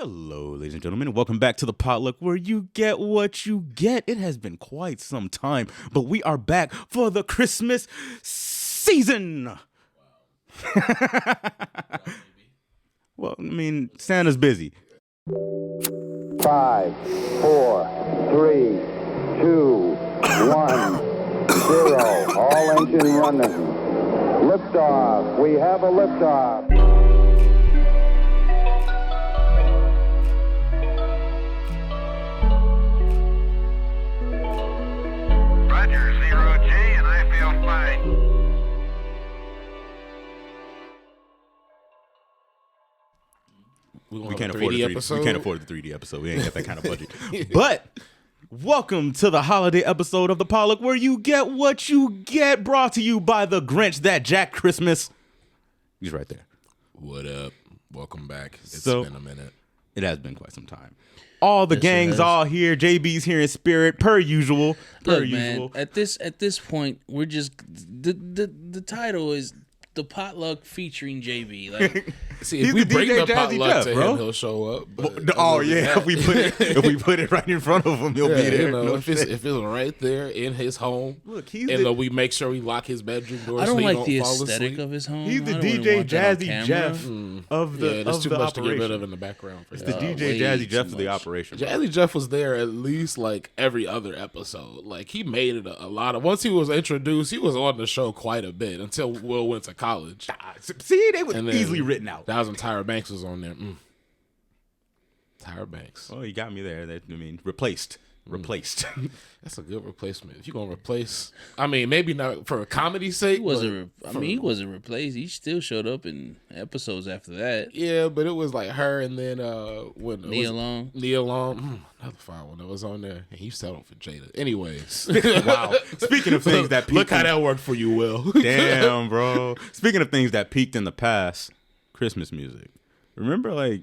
Hello, ladies and gentlemen, and welcome back to the PotLuck, where you get what you get. It has been quite some time, but we are back for the Christmas season. Wow. Well, I mean, Santa's busy. 5, 4, 3, 2, 1, 0. All engine running. Liftoff. We have a liftoff. Roger, 0G, and I feel fine. We can't afford the 3D episode. We ain't got that kind of budget. But welcome to the holiday episode of the PotLuck, where you get what you get. Brought to you by the Grinch that Jack Christmas. He's right there. What up? Welcome back. It's So- been a minute. It has been quite some time. All the gang's all here. JB's here in spirit, per usual. Look, man, at this point, we're just the title is the PotLuck featuring JB. Like, See, He's if we the bring DJ the Jazzy potluck Jeff, to bro. him, he'll show up. But Oh yeah, if we put it right in front of him, he'll be there. You know, No if it's shit. right there in his home, Look, he's and the- we make sure we lock his bedroom door. I don't so he like don't the fall aesthetic asleep. of his home. He's the I don't really DJ want that on Jazzy camera. Jeff of the Yeah, there's of too the much to get rid operation. of in the background. For It's him. the DJ way Jazzy too Jeff of the much. operation. bro. Jazzy Jeff was there at least like every other episode. Like he made it a lot of. Once he was introduced, he was on the show quite a bit until Will went to college. See, they were And then easily written out. That was when Tyra Banks was on there. Tyra Banks. Oh, you got me there. Replaced. That's a good replacement. If you're gonna replace, I mean, maybe not for a comedy sake. He wasn't. He wasn't replaced. He still showed up in episodes after that. Yeah, but it was like her, and then when Nia Long. Another fine one that was on there, and he settled for Jada. Anyways, Wow. Speaking of things that peaked, look how that worked for you, Will. damn, bro. Speaking of things that peaked in the past, Christmas music. Remember, like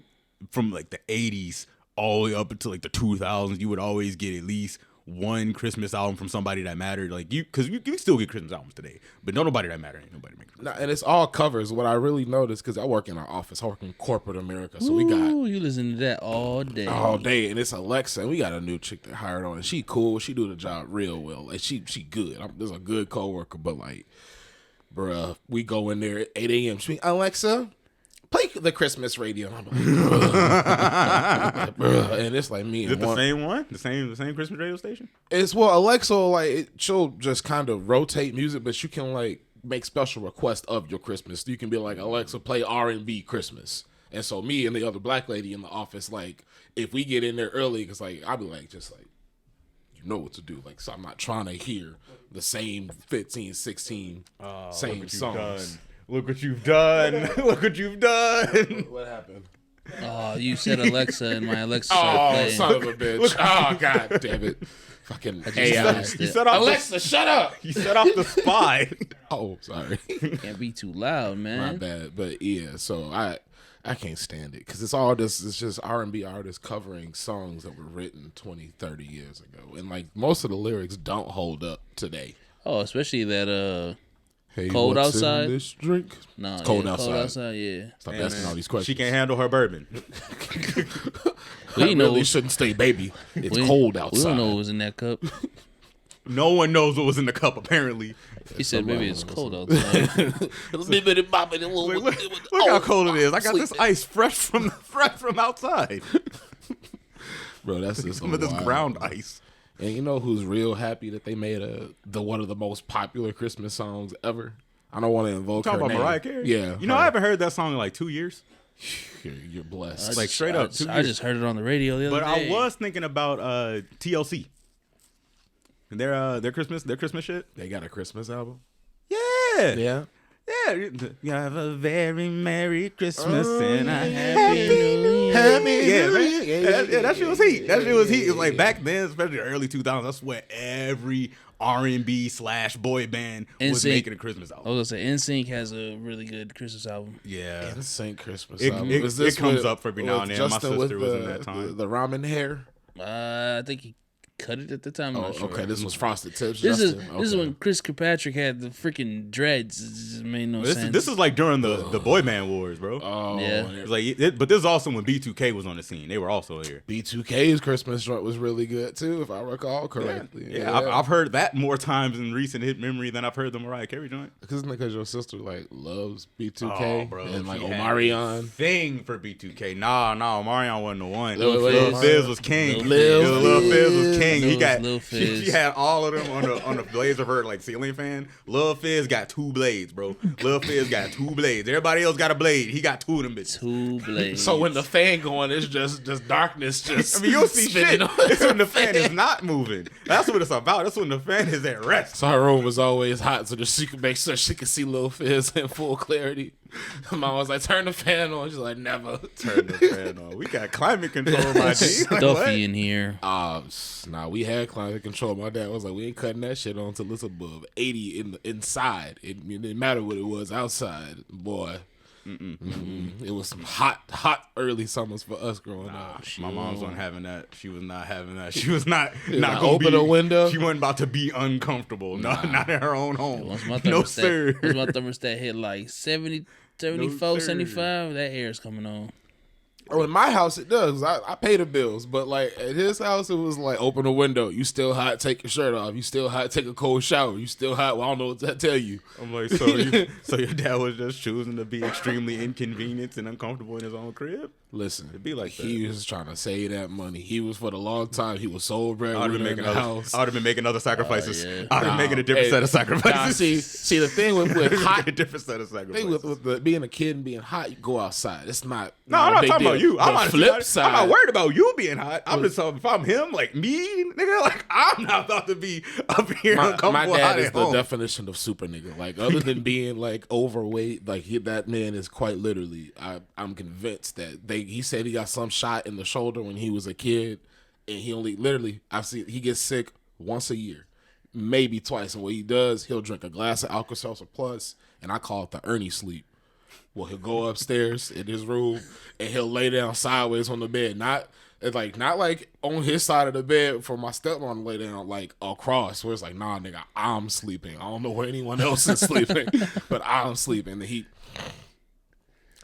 from like the '80s all the way up until like the 2000s, you would always get at least one Christmas album from somebody that mattered. Like because you still get Christmas albums today, but nobody that mattered. Ain't nobody making. Nah, and it's all covers. What I really noticed, because I work in our office, I work in corporate America, so we got Ooh, you listen to that all day. all day, and it's Alexa. And we got a new chick that hired on, and she cool. She do the job real well. Like she good. There's a good coworker, but like, bruh, we go in there at 8 a.m. She Alexa, play the Christmas radio. And I'm like, bruh. And it's like me Is and it the one. same one? The same Christmas radio station? It's Alexa, like she'll just kind of rotate music, but you can like make special requests of your Christmas. You can be like, Alexa, play R&B Christmas. And so me and the other black lady in the office, like if we get in there early, because like I'll be like, just like, you know what to do. Like, so I'm not trying to hear the same 15, 16 same songs. Look what you've done. Look what you've done. What happened? Oh, you said Alexa, and my Alexa started Oh, playing. son of a bitch. Oh, god damn it. Fucking AI. noticed You it. set off Alexa, shut up. You set off the spy. Oh, sorry. Can't be too loud, My man. bad. But yeah, so I can't stand it because it's all this. It's just R&B artists covering songs that were written 20, 30 years ago, and like most of the lyrics don't hold up today. Oh, especially that Hey, Cold what's in outside? this drink? no, It's cold yeah, outside. Cold outside, yeah. Stop asking all these questions. She can't handle her bourbon. We I didn't know. really shouldn't stay baby. It's we- cold We outside. don't know what was in that cup. No one knows what was in the cup, apparently. He said maybe it's cold outside. Like, look how cold it is. I got this ice fresh from outside. Bro, that's just Some of this wild. ground ice. And you know who's real happy that they made one of the most popular Christmas songs ever? I don't want to invoke Talking her about name. Mariah Carey? Yeah. You know, I haven't heard that song in like 2 years. You're blessed. Like, straight up, 2 I years. just heard it on the radio the other But day. I was thinking about TLC. Their Christmas shit. They got a Christmas album? Yeah. Yeah. Yeah. You have a very Merry Christmas and a Happy Happy New Year. Yeah, man. Yeah, that shit was heat. That shit was heat. It was like back then, especially the early 2000s, I swear every R&B/boy band was NSYNC. making a Christmas I album. was gonna say NSYNC has a really good Christmas album. Yeah. NSYNC Christmas It- album. it- Was this it comes with- up every now with and then. My Justin sister with was in that time. The ramen hair. I think he cut it at the time. I'm not sure. Okay, this was Frosted Tips. This Justin. is this is when Chris Kirkpatrick had the freaking dreads. It just made no sense. This is like during the Boy Band Wars, bro. Oh, Yeah. It's like, but this is also when B2K was on the scene. They were also here. B2K's Christmas joint was really good too, if I recall correctly. Yeah, I've heard that more times in recent hit memory than I've heard the Mariah Carey joint. Because your sister like loves B2K bro, and like she had Omarion. a thing for B2K. Nah, Omarion wasn't the one. Lil Lil Fizz. Fizz was king. Lil Lil Fizz was Fizz. king. He got Lil Fizz. she had all of them on the blades of her like ceiling fan. Lil Fizz got 2 blades, bro. Lil Fizz got 2 blades. Everybody else got a blade. He got 2 of them bitches. 2 blades. So when the fan going, it's just darkness. Just I mean, you'll see shit. spinning on It's when the her fan is not moving. That's what it's about. That's when the fan is at rest. So her room was always hot, so that she could make sure she could see Lil Fizz in full clarity. Mom was like, "Turn the fan on." She's like, "Never Turn the fan on. We got climate control, my G. Like, what? Stuffy in here. Nah, we had climate control. My dad was like, "We ain't cutting that shit on till it's above 80 inside. It didn't matter what it was outside, boy." It was some hot early summers for us growing up. My mom's wasn't having that. She was not having that. She was not like, gonna open be, a window? She wasn't about to be uncomfortable. Not in her own home. Once my No thermostat, sir. once my thermostat hit like 70, 74, sir. 75, that air's coming on. Oh, in my house, it does. I pay the bills, but like at his house, it was like open a window. You still hot? Take your shirt off. You still hot? Take a cold shower. You still hot? Well, I don't know what to tell you. I'm like, so your dad was just choosing to be extremely inconvenienced and uncomfortable in his own crib? Listen, It'd be like he that. was trying to save that money. He was for the long time. He was sole I would breadwinner have in been the making house. I would have been making other sacrifices. yeah. I would have been making a different set of sacrifices. Nah, see the thing with hot. a different set of Thing sacrifices. with being a kid and being hot, you go outside. It's not. No, I'm a not big talking deal. about you. I'm The not, flip side. I'm not worried about you being hot. I'm just talking if I'm him, like me, nigga, like I'm not about to be up here My uncomfortable dad hot is at the home. definition of super nigga. Like other than being like overweight, like that man is quite literally. I'm convinced that he said he got some shot in the shoulder when he was a kid, and he only literally he gets sick once a year, maybe twice. And what he does, he'll drink a glass of Alka-Seltzer Plus, and I call it the Ernie sleep. Well, he'll go upstairs in his room and he'll lay down sideways on the bed, not like on his side of the bed for my stepmom to lay down like across, where it's like, nah, nigga, I'm sleeping. I don't know where anyone else is sleeping, but I'm sleeping. And he,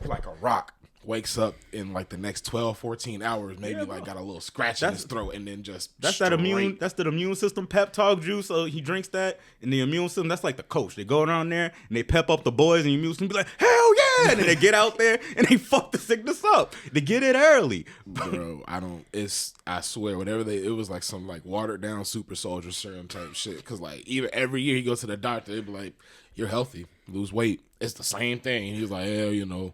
like a rock, wakes up in like the next 12, 14 hours, maybe like got a little scratch in his throat, and then just That's straight. the immune system pep talk juice. So he drinks that, and the immune system, that's like the coach. They go around there and they pep up the boys, and the immune system be like, hell yeah! And then they get out there and they fuck the sickness up. They get it early. Bro, I swear, it was like some like watered down super soldier serum type shit. Cause like even every year he goes to the doctor, they be like, you're healthy, lose weight. It's the same thing. And he was like, hell,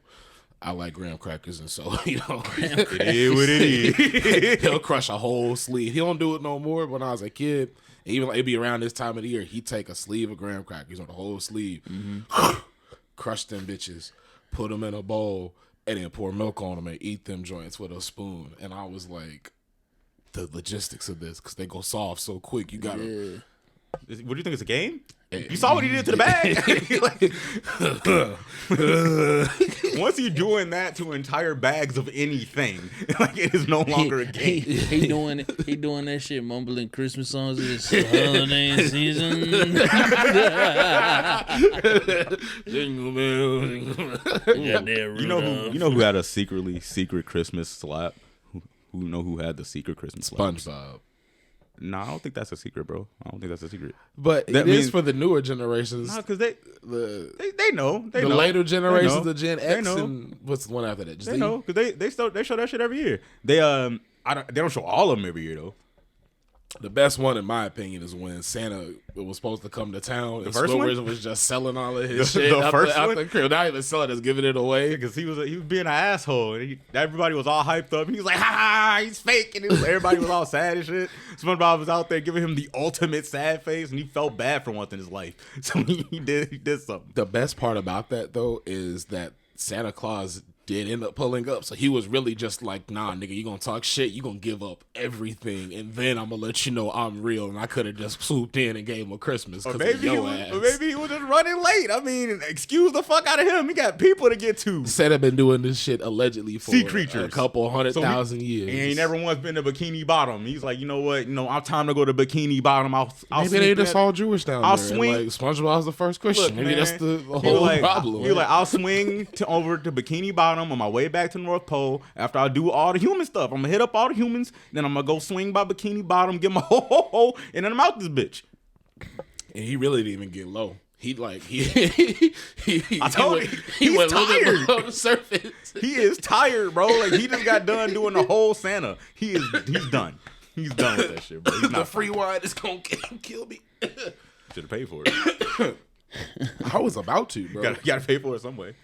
I like graham crackers, and so It is what it is. he'll crush a whole sleeve. He don't do it no more. But when I was a kid, even like it'd be around this time of the year, he'd take a sleeve of graham crackers on the whole sleeve, crush them bitches, put them in a bowl, and then pour milk on them and eat them joints with a spoon. And I was like, the logistics of this, because they go soft so quick. You gotta. What do you think? It's a game? You saw what he did to the bag. Once you're doing that to entire bags of anything, like it is no longer a game. He doing that shit, mumbling Christmas songs. It's the holiday season. You know who had a secret Christmas slap? Who had the secret Christmas slap? SpongeBob. No, I don't think that's a secret, bro. I don't think that's a secret. But That it is means- for the newer generations. No, because they know. They The know. later generations, They know. the Gen They X, know. and what's the one after that? They know because they show that shit every year. They don't show all of them every year though. The best one, in my opinion, is when Santa was supposed to come to town and first one? Squidward was just selling all of his The shit out first the one? crib. Not even selling, just giving it away. Because he was being an asshole, and everybody was all hyped up. And he was like, "Ha ha, he's fake," and everybody was all sad and shit. SpongeBob was out there giving him the ultimate sad face, and he felt bad for once in his life. So he did something. The best part about that, though, is that Santa Claus did end up pulling up. So he was really just like, nah, nigga, you gonna talk shit, you gonna give up everything, and then I'm gonna let you know I'm real. And I could have just swooped in and gave him a Christmas. Or maybe he was just running late. I mean, excuse the fuck out of him. He got people to get to. Said I've been doing this shit allegedly for Sea creatures. a couple 100,000 years. He ain't never once been to Bikini Bottom. He's like, you know what? I'll time to go to Bikini Bottom. I'll Maybe they just all Jewish down I'll there. swing. Like SpongeBob was the first Christian. Look, Maybe man, that's the whole problem. You're like, I'll swing over to Bikini Bottom on my way back to the North Pole after I do all the human stuff. I'm gonna hit up all the humans, then I'm gonna go swing by Bikini Bottom, get my ho, and then I'm out this bitch. And he really didn't even get low. He like he I told you, he went tired. below the surface. He is tired, bro. Like he just got done doing the whole Santa. He's done. He's done with that shit, bro. He's not The free wine is gonna kill me. Should have paid for it. I was about to, bro. Gotta pay for it some way.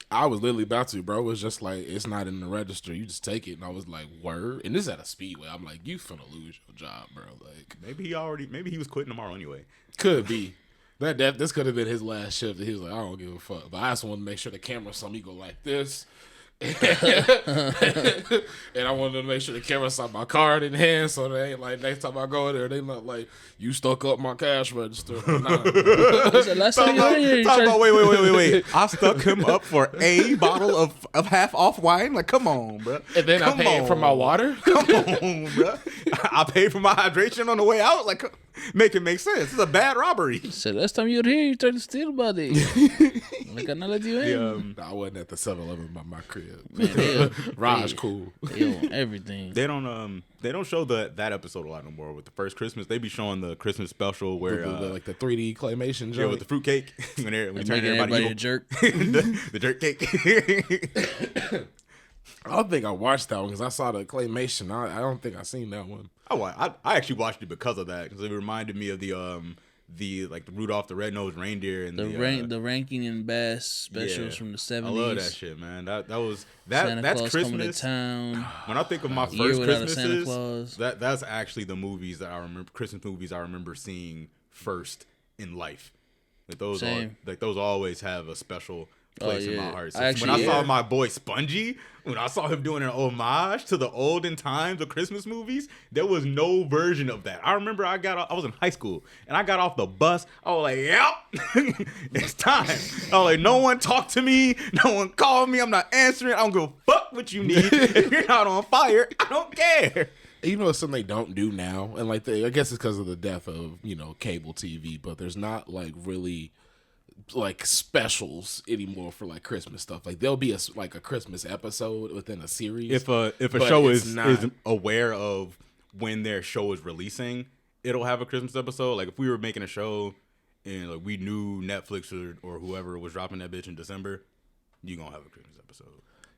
I was literally about to, bro. It was just like, it's not in the register. You just take it. And I was like, word. And this is at a Speedway. I'm like, you finna lose your job, bro. Like, Maybe he was quitting tomorrow anyway. could be. This could have been his last shift. And he was like, I don't give a fuck. But I just wanted to make sure the camera saw me go like this. And I wanted to make sure the camera saw my card in hand, so they ain't like next time I go there, they not like, you stuck up my cash register. Nah. Last time you were here, you Talk tried- about wait. I stuck him up for a bottle of half off wine. Like, come on, bro. And then I paid for my water. Come on, bro. I paid for my hydration on the way out. Like, make it make sense. It's a bad robbery. So last time you were here, you tried to steal, buddy. Like I not let you in. I wasn't at the 7-Eleven by my crib. Man, Raj cool. they own everything. They don't show that episode a lot no more. With the first Christmas, they be showing the Christmas special where Like the 3D claymation joint. yeah, with the fruitcake when we turn Making everybody everybody evil. a jerk. the jerk cake. I don't think I watched that one because I saw the claymation. I don't think I seen that one. I actually watched it because of that because it reminded me of the Rudolph the Red-Nosed Reindeer and The Ranking and Bass specials from the 70s. I love that shit, man. That's Santa Claus Claus coming Christmas. to town. When I think of my Year first Without a Santa Christmases, Claus. that's actually the movies that I remember. Christmas movies I remember seeing first in life. Like those, Same. those always have a special place in my yeah. heart. So Actually, when I saw yeah. my boy Spongy, when I saw him doing an homage to the olden times of Christmas movies, there was no version of that. I remember I was in high school and I got off the bus. I was like, yep, it's time. I was like, no one talked to me. No one called me. I'm not answering. I don't give a fuck what you need. If you're not on fire, I don't care. You know, it's something they don't do now, and like I guess it's because of the death of cable TV. But there's not like really like specials anymore for like Christmas stuff. Like there'll be a Christmas episode within a series. If a but show it's is not- aware of when their show is releasing, it'll have a Christmas episode. Like if we were making a show and like we knew Netflix or whoever was dropping that bitch in December, you gonna have a Christmas episode.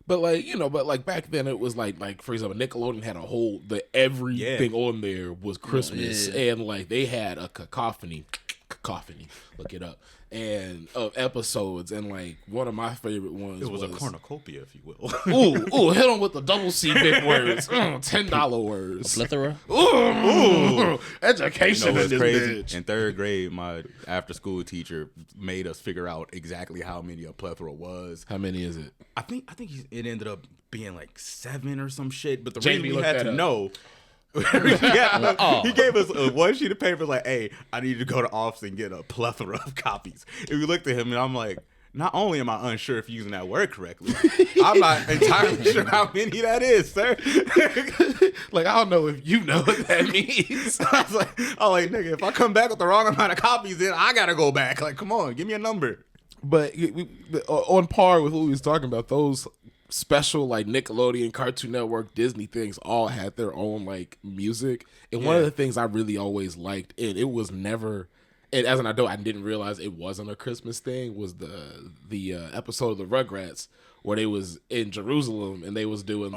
But like back then it was like for example, Nickelodeon had a whole everything on there was Christmas, and like they had a cacophony, look it up, and of episodes, and like one of my favorite ones It was a cornucopia, if you will. ooh, hit them with the double C big words, $10 words, Plethora. ooh, education It's in this crazy. bitch. In third grade, my after-school teacher made us figure out exactly how many a plethora was. How many is it? I think it ended up being like 7 or some shit. But the Jamie, reason we look had that to up. know. He gave us one sheet of paper like, hey, I need to go to office and get a plethora of copies. And we looked at him and I'm like, not only am I unsure if you're using that word correctly, I'm not entirely sure how many that is, sir. Like I don't know if you know what that means. I was like, nigga, if I come back with the wrong amount of copies, then I gotta go back. Like, come on, give me a number. But on par with what we was talking about, those special like Nickelodeon, Cartoon Network, Disney things all had their own like music. And one of the things I really always liked, and it was never, and as an adult I didn't realize it wasn't a Christmas thing, was the episode of the Rugrats where they was in Jerusalem and they was doing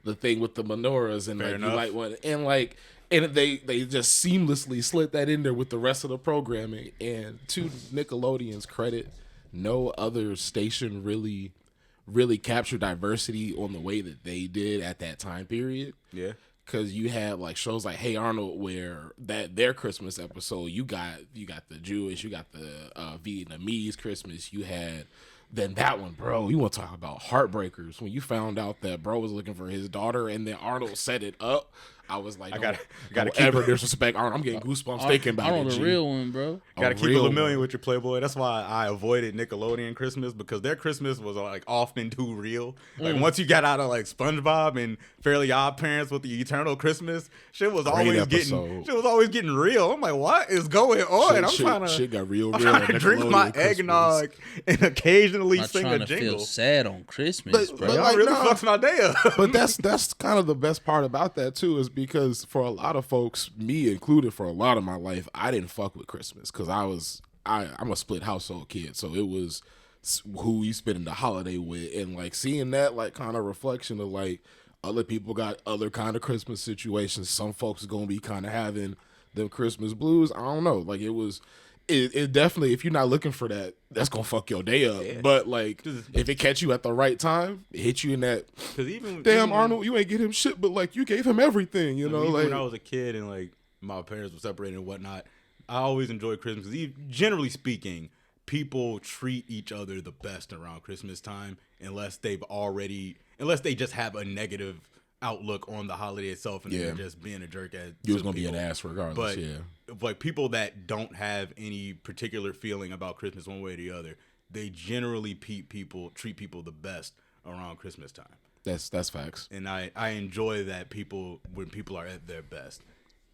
the thing with the menorahs and Fair like enough. you like one and like. And they just seamlessly slid that in there with the rest of the programming. And to Nickelodeon's credit, no other station really captured diversity on the way that they did at that time period. Yeah. Because you had like shows like Hey Arnold, where their Christmas episode, you got the Jewish, you got the Vietnamese Christmas, you had Then that one, bro, you want to talk about heartbreakers. When you found out that bro was looking for his daughter and then Arnold set it up, I was like, gotta don't keep ever disrespect Arnold. I'm getting goosebumps thinking about Arnold it. the G. real one, bro. Gotta keep real it a million one. with your Playboy. That's why I avoided Nickelodeon Christmas, because their Christmas was like often too real. Like once you got out of like SpongeBob and Fairly Odd Parents with the Eternal Christmas, shit was always getting real. I'm like, what is going on? Shit got real. I'm trying to drink my Christmas. eggnog and occasionally Not sing trying a to jingle. feel sad on Christmas, But- bro. but Y'all like, really nah. fucks my day up. But that's kind of the best part about that too, is because for a lot of folks, me included, for a lot of my life, I didn't fuck with Christmas because I'm a split household kid, so it was who you spending the holiday with, and like seeing that like kind of reflection of like other people got other kind of Christmas situations. Some folks are gonna be kind of having them Christmas blues. I don't know, like it definitely, if you're not looking for that, that's gonna fuck your day up. Yeah. But like, if it catch you at the right time, it hit you in that. Because even Arnold, you ain't get him shit, but like you gave him everything, you know. even Like when I was a kid and like my parents were separated and whatnot, I always enjoyed Christmas because, generally speaking, people treat each other the best around Christmas time, unless they just have a negative outlook on the holiday itself and they're just being a jerk at you was some gonna be an people. ass regardless. But Yeah, like people that don't have any particular feeling about Christmas one way or the other, they generally treat people the best around Christmas time. that's facts. And I enjoy that when people are at their best.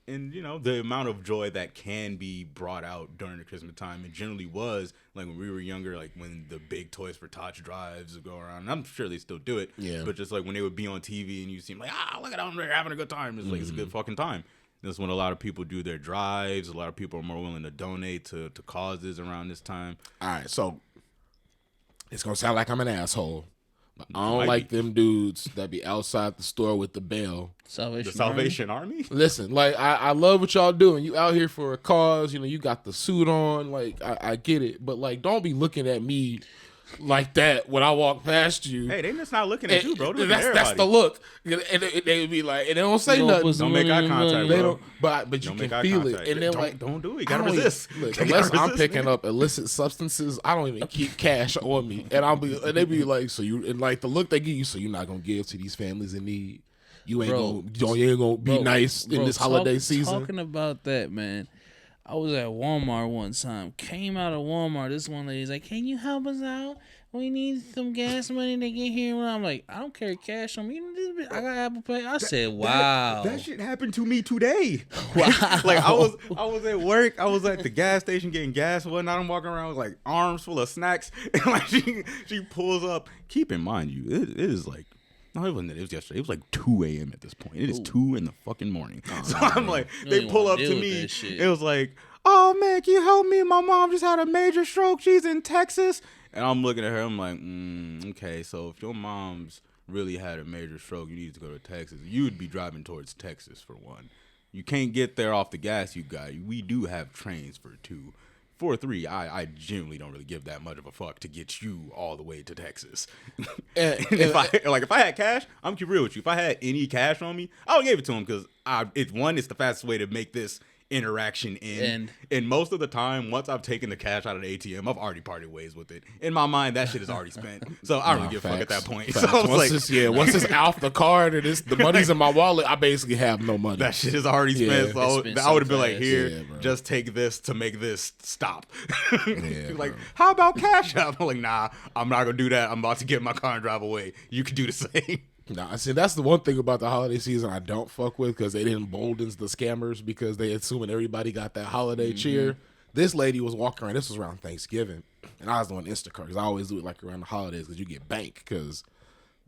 And, you know, the amount of joy that can be brought out during the Christmas time, it generally was, like, when we were younger, like, when the big Toys for Tots drives would go around. And I'm sure they still do it. Yeah. But just, like, when they would be on TV and you seem like, look at them, they're having a good time. It's like, it's a good fucking time. That's when a lot of people do their drives. A lot of people are more willing to donate to causes around this time. All right, so it's gonna sound like I'm an asshole, but I don't Might like be. them dudes that be outside the store with the bell. Salvation. The Salvation Army? Listen, like I love what y'all doing. You out here for a cause, you know. You got the suit on, like I get it, but like don't be looking at me like that when I walk past you. Hey, they just not looking at you, bro. They're looking at That's the everybody. look, and they would be like, and they don't say You nothing. put some Don't make eye money in contact, money. bro. They don't, but you Don't can make eye feel contact. it, and then Don't- like don't do it. You I gotta don't even- resist. Look, You unless gotta I'm resist, picking up illicit substances, I don't even keep cash on me, and they be like, so you, and like the look they give you, so you're not gonna give to these families in need. You ain't gonna be nice in this holiday season. Talking about that, man. I was at Walmart one time. Came out of Walmart. This one lady's like, "Can you help us out? We need some gas money to get here." And I'm like, "I don't carry cash on me. I got Apple Pay." I said, "Wow, That shit happened to me today. wow." Like I was at work. I was at the gas station getting gas and whatnot. I'm walking around with like arms full of snacks, and like she pulls up. Keep in mind, it is like. No, it wasn't. It was yesterday. It was like 2 a.m. at this point. It is 2 in the fucking morning. So I'm like, You they don't pull wanna up deal to with me. that shit. It was like, "Oh man, can you help me? My mom just had a major stroke. She's in Texas." And I'm looking at her. I'm like, okay. So if your mom's really had a major stroke, you need to go to Texas. You'd be driving towards Texas for one. You can't get there off the gas you got. We do have trains for 2. For 3, I genuinely don't really give that much of a fuck to get you all the way to Texas. And if I had cash, I'm keep real with you. If I had any cash on me, I would give it to him because it's the fastest way to make this interaction end. And most of the time, once I've taken the cash out of the ATM, I've already parted ways with it. In my mind, that shit is already spent. So I don't really give a fuck at that point. So I was like, once it's off the card and the money's in my wallet, I basically have no money. that shit is already spent. Yeah. So It's I would have been so like, fast. here, Yeah, bro. just take this to make this stop. Like, bro. how about Cash App? I'm like, nah, I'm not going to do that. I'm about to get in my car and drive away. You can do the same. Nah, see, that's the one thing about the holiday season I don't fuck with because it emboldens the scammers because they assuming everybody got that holiday cheer. This lady was walking around. This was around Thanksgiving, and I was doing Instacart because I always do it like around the holidays because you get bank because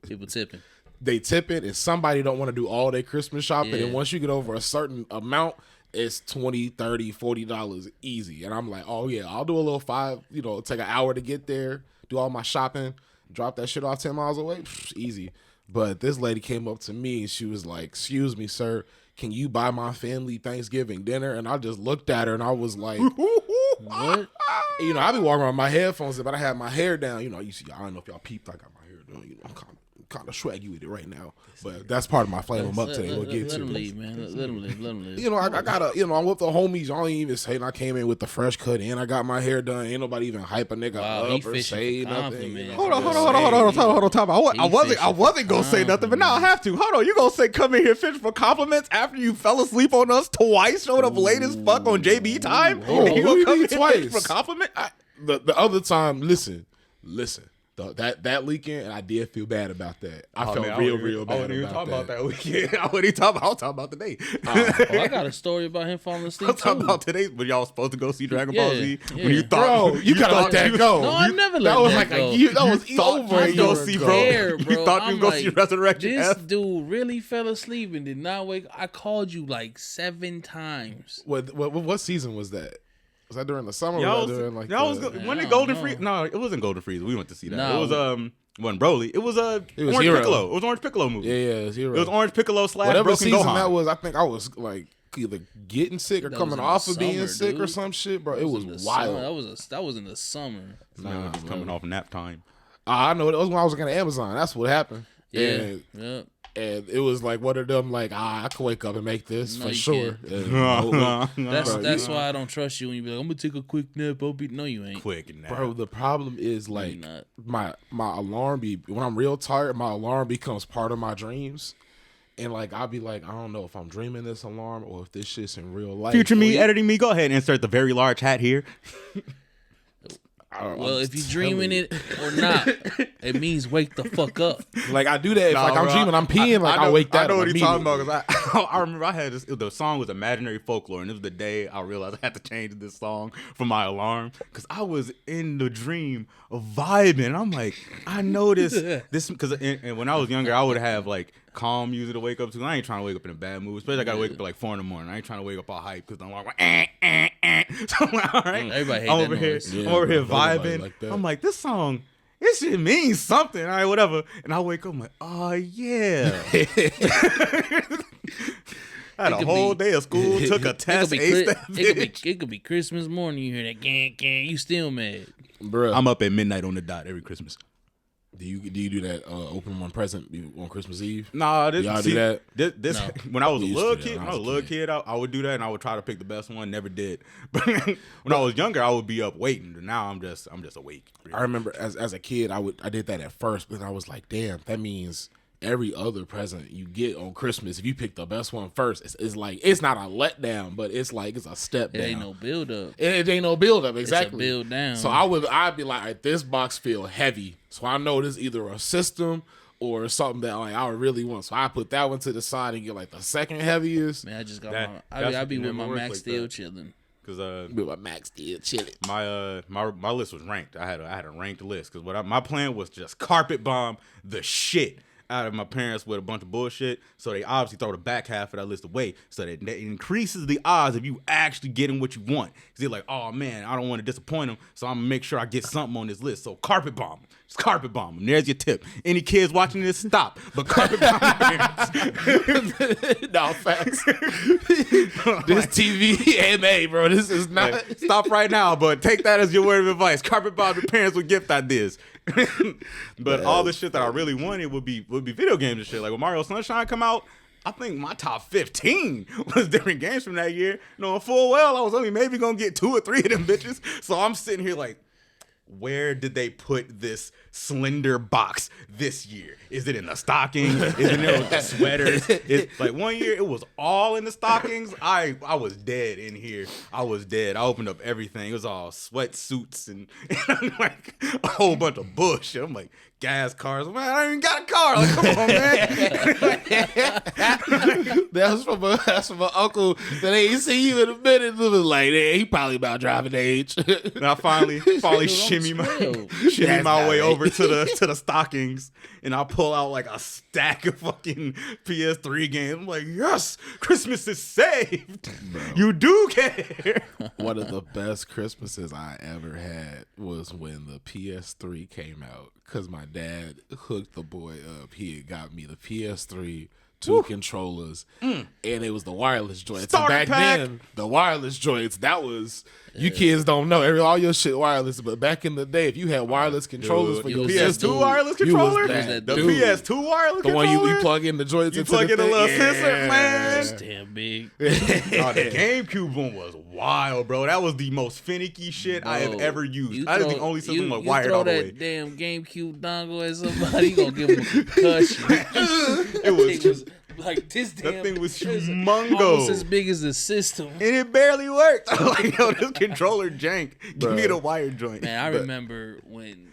People tipping. they tip it and somebody don't want to do all their Christmas shopping. Yeah. And once you get over a certain amount, it's $20, $30, $40 easy. And I'm like, oh yeah, I'll do a little take an hour to get there, do all my shopping, drop that shit off 10 miles away. Easy. But this lady came up to me and she was like, "Excuse me, sir, can you buy my family Thanksgiving dinner?" And I just looked at her and I was like, What? I be walking around with my headphones, but I had my hair down. You see, I don't know if y'all peeped. I got my hair down. I'm kind of kind of swaggy with it right now. But that's part of my flame them up today. We'll get let to him it. leave, man. Let him live. You know, I gotta, I'm with the homies. Y'all ain't even saying I came in with the fresh cut and I got my hair done. Ain't nobody even hype a nigga up or say nothing. Hold on, time out. I wasn't gonna say nothing, but now I have to. Hold on, you gonna say come in here fishing for compliments after you fell asleep on us twice, showed up late as fuck on JB time? Oh, and you gonna come in here twice fishing for compliment? The other time, listen. That weekend, I did feel bad about that. I felt real bad about that. I wasn't even talking about that weekend. I wasn't even talking about today. I got a story about him falling asleep. I'm talking about today when y'all was supposed to go see Dragon Ball Z. Yeah. When you thought, bro, you gotta let that go. No, I never let that was that like go. a year. That was over. you go see, bro. You thought you go see Resurrection This F? dude really fell asleep and did not wake. I called you like 7 times. What season was that? Was that during the summer? Y'all or was that during like when did Golden Freeze? No, it wasn't Golden Freeze. We went to see that. No. It was wasn't Broly. It was Orange Hero. Piccolo. It was Orange Piccolo movie. Yeah, it was Hero. It was Orange Piccolo / whatever Broken season Gohan. that was. I think I was like either getting sick or That coming was in off the of being summer, sick or dude. some shit, bro. It was in the wild. Summer. That was in the summer. Nah, just coming off nap time. I know. That was when I was looking at Amazon. That's what happened. Yeah. And it was like one of them, like, I could wake up and make this No, for you sure. That's why I don't trust you when you be like, I'm gonna take a quick nap. No, you ain't. Quick nap. Bro, the problem is like not. my alarm when I'm real tired, my alarm becomes part of my dreams. And like I'll be like, I don't know if I'm dreaming this alarm or if this shit's in real life. Future me, editing me, go ahead and insert the very large hat here. Well, if you dreaming it or not, it means wake the fuck up. Like I do that if like I'm dreaming, I'm peeing, like I wake that up. I know what he's talking immediately. about because I remember I had this. The song was Imaginary Folklore, and it was the day I realized I had to change this song for my alarm because I was in the dream of vibing. And I'm like, I know this because and when I was younger, I would have like calm music to wake up to. I ain't trying to wake up in a bad mood, especially I gotta wake up at like 4 a.m. I ain't trying to wake up all hype because I'm like, So I'm like, all right, Everybody hate I'm that over here, noise. I'm over here vibing. like that. I'm like, this song. This shit means something, all right, whatever. And I wake up, I'm like, oh yeah. I had a whole day of school, took a test, It could be Christmas morning. You hear that gang, you still mad. Bruh. I'm up at midnight on the dot every Christmas. Do you do that open one present on Christmas Eve? Nah, Y'all do that? This No. when I was a We used little to do kid, that when when I was a little kid, I would do that and I would try to pick the best one. Never did. But when I was younger, I would be up waiting. Now I'm just awake. I remember as a kid, I did that at first, but I was like, damn, that means every other present you get on Christmas, if you pick the best one first, it's like it's not a letdown, but it's like it's a step down. It ain't no build up. It ain't no build up, exactly. It's a build down. So I'd be like, right, this box feel heavy, so I know this either a system or something that like I would really want. So I put that one to the side and get like the second heaviest. Man, I just got That- I be with never my works Max like Steel that. chilling. Because With my Max Steel chilling. my list was ranked. I had a ranked list because my plan was just carpet bomb the shit out of my parents with a bunch of bullshit. So they obviously throw the back half of that list away. So that it increases the odds of you actually getting what you want. Because they're like, oh man, I don't want to disappoint them. So I'm gonna make sure I get something on this list. So carpet bomb. Just carpet bomb them. There's your tip. Any kids watching this, stop. But carpet bomb your parents. No, facts. This TV MA, bro. This is not. Like, stop right now, but take that as your word of advice. Carpet bomb your parents with gift ideas. But all the shit that I really wanted would be video games and shit. Like when Mario Sunshine come out, I think my top 15 was different games from that year. Knowing full well I was only maybe gonna get 2 or 3 of them bitches. So I'm sitting here like, where did they put this slender box this year? Is it in the stocking? Is it in there with the sweaters? It's like one year it was all in the stockings. I was dead in here. I was dead. I opened up everything. It was all sweatsuits and like a whole bunch of bullshit. I'm like, gas cars. Man, I ain't even got a car. Like, come on, man. That's from an uncle that ain't seen you in a minute. It was like, hey, he probably about driving age. And I finally shimmy my way over to the stockings, and I pull out like a stack of fucking PS3 games. I'm like, yes, Christmas is saved. Bro. You do care. One of the best Christmases I ever had was when the PS3 came out, because my dad hooked the boy up. He had got me the PS3, 2 controllers, and it was the wireless joints. And Starter back pack. then, the wireless joints, that was you kids don't know. All your shit wireless, but back in the day, if you had wireless controllers for you your was PS2 system, wireless you was controller? that The dude. PS2 wireless The controller? one you plug in the joints You into plug the in a thing? little Yeah. sensor, man. That's damn big. Oh, the GameCube one was wild, bro. That was the most finicky shit I have Bro, ever used. you That is the throw- only system you like wired throw all the that way. damn GameCube dongle at somebody, you gonna give him a concussion. It was like this damn. that thing was it was humongo. almost as big as the system. And it barely worked. I'm like, yo, this controller jank. Give me the wire joint. Man, I But- remember when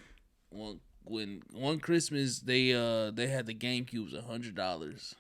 one Christmas they had the GameCubes $100.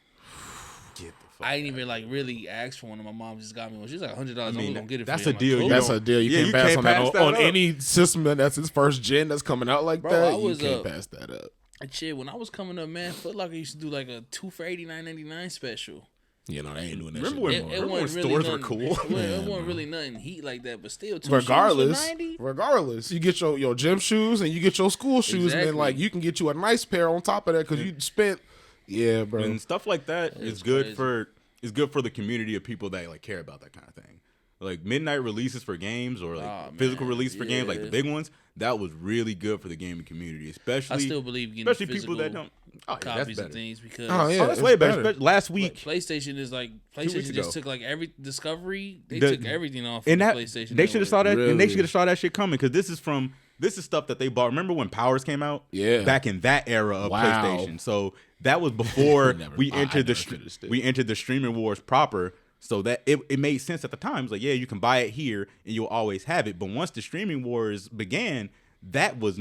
Get the fuck. I didn't even like really ask for one, and my mom just got me one. She's like $100. I mean, was gonna get it. that's for a you. I'm deal. like, You cool. That's a deal. You Yeah, can't you pass can't on that pass that on up. any system that's its first gen that's coming out like Bro, that. I was, you can't pass that up. And shit, when I was coming up, man, Foot Locker used to do like a 2 for $89.99 special. You know, they ain't doing that Remember shit. when, It remember when wasn't really stores were nothing- cool? It wasn't really nothing heat like that, but still, 2 Regardless, shoes for $90. regardless, you get your gym shoes and you get your school shoes, and then Exactly. like you can get you a nice pair on top of that because you spent. Yeah, bro. And stuff like that is It's good crazy. for the community of people that like care about that kind of thing. Like midnight releases for games or like physical man, release for games, like the yeah. big ones. That was really good for the gaming community, especially. I still believe getting especially physical people that don't. Oh, yeah, that's copies better. of things because Oh, yeah. Oh, that's it's way better. better. Last week, PlayStation is like weeks PlayStation just ago. took like every Discovery. They The- took everything off and of that the PlayStation. they should have saw that, and they Really? should have saw that shit coming because this is stuff that they bought. Remember when Powers came out? Yeah. back in that era of Wow. PlayStation. So that was before we I entered the never finished it. we entered the streaming wars proper. So that it made sense at the time. It's like, yeah, you can buy it here and you'll always have it. But once the streaming wars began, that was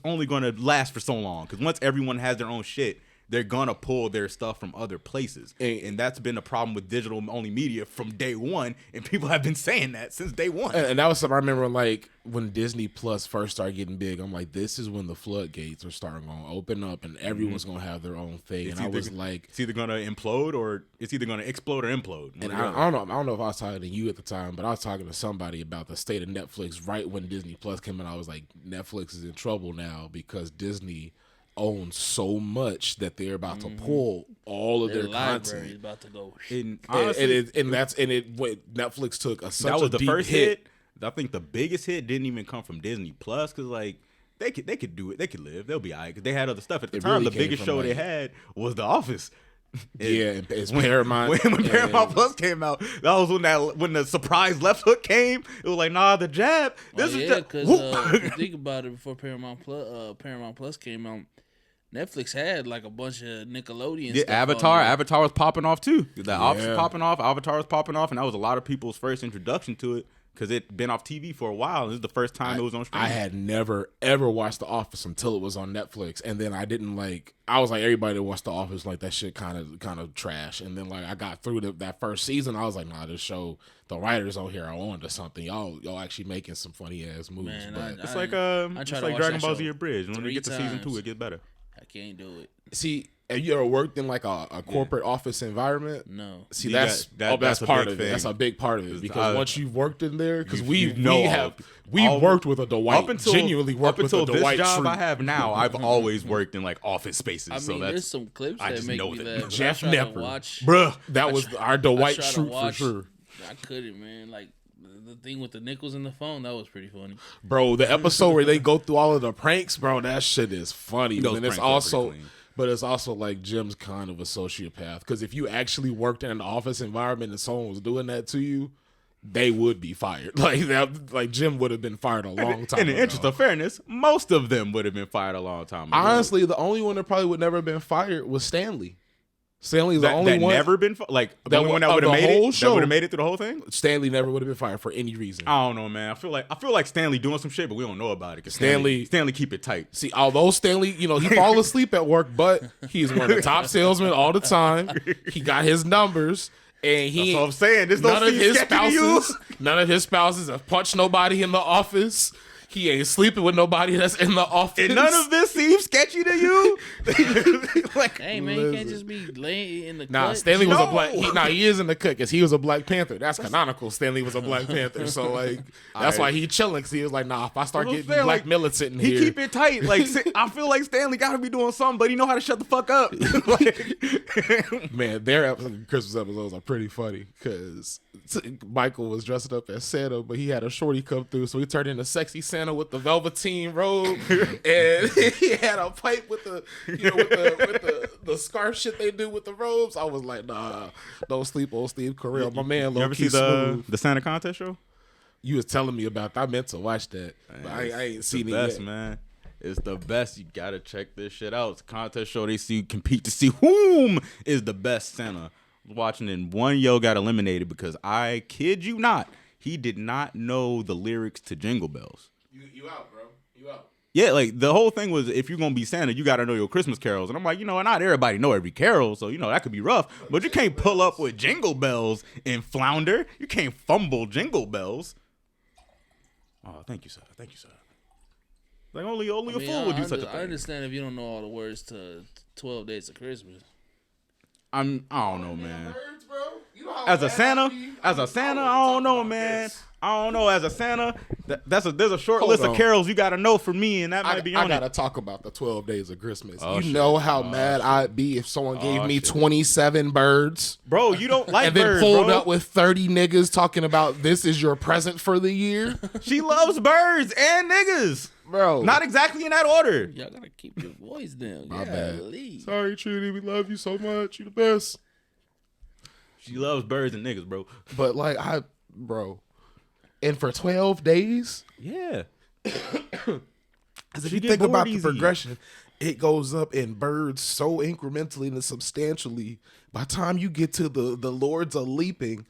only going to last for so long. Because once everyone has their own shit, they're gonna pull their stuff from other places, and that's been a problem with digital only media from day one. And people have been saying that since day one. And that was something I remember like when Disney Plus first started getting big. I'm like, this is when the floodgates are starting to open up and everyone's gonna have their own thing. And I was like, it's either gonna implode or it's either gonna explode or implode. and I don't know if I was talking to you at the time, but I was talking to somebody about the state of Netflix right when Disney Plus came out. I was like, Netflix is in trouble now because Disney owns so much that they're about to pull all of their library content. is about to go. And honestly, Netflix took such that was a the deep first hit. I think the biggest hit didn't even come from Disney Plus because like they could do it. They could live. They'll be alright because they had other stuff at the It time. really The came biggest from, show they like- had was The Office. Yeah, it's Paramount. When Paramount and- Plus came out, that was when the surprise left hook came. It was like, nah, the jab. This is just because if you think about it, before Paramount Plus came out, Netflix had like a bunch of Nickelodeon. yeah, stuff Avatar. on there. Avatar was popping off too. The Office was Yeah. popping off. Avatar was popping off, and that was a lot of people's first introduction to it because it'd been off TV for a while. This is the first time it was on streaming. I had never ever watched The Office until it was on Netflix, and then I didn't like. I was like, everybody that watched The Office like that shit kind of trash. And then like I got through that first season, I was like, nah, this show, the writers on here are on to something. Y'all actually making some funny ass moves. Man, but It's I like tried it's to like watch Dragon that Ball show Z Bridge. When you 3 get to season 2, times. it gets better. I can't do it. see, have you ever worked in like a corporate office environment? No. See, You that's got- that's that's a part big of it. thing. That's a big part of it because once you've worked in there, because we all- worked with a Dwight, genuinely worked with a this Dwight job Schrute. I have now, I've always worked in like office spaces. I so mean, that's there's some clips I that just make know me that. laugh. but Jeff I try Nepper. to watch. bruh. That was our I Dwight try to Schrute for watch- sure. I couldn't, man. Like the thing with the nickels in the phone, that was pretty funny. Bro, the episode where they go through all of the pranks, bro, that shit is funny. Those And it's pranks are also, pretty clean. but it's also like Jim's kind of a sociopath because if you actually worked in an office environment and someone was doing that to you, they would be fired. Like Jim would have been fired a long time In the ago. interest of fairness, most of them would have been fired a long time ago. Honestly, the only one that probably would never have been fired was Stanley. Stanley's the that, only that one. never been like the That only one that of would have the made whole it. That show. would have made it through the whole thing. Stanley never would have been fired for any reason. I don't know, man. I feel like Stanley doing some shit, but we don't know about it. Cause Stanley keep it tight. See, although Stanley, he fall asleep at work, but he's one of the top salesmen all the time. He got his numbers, and he That's what I'm saying. There's no none of his sketchy to you. spouses have punched nobody in the office. He ain't sleeping with nobody that's in the office. And none of this seems sketchy to you? Like, Hey man, you can't just be laying in the Nah, cut. Stanley was a black. He is in the cut because he was a Black Panther. That's canonical. Stanley was a Black Panther, so like that's why he chilling. Cause he was like, nah, if I start I'm getting saying, black like, militant in he here, keep it tight. Like, I feel like Stanley got to be doing something, but he know how to shut the fuck up. Like, man, their Christmas episodes are pretty funny because Michael was dressed up as Santa, but he had a shorty come through, so he turned into sexy Santa with the velveteen robe, and he had a pipe with the with the scarf shit they do with the robes. I was like, nah, don't sleep on Steve Carell, my man. you ever see the Santa contest show? You was telling me about that. I meant to watch that, but I ain't seen it best, yet. Man. It's the best. You gotta check this shit out. It's a contest show. They compete to see whom is the best Santa. Watching it, and one yo got eliminated because I kid you not, he did not know the lyrics to Jingle Bells. You out, bro. You out. Yeah, like the whole thing was if you're gonna be Santa, you gotta know your Christmas carols. And I'm like, not everybody know every carol, so that could be rough. But you can't pull up with Jingle Bells and flounder. You can't fumble Jingle Bells. Oh, thank you, sir. Thank you, sir. Like only a fool would do such a thing. I understand if you don't know all the words to 12 Days of Christmas. I don't know, man. As a Santa, I don't know, man. I don't know. As a Santa, there's a short list of carols you gotta know for me, and that might be on I gotta it. talk about the 12 Days of Christmas. Oh, you shit. know how mad I'd be if someone gave me shit. 27 birds, Bro, you don't like and then birds, pulled bro. up with 30 niggas talking about this is your present for the year, She loves birds and niggas. bro. Not exactly in that order. Y'all gotta keep your voice down. My bad. Golly. Sorry, Trudy, we love you so much. You the best. She loves birds and niggas, bro. But like bro, and for 12 days, Yeah. because if She you get think about bored the easy. progression, it goes up in birds so incrementally and substantially. By the time you get to the Lords of Leaping,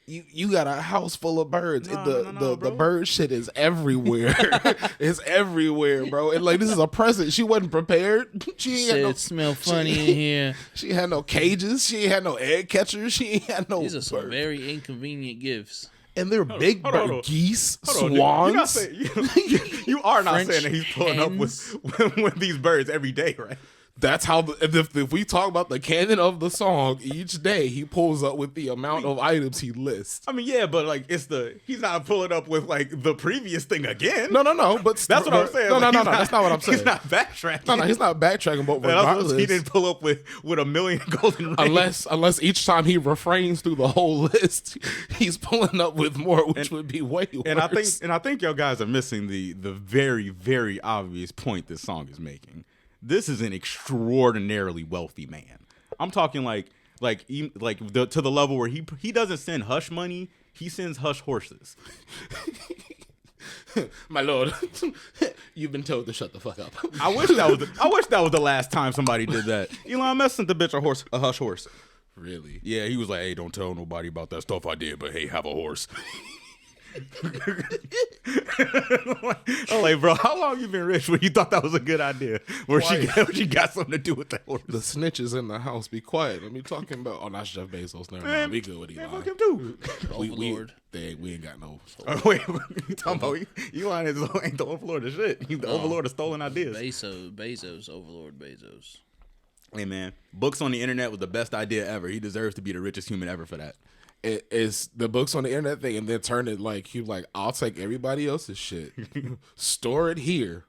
you got a house full of birds. No, the bro. bird shit is everywhere. It's everywhere, bro. And like this is a present. She wasn't prepared. She ain't had no Shit smell funny in here. She had no cages. She ain't had no egg catchers. She ain't had no. These are some bird. very inconvenient gifts. And they're big hold on. bird geese, Hold on, swans. you're not saying, you are not French saying that he's pulling up with these birds every day, right? That's how. If we talk about the canon of the song, each day he pulls up with the amount of items he lists. I mean, yeah, but like he's not pulling up with like the previous thing again. No. But That's what I'm saying. No, Like, no. he's That's not what I'm saying. He's not backtracking. No, he's not backtracking. But regardless, he didn't pull up with a million golden rings. unless each time he refrains through the whole list, he's pulling up with more, which would be way worse. And I think y'all guys are missing the very, very obvious point this song is making. This is an extraordinarily wealthy man. I'm talking to the level where he doesn't send hush money, he sends hush horses. My lord, you've been told to shut the fuck up. I wish that was the last time somebody did that. Elon Musk sent the bitch a hush horse. Really? Yeah, he was like, "Hey, don't tell nobody about that stuff I did, but hey, have a horse." I'm like, bro, how long you been rich when you thought that was a good idea? Where she got something to do with that horse? The snitches in the house, be quiet. Let me talking about. Oh, not Jeff Bezos. Never mind. We good with Elon. Man, fuck him too. Overlord. We ain't got no. Wait, you talking about Elon ain't the overlord of shit. He's the overlord of stolen ideas. Bezos, Overlord Bezos. Hey man, books on the internet was the best idea ever. He deserves to be the richest human ever for that. It's the books on the internet thing, and then turn it like he like, I'll take everybody else's shit, store it here,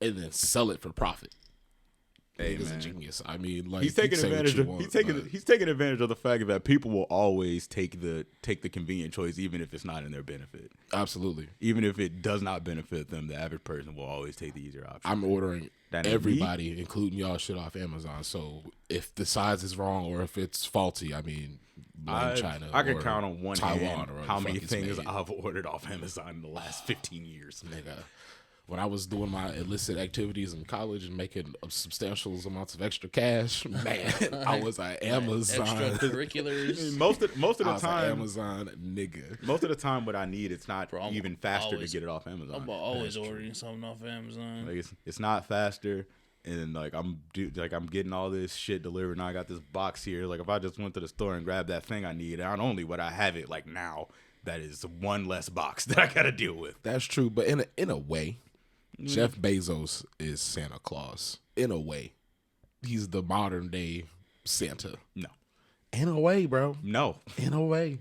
and then sell it for profit. Hey He's a man, genius. I mean, like he's taking say what advantage you of want, he's taking advantage of the fact that people will always take the convenient choice, even if it's not in their benefit. absolutely. Even if it does not benefit them, the average person will always take the easier option. I'm ordering That ain't everybody, including y'all, shit off Amazon. So if the size is wrong or if it's faulty, I mean, blame China. I can or count on one Taiwan hand or how the many fuck it's things made. I've ordered off Amazon in the last 15 years. Nigga, when I was doing my illicit activities in college and making substantial amounts of extra cash, man, I was an Amazon. Extracurriculars. Most of I the was time, an Amazon nigga. most of the time, what I need, it's not Bro, I'm even faster always- to get it off Amazon. I'm always ordering something off Amazon. Like it's not faster. and like I'm getting all this shit delivered. Now I got this box here. Like if I just went to the store and grabbed that thing I need, not only would I have it like now, that is one less box that I gotta deal with. That's true, but in a way, Jeff Bezos is Santa Claus. In a way, he's the modern day Santa. No. In a way, bro. No. In a way.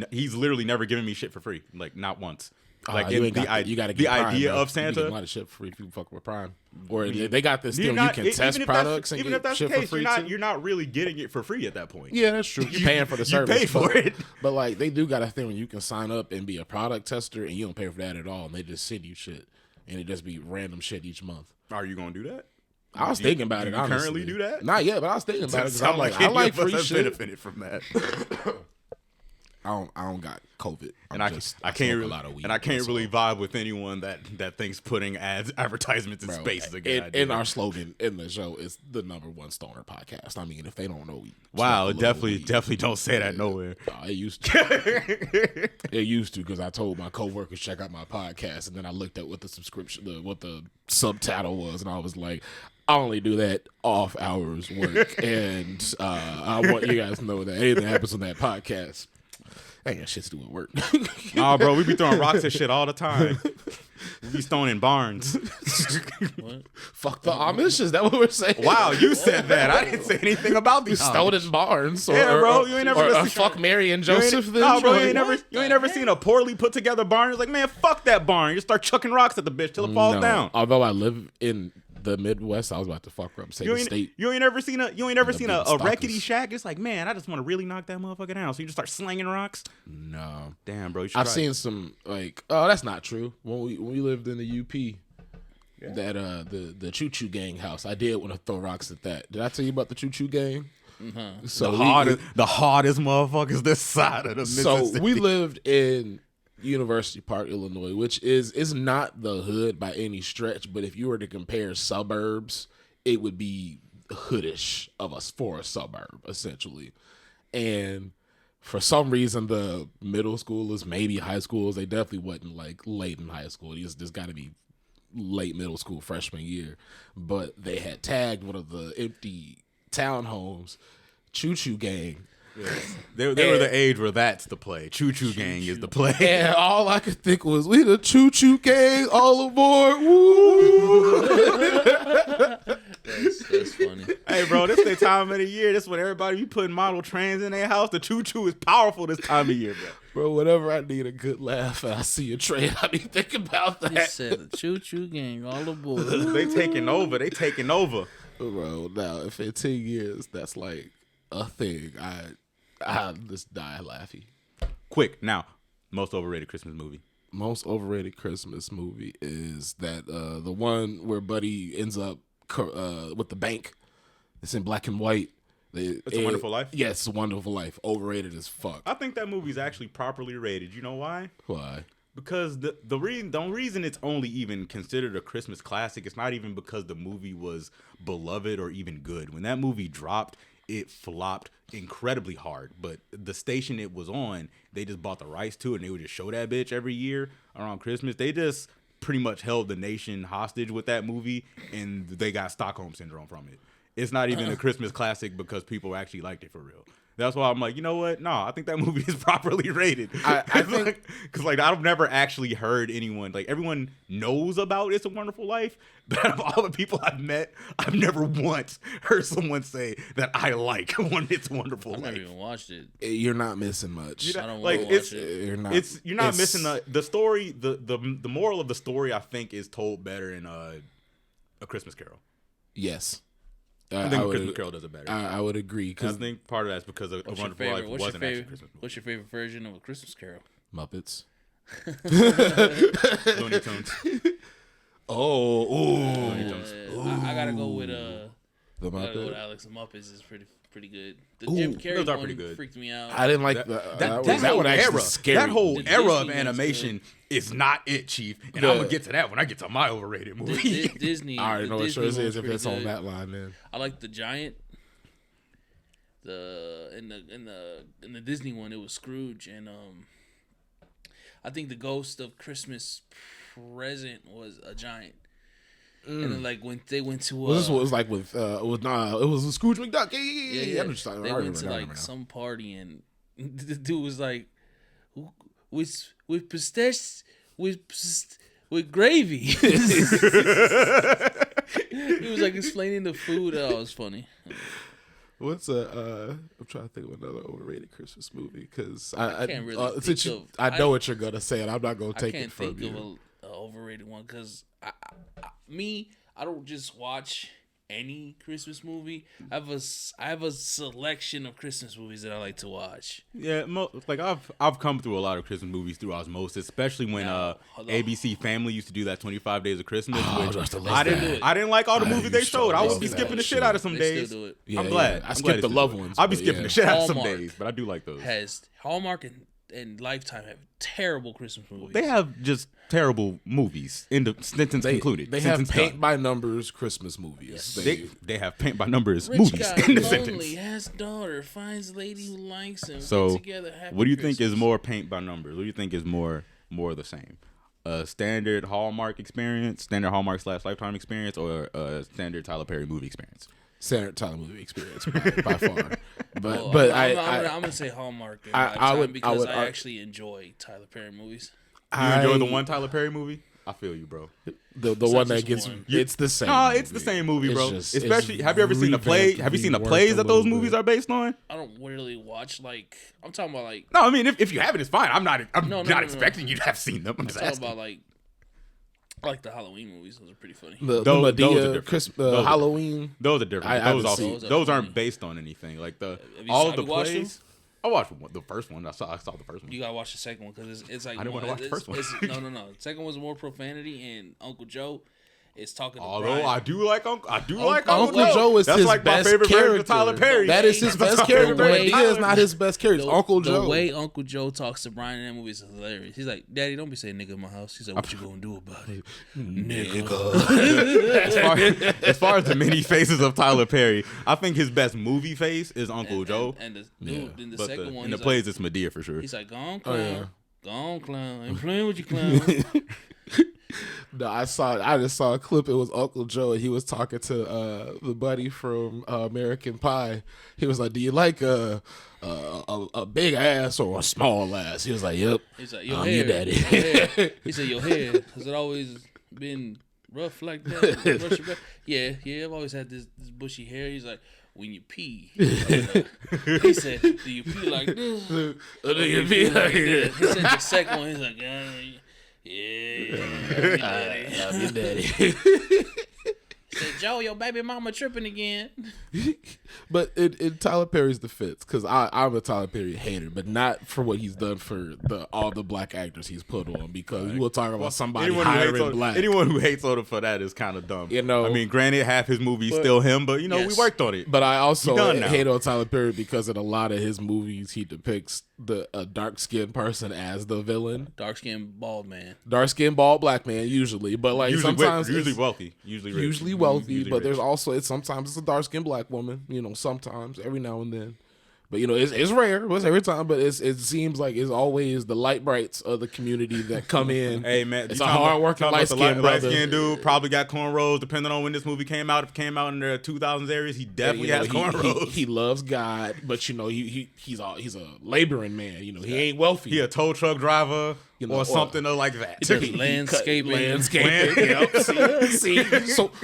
He's literally never given me shit for free. Like, not once. Like, you the gotta get the Prime, idea bro. of You Santa. get a lot of shit for free if you fuck with Prime. Or they got this thing not- you can test even if products and even get if that's shit the case, for free too. you're not really getting it for free at that point. Yeah, that's true. You're paying for the service. You paid for it. But like they do got a thing where you can sign up and be a product tester and you don't pay for that at all. And they just send you shit. And it just be random shit each month. Are you gonna do that? I was thinking about it. Do you honestly. currently do that? Not yet, but I was thinking about it because I'm like, I any like of us free have shit. benefited from that. I don't got COVID. And I smoke can't a really, lot of weed. and I can't that's really all. vibe with anyone that thinks putting advertisements in Bro, space is a good idea. and our slogan in the show is the #1 stoner podcast. I mean, if they don't know, we Wow, smoke a little weed. definitely don't say that nowhere. It used to. It used to because I told my coworkers check out my podcast, and then I looked at what the subscription, what the subtitle was, and I was like, I only do that off hours work, and I want you guys to know that anything happens on that podcast, ain't got shit to do at work. Nah, bro, we be throwing rocks at shit all the time. We be stoning barns. What? Fuck the Amish. Is that what we're saying? Wow, you said that. I didn't say anything about these Stolen barns. Or, Yeah, bro, or- you ain't never or, seen- fuck Mary and You ain't- Joseph. Then No, bro, Like, you ain't never seen a poorly put together barn. It's like, man, fuck that barn. You just start chucking rocks at the bitch till it falls No. down. Although I live in the Midwest, I was about to fuck her up. Say You the ain't, state. you ain't ever seen a big rickety stalkers. shack. It's like, man, I just want to really knock that motherfucker down. So you just start slinging rocks. No. Damn, bro, you should I've try seen it. some like, oh, that's not true. When we lived in the UP, that the Choo Choo Gang house, I did want to throw rocks at that. Did I tell you about the Choo Choo Gang? So the hardest motherfuckers this side of the Mississippi. So we lived in University Park, Illinois, which is not the hood by any stretch, but if you were to compare suburbs, it would be hoodish of us for a suburb, essentially. And for some reason, the middle schoolers, maybe high schools, they definitely wasn't like late in high school. There's got to be late middle school, freshman year. But they had tagged one of the empty townhomes, Choo Choo Gang. They were the age where that's the play. Choo Choo Gang is the play. And all I could think was, we the Choo Choo Gang, all aboard. Woo! That's funny. Hey, bro, this is the time of the year. This is when everybody be putting model trains in their house. The Choo Choo is powerful this time of year, bro. Bro, whenever I need a good laugh and I see a train, I be thinking about He that. said the Choo Choo Gang all aboard. They taking over. They taking over. Bro, now, in 15 years, that's like a thing. I just die laughing. Quick, now, most overrated Christmas movie. Most overrated Christmas movie is that the one where Buddy ends up with the bank. It's in black and white. It's a Wonderful Life? Yes, It's a Wonderful Life. Overrated as fuck. I think that movie's actually properly rated. You know why? Why? Because the reason it's only even considered a Christmas classic, it's not even because the movie was beloved or even good. When that movie dropped, it flopped incredibly hard. But the station it was on, they just bought the rights to it, and they would just show that bitch every year around Christmas. They just pretty much held the nation hostage with that movie, and they got Stockholm Syndrome from it. It's not even a Christmas classic because people actually liked it for real. That's why I'm like, you know what? No, I think that movie is properly rated. I think because like I've never actually heard anyone, like, everyone knows about It's a Wonderful Life, but out of all the people I've met, I've never once heard someone say that I like It's a Wonderful I Life. never even watched it. You're not missing much. I don't Like, want to watch it. You're not missing the story. The moral of the story, I think, is told better in A Christmas Carol. Yes. I think A Christmas Carol does it better. I would agree I because think part of that's because A Wonderful Life wasn't actually a Christmas movie. What's your favorite version of A Christmas Carol? Muppets. Looney Tunes. Oh, I gotta go with the I gotta go with Muppet. Alex. The Muppets is pretty good. The Jim Carrey those are one pretty good. freaked me out. I didn't like That that whole one actually era, scary. that whole The era Disney of one's animation is not it, Chief. And The- I'm gonna get to that when I get to my overrated movie. Disney. I already the know what Disney yours one's is if pretty it's on good. that line. Then I like the giant. In the Disney one, it was Scrooge, and I think the Ghost of Christmas Present was a giant. And then like when they went to Well, this was like with it was Scrooge McDuck. Yeah. They went to like some party and the dude was like, with pistache with gravy. He was like explaining the food. Oh, it was funny. What's I'm trying to think of another overrated Christmas movie because I can't really since think I know what you're gonna say and I'm not gonna take it from I can't think you. of an overrated one because I don't just watch any Christmas movie. I have a selection of Christmas movies that I like to watch. Yeah, like I've come through a lot of Christmas movies through osmosis, especially when ABC Family used to do that 25 Days of Christmas. Which I didn't like all the movies they showed. I would be skipping the shit out of some days. Still do it. Yeah, I'm glad. I skipped the loved ones. I'll be skipping the shit out of some Hallmark days, but I do like those. Has Hallmark and Lifetime have terrible Christmas movies. They have just terrible movies. In the sentence concluded. They Sentence have paint done. by numbers Christmas movies. They have paint by numbers Rich movies guy, in the lonely, sentence. has daughter, finds lady who likes him. So, get together, happy what do you think Christmas. is more paint by numbers? What do you think is more of the same? A standard Hallmark experience, standard Hallmark / Lifetime experience, or a standard Tyler Perry movie experience? Standard Tyler movie experience by far. But Well, I'm I'm gonna say Hallmark and I Lifetime would- because I I- actually enjoy Tyler Perry movies. You enjoy the one Tyler Perry movie? I feel you, bro. the one that just gets one. it's the same. No, it's the same movie, It's bro. just- Especially, it's have you ever seen the play? Have you seen the revamped, plays that those reworked a movies little are based on? I don't really watch I'm talking about like No, I mean if you haven't, it's fine. I'm not No, expecting you to have seen them. I'm just talking asking. about like I like the Halloween movies. Those are pretty funny. The Those are Medea, different. Those are Halloween. Those are different. I Those haven't also seen- those Those are aren't funny. based on anything. Like you all of have the you watched plays. I watched the first one. I saw the first one. You gotta watch the second one because it's like I didn't wanna watch the first one. No. The second one's more profanity, and Uncle Joe is talking to Although Brian. I do like Uncle Uncle Joe is That's his like best my favorite version character. of Tyler Perry. That is his That's best my character. favorite version of Medea is Tyler not his best character. It's Uncle Joe. The way Uncle Joe talks to Brian in that movie is hilarious. He's like, "Daddy, don't be saying nigga in my house." He's like, "What you gonna do about it, nigga?" As far as the many faces of Tyler Perry, I think his best movie face is Uncle Joe. And the dude in the But second one, in the he's plays, like, it's Medea for sure. he's like, "Go on, Oh, clown, yeah. go on, clown. I ain't playing with you, clown." No, I just saw a clip. It was Uncle Joe, and he was talking to the buddy from American Pie. He was like, "Do you like a big ass or a small ass?" He was like, "Yep." He's like, "Your I'm hair, your daddy." your hair." He said, "Your hair has it always been rough like that?" Brush it back. Yeah, I've always had this bushy hair. He's like, "When you pee," he said, "Do you pee like this? Do you be like this?" He said the second one. He's like, "Yeah, I'm your daddy. He said, "Joe, your baby mama tripping again." But in Tyler Perry's defense, because I'm a Tyler Perry hater, but not for what he's done for all the black actors he's put on. Because we'll talk about somebody hiring black. Anyone who hates Oda for that is kind of dumb. You know, I mean, granted, half his movie's still him, but we worked on it. But I also He done now. hate on Tyler Perry because in a lot of his movies he depicts a dark skinned person as the villain. Dark skinned bald man. Dark skinned bald black man usually, but like sometimes usually it's wealthy, usually rich. usually wealthy, Usually but rich. there's also sometimes it's a dark skinned black woman. Sometimes every now and then. But it's rare. It's every time, but it seems like it's always the light brights of the community that come in. Hey man, it's a hard working light skinned brother. Light-skinned dude probably got cornrows. Depending on when this movie came out, if it came out in the 2000s areas, he definitely has cornrows. He loves God, but he's a laboring man. He ain't wealthy. He a tow truck driver or something like that. He does landscaping. Yep. See.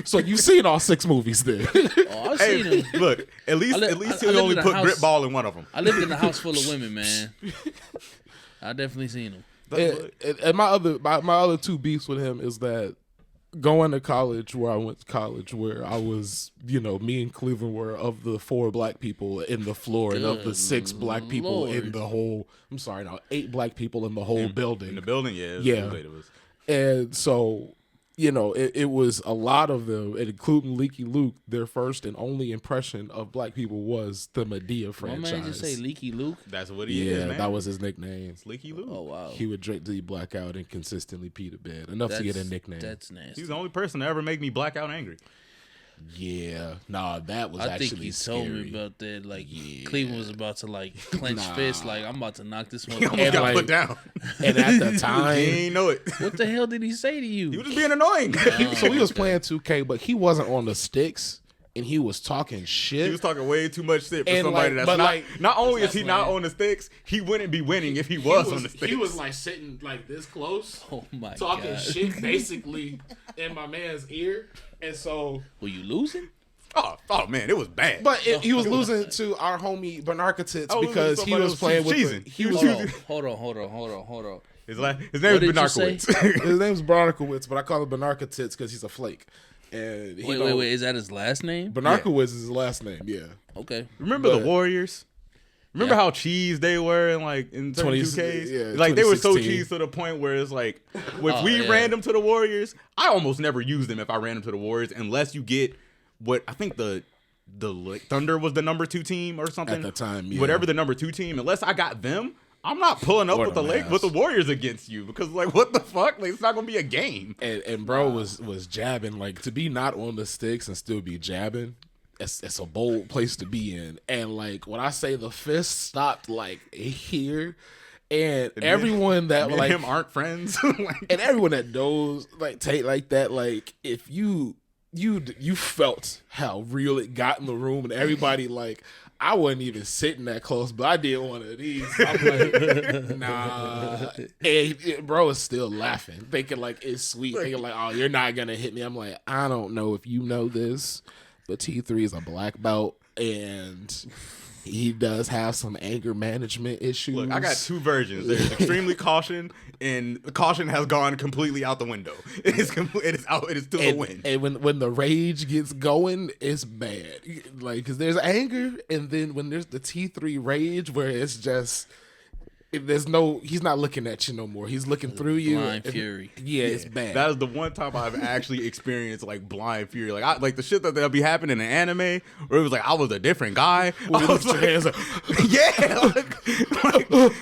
So you've seen all 6 movies then. Oh, I've seen him. Look, at least I he lived only in a put house- grip ball in one of them. I lived in a house full of women, man. I definitely seen him. And my other 2 beefs with him is that going to college where I went to college, where I was, me and Cleveland were of the 4 black people in the floor and of the 6 black people Lord. in the whole. 8 black people in the whole building. In the building, yeah. It was. And so, it was a lot of them, and including Leaky Luke, their first and only impression of black people was the Medea My franchise. man just say Leaky Luke. That's what he is, man. that was his nickname. Leaky Luke. Oh wow, He would drink till he black out and consistently pee the bed. Enough to get a nickname. That's nasty. He's the only person to ever make me black out angry. Yeah, nah, that was I actually think you scary. told me about that. Like Yeah. Cleveland was about to like clench fists. Like I'm about to knock this one. He almost And, got like, put down. And at the He time, ain't know it. What the hell did he say to you? He was just being annoying. so we was playing 2K, but he wasn't on the sticks, and he was talking shit. He was talking way too much shit for And, somebody like, that's but, not. like, Not only is he that's not lame. on the sticks, he wouldn't be winning if he was on the sticks. He was like sitting like this close, Oh my talking god! shit basically in my man's ear, and so. Were you losing? oh man, it was bad. But he was losing to our homie Bernarcatits Oh, because he somebody was was playing with. cheesing. He was. Hold on. his name What is did you Benarkowitz. His name's Bernarkowitz, but I call him Bernarkatits because he's a flake. And he Wait. Is that his last name? Bernarkowitz is his last name. Yeah. Okay. Remember But- the Warriors? Remember how cheese they were in like in 20 2Ks? yeah, Like they were so 2016. cheese to the point where it's like if we yeah. ran them to the Warriors, I almost never used them if I ran them to the Warriors unless you get what I think the like, Thunder was the number 2 team or something At the time, yeah. Whatever the number 2 team, unless I got them, I'm not pulling up Or with the the with the Warriors against you because like what the fuck? Like, it's not gonna be a game. And bro was jabbing, like, to be not on the sticks and still be jabbing. It's a bold place to be in. And like when I say the fist stopped like here, and everyone that Me and like him aren't friends. Like, and everyone that knows like Tate like that, like if you felt how real it got in the room, and everybody like I wasn't even sitting that close, but I did one of these. I'm like, nah. And bro is still laughing, thinking like it's sweet, thinking like, oh, you're not gonna hit me. I'm like, I don't know if you know this, but T3 is a black belt, and he does have some anger management issues. Look, I got 2 versions. There's extremely caution, and caution has gone completely out the window. It is out. It is to the wind. And when the rage gets going, it's bad. Like, because there's anger, and then when there's the T3 rage, where it's just he's not looking at you no more. He's looking through you. Blind fury. Yeah, it's bad. That is the one time I've actually experienced like blind fury. Like the shit that'll be happening in anime, where it was like I was a different guy. When I you was lift your hands up. yeah, like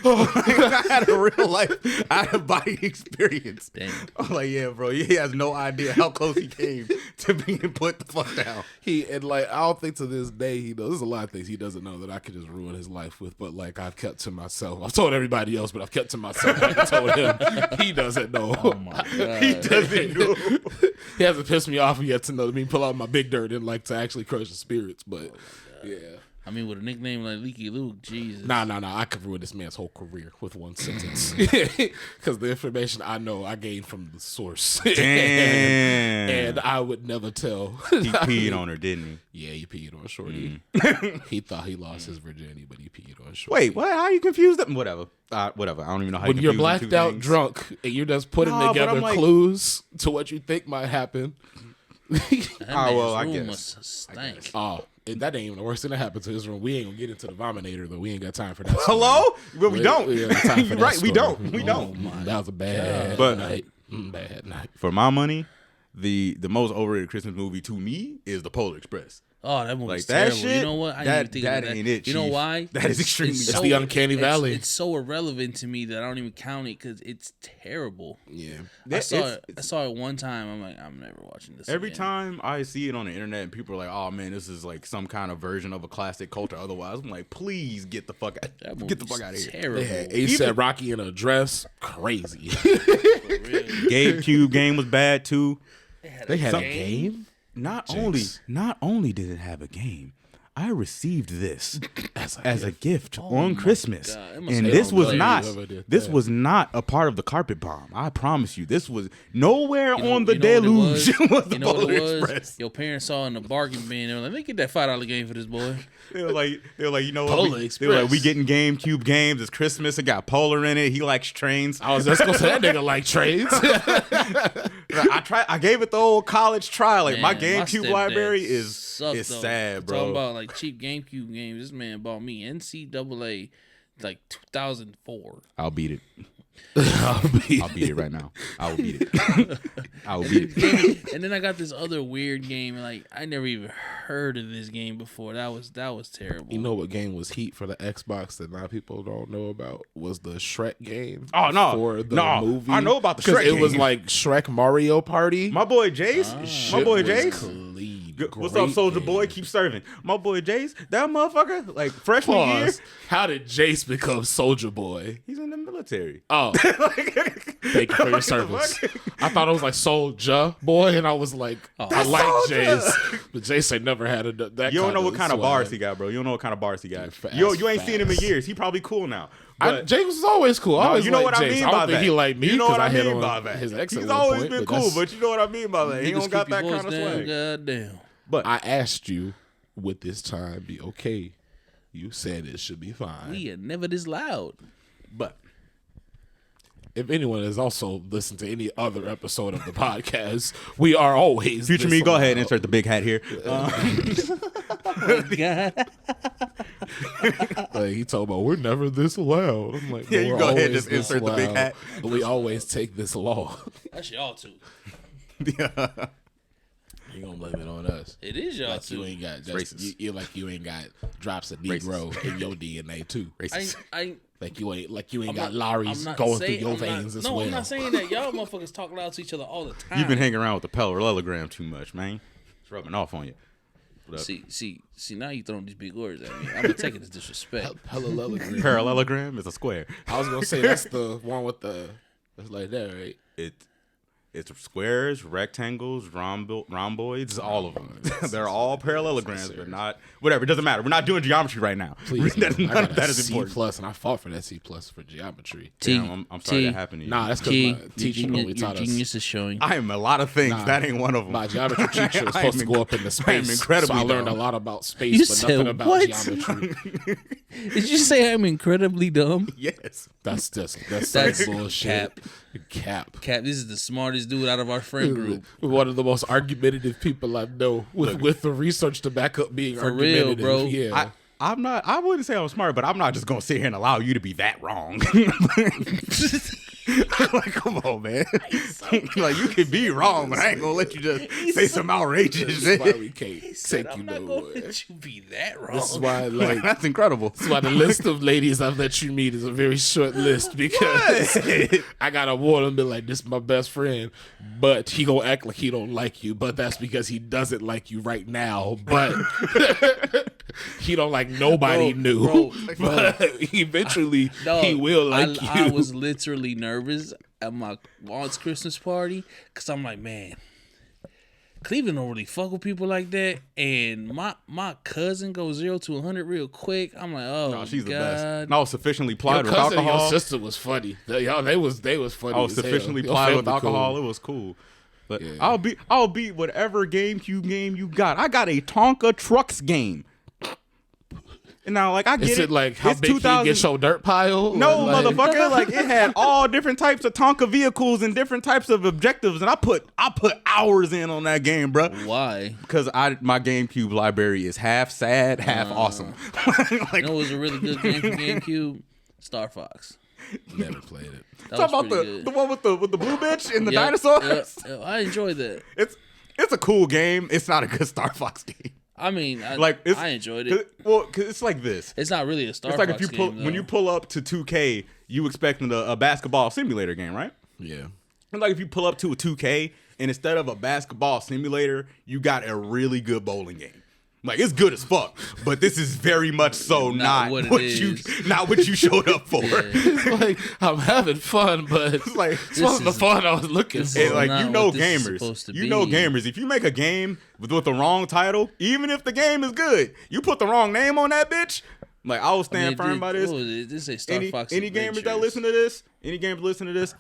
I had a real life out of body experience. Damn. I'm like, yeah, bro, he has no idea how close he came to being put the fuck down. And like I don't think to this day he knows. There's a lot of things he doesn't know that I could just ruin his life with. But like I've kept to myself. I've told everybody else, but I've kept to myself. I told him. He doesn't know. Oh my god. He doesn't know. He hasn't pissed me off yet to know me pull out my big dirt and like to actually crush the spirits. But yeah. I mean, with a nickname like Leaky Luke, Jesus. Nah. I could ruin this man's whole career with one sentence. Because the information I know, I gained from the source. Damn. and I would never tell. He peed on her, didn't Yeah, he peed on Shorty. He thought he lost his virginity, but he peed on he? Shorty. Wait, what? How are you confused? Whatever. Whatever. I don't even know how When you you're confuse the blacked two out things. drunk and you're just putting Nah, but together I'm like- clues to what you think might happen. That well, I man's room guess. must stink. That ain't even the worst thing that happened to his room. We ain't gonna get into the vominator though. We ain't got time for that. Hello? Well, we don't. ain't got time for You're that right. We story. don't. We don't. That was a bad But- night. Bad night. For my money, the most overrated Christmas movie to me is The Polar Express. Oh, that movie's Like that terrible. shit. You know what? I that didn't think of that. ain't it. You know Chief. why? That is extremely. It's the uncanny valley. It's so irrelevant to me that I don't even count it because it's terrible. Yeah. I saw It's- it. I saw it one time. I'm like, I'm never watching this. Every again. time I see it on the internet and people are like, "Oh man, this is like some kind of version of a classic culture." Otherwise, I'm like, "Please get the fuck out! That Get the movie's fuck out of here!" Terrible. They had ASAP Rocky in a dress. Crazy. GameCube game was bad too. They had Some- a game? Not Jinx. only did it have a game, I received this As a gift Oh on my Christmas, God. It must and be this was hilarious not whoever did this that. was not a part of the carpet bomb. I promise you, this was nowhere You know- on the you know what it deluge. Was the You know what Polar it was? Express. Your parents saw in the bargain bin. They were like, "Let me get that $5 game for this boy." They were like, you know what? Polar They were like, Express. we getting GameCube games. It's Christmas. It got Polar in it. He likes trains. I was just gonna say that nigga like trades. I gave it the old college try. Like my Man, GameCube stepdad library sucked, is though. sad, Talking bro. about like cheap GameCube games. This man bought me NCAA like 2004. I'll beat it. I'll beat it right now. I will beat it. I will beat it. And then I got this other weird game. Like I never even heard of this game before. That was terrible. You know what game was heat for the Xbox that a lot of people don't know about was the Shrek game. Oh, no. for the No, movie. I know about the 'Cause Shrek it was game. like Shrek Mario Party. My boy Jace. My Shit boy was Jace. clean. What's up, Soldier Boy? Keep serving. My boy Jace, that motherfucker, like freshman year. How did Jace become Soldier Boy? He's in the military. Oh, thank you for your service. I thought it was like Soldier Boy, and I was like, I like Jace, but Jace ain't never had that. You don't know what kind of swag. bars he got, bro. You don't know what kind of bars he got. Fast, You ain't seen him in years. He probably cool now. But Jace was always cool. I always you know liked what I Jace. mean I by don't think that. he liked me You know what I hit mean on by that. his ex at He's one always point, been but cool, that's- but you know what I mean by that. He Niggas don't got keep your that voice kind of down, swag. goddamn. But I asked you, would this time be okay? You said it should be fine. We are never this loud. but If anyone has also listened to any other episode of the podcast, we are always future this me, go ahead and loud. insert the big hat here. God. Like, he told me, we're never this loud. I'm like, Yeah, well, you we're go ahead, always just this insert the big loud, hat. But we always take this law. That's y'all too. Yeah. You gonna blame it on us? It is y'all Like too. you ain't got racist. you like you ain't got drops of Negro in your DNA too. Racist. I Like you ain't I'm got not- Larry's I'm not going through saying- your I'm not- veins as no, well. I'm not saying that. Y'all motherfuckers talk loud to each other all the time. You've been hanging around with the parallelogram too much, man. It's rubbing off on you. What up? See, now you throwing these big words at me. I'm gonna take it as disrespect. Parallelogram. Parallelogram is a square. I was gonna say that's the one with the that's like that, right? It's squares, rectangles, rhomboids, all of them. They're all parallelograms, but not whatever. It doesn't matter. We're not doing geometry right now. Please, None I got of that a is C important. plus, and I fought for that C plus for geometry. Damn, I'm sorry that happened to you. Nah, that's because T, my teacher only your taught us. genius is showing. I am a lot of things. Nah, that ain't one of them. My geometry teacher was I supposed am to go up into I am space, incredibly so I learned dumb. a lot about space, You but said nothing about what? geometry. Did you say I'm incredibly dumb? Yes. That's That's some bullshit. Cap. Cap, this is the smartest dude out of our friend group. One of the most argumentative people I know, with the research to back up being For real, argumentative. bro. Yeah. I'm not. I wouldn't say I'm smart, but I'm not just gonna sit here and allow you to be that wrong. Like, come on, man. Like, you can be wrong, but I ain't gonna let you just say some outrageous That's why shit. we can't Said, take you I'm not nowhere. gonna let you be that wrong. This is why, Like, like, that's incredible. that's why the list of ladies I've let you meet is a very short list because I gotta warn him, be like, this is my best friend, but he gonna act like he don't like you, but that's because he doesn't like you right now, but he don't like nobody new. bro. But eventually Dog, he will like you. I was literally nervous at my aunt's Christmas party because I'm like, man, Cleveland don't really fuck with people like that. And my cousin goes 0 to 100 real quick. I'm like, oh, No, she's God. the best. No, sufficiently Your plied with cousin and your alcohol. sister was funny. They was funny. I was as hell. sufficiently Your plied with family alcohol. cool. It was cool. But Yeah. I'll beat whatever GameCube game you got. I got a Tonka Trucks game. And now, like, I get Is it like how It's big can you get your dirt pile? No, Like- motherfucker! Like, it had all different types of Tonka vehicles and different types of objectives, and I put hours in on that game, bro. Why? Because my GameCube library is half sad, half awesome. You Like, know what was a really good game for GameCube? Star Fox. Never played it. That talk was about pretty the good. one with the blue bitch and the Yep, dinosaurs. yep. I enjoyed that. It's a cool game. It's not a good Star Fox game. I mean, I enjoyed it. Cause it's like this. It's not really a Star It's Fox like if you game, when you pull up to 2K, you expecting a basketball simulator game, right? Yeah. And like if you pull up to a 2K and instead of a basketball simulator, you got a really good bowling game. Like, it's good as fuck, but this is very much so not what it what is. you showed up for. It's like, I'm having fun, but It's like, it's not the fun I was looking this for. is and like, not you know what this is gamers. supposed to You know be. gamers. If you make a game with the wrong title, even if the game is good, you put the wrong name on that bitch. Like, I will stand firm by this. This is Star Fox. Any gamers that Adventures. listen to this,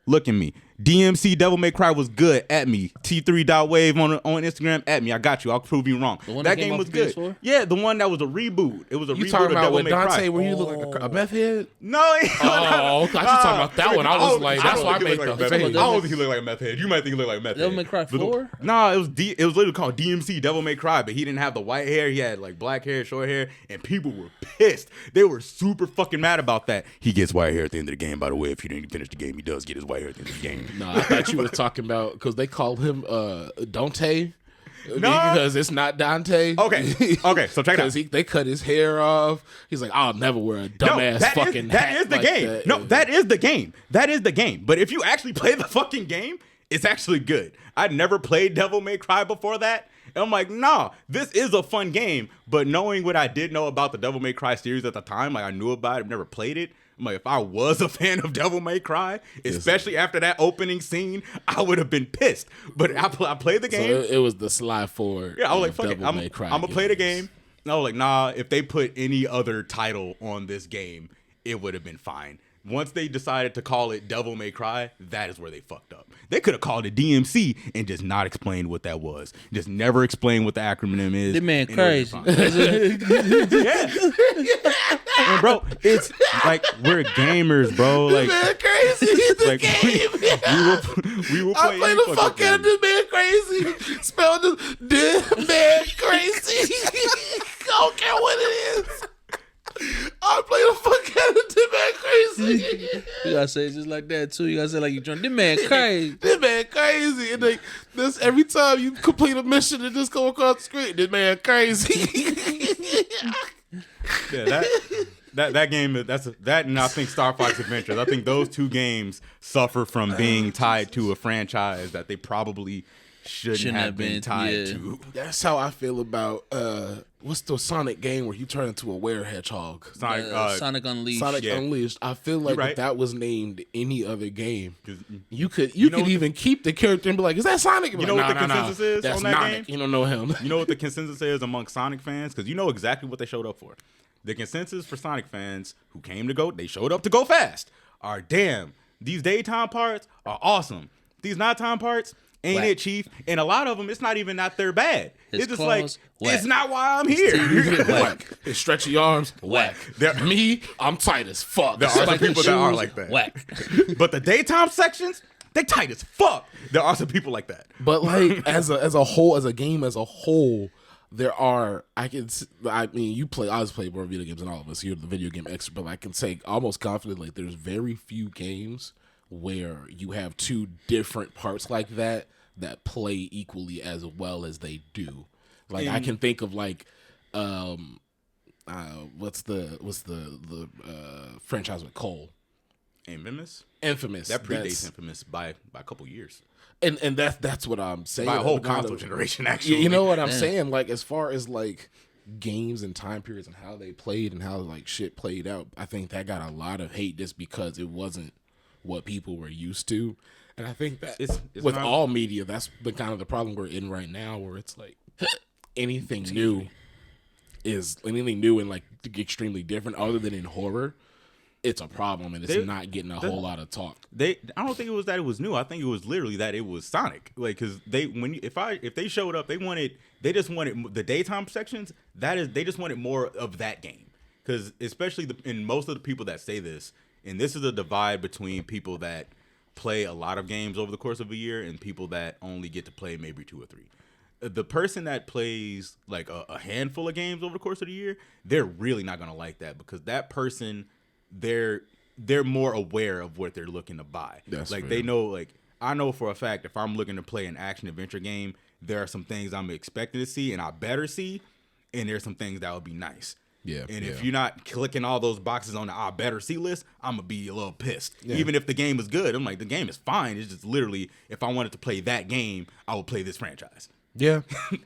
look at me. DMC Devil May Cry was good at me. T3.wave on Instagram at me. I got you. I'll prove you wrong. The one That that came game off was the good. PS4? Yeah, the one that was a reboot. It was a You reboot talking of about Devil with May Dante Cry. where you look like a meth head? No, Oh, okay. I was talking about that one. I was like, that's why I made the I face. don't think he looked like a meth head. You might think he looked like a meth head. Devil May Cry 4? No, it was literally called DMC Devil May Cry, but he didn't have the white hair. He had like black hair, short hair, and people were pissed. They were super fucking mad about that. He gets white hair at the end of the game, by the way. If you didn't finish the game, he does get his white hair at the end of the game. No, I thought you were talking about because they called him Dante. No. Because it's not Dante. Okay, so check it out. Because they cut his hair off. He's like, I'll never wear a dumbass fucking that hat is the like game. that. No, that is the game. That is the game. But if you actually play the fucking game, it's actually good. I'd never played Devil May Cry before that, And I'm like, nah, this is a fun game. But knowing what I did know about the Devil May Cry series at the time, like I knew about it, never played it. I'm like, if I was a fan of Devil May Cry, especially after that opening scene, I would have been pissed. But I played the game. So it was the Sly Ford. Yeah, I was like, fuck it. Devil May Cry I'm going to play the games. game. And I was like, nah, if they put any other title on this game, it would have been fine. Once they decided to call it Devil May Cry, that is where they fucked up. They could have called it DMC and just not explained what that was. Just never explained what the acronym is. This man crazy. Yeah. And bro, it's like we're gamers, bro. Like, Man crazy. It's like we will play I play any the fucking fuck out of game. this man crazy. Spell this man crazy. I don't care what it is. I play the fuck out of this man crazy. You gotta say it just like that too. You gotta say like you drunk. This man crazy. This man crazy. And like this every time you complete a mission and just go across the screen, this man crazy. Yeah, that game that and I think Star Fox Adventures. I think those two games suffer from being tied to a franchise that they probably shouldn't have been tied to. That's how I feel about what's the Sonic game where you turn into a were-hedgehog? Sonic Unleashed. Sonic Yeah. Unleashed. I feel like right. if that was named any other game, 'Cause you could know what even keep the character and be like, "Is that Sonic?" You know what the consensus is That's on that Sonic. game? You don't know him. You know what the consensus is among Sonic fans? Because you know exactly what they showed up for. The consensus for Sonic fans who came to go, they showed up to go fast, are damn, these daytime parts are awesome. These nighttime parts, ain't Whack. it, Chief? And a lot of them, it's not even that they're bad. His It's just claws, like, whack. it's not why I'm here. Whack. His stretchy arms. Whack. Me, I'm tight as fuck. There are some Spiky people that are shoes, like that. Whack. But the daytime sections, they tight as fuck. There are some people like that. But like as a whole, as a game as a whole, there are I mean you play I was play more video games than all of us. You're the video game expert, but I can say almost confidently like there's very few games where you have two different parts like that play equally as well as they do. Like I can think of like what's the franchise with Cole? Infamous? Infamous. That predates Infamous by a couple years. And that's what I'm saying. By a whole Kind console of- generation, actually. You know what I'm saying? Like as far as like games and time periods and how they played and how like shit played out, I think that got a lot of hate just because it wasn't what people were used to. And I think that It's with not- all media, that's the kind of the problem we're in right now, where it's like anything new and like extremely different, other than in horror. It's a problem, and it's not getting a whole lot of talk. I don't think it was that it was new. I think it was literally that it was Sonic. Like, because if they showed up, they just wanted the daytime sections. They just wanted more of that game. Because especially in most of the people that say this, and this is a divide between people that play a lot of games over the course of a year and people that only get to play maybe 2 or 3. The person that plays like a handful of games over the course of the year, they're really not gonna like that, because that person, they're more aware of what they're looking to buy. That's like fair. they know, like I know for a fact if I'm looking to play an action adventure game, there are some things I'm expecting to see and I better see, and there's some things that would be nice. Yeah. And if you're not clicking all those boxes on the I better see list, I'm gonna be a little pissed. Yeah. Even if the game is good, I'm like, the game is fine. It's just literally, if I wanted to play that game, I would play this franchise. Yeah,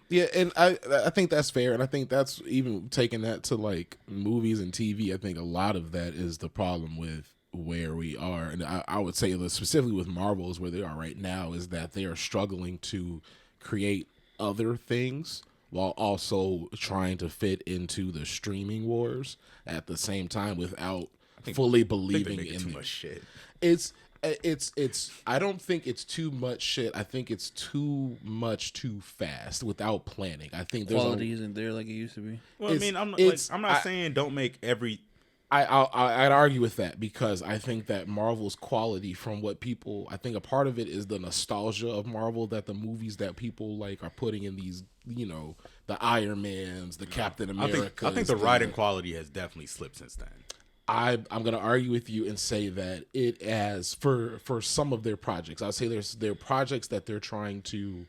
yeah, and I think that's fair, and I think that's even taking that to like movies and TV. I think a lot of that is the problem with where we are, and I would say that specifically with Marvel is where they are right now, is that they are struggling to create other things while also trying to fit into the streaming wars at the same time without fully I think they believing make in too the- much shit. It's I don't think it's too much shit. I think it's too much too fast without planning. I think there's Quality isn't there like it used to be. Well, I It's- mean, I'm it's- not saying don't make every. I'd argue with that, because I think that Marvel's quality, from what people, I think a part of it is the nostalgia of Marvel, that the movies that people like are putting in these, you know, the Iron Mans, the Captain America. I think the writing quality has definitely slipped since then. I'm going to argue with you and say that it has, for some of their projects, I'll say there are projects that they're trying to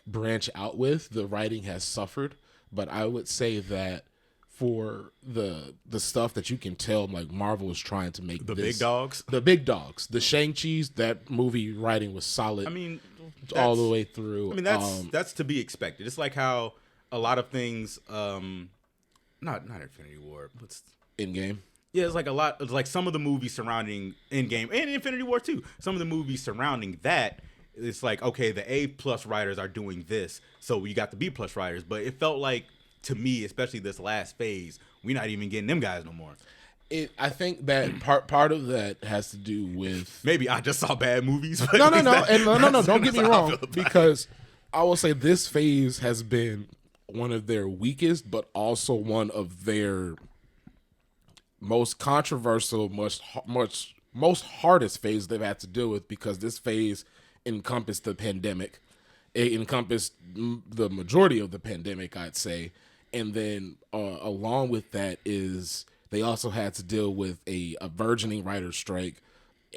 branch out with, the writing has suffered, but I would say that for the stuff that you can tell, like Marvel is trying to make The this, big dogs. the big dogs, the Shang-Chi's, that movie writing was solid. I mean, all the way through. I mean, that's to be expected. It's like how a lot of things, not Infinity War, but Endgame. yeah, it's like a lot. It's like some of the movies surrounding Endgame and Infinity War too. Some of the movies surrounding that, it's like, okay, the A+ writers are doing this, so we got the B+ writers. But it felt like, to me, especially this last phase, we're not even getting them guys no more. I think that part of that has to do with Maybe I just saw bad movies. But no. that's Don't get me how I wrong, feel about it. because I will say this phase has been one of their weakest, but also one of their most controversial, most hardest phase they've had to deal with, because this phase encompassed the pandemic. It encompassed the majority of the pandemic, I'd say, and then along with that is they also had to deal with a burgeoning writer's strike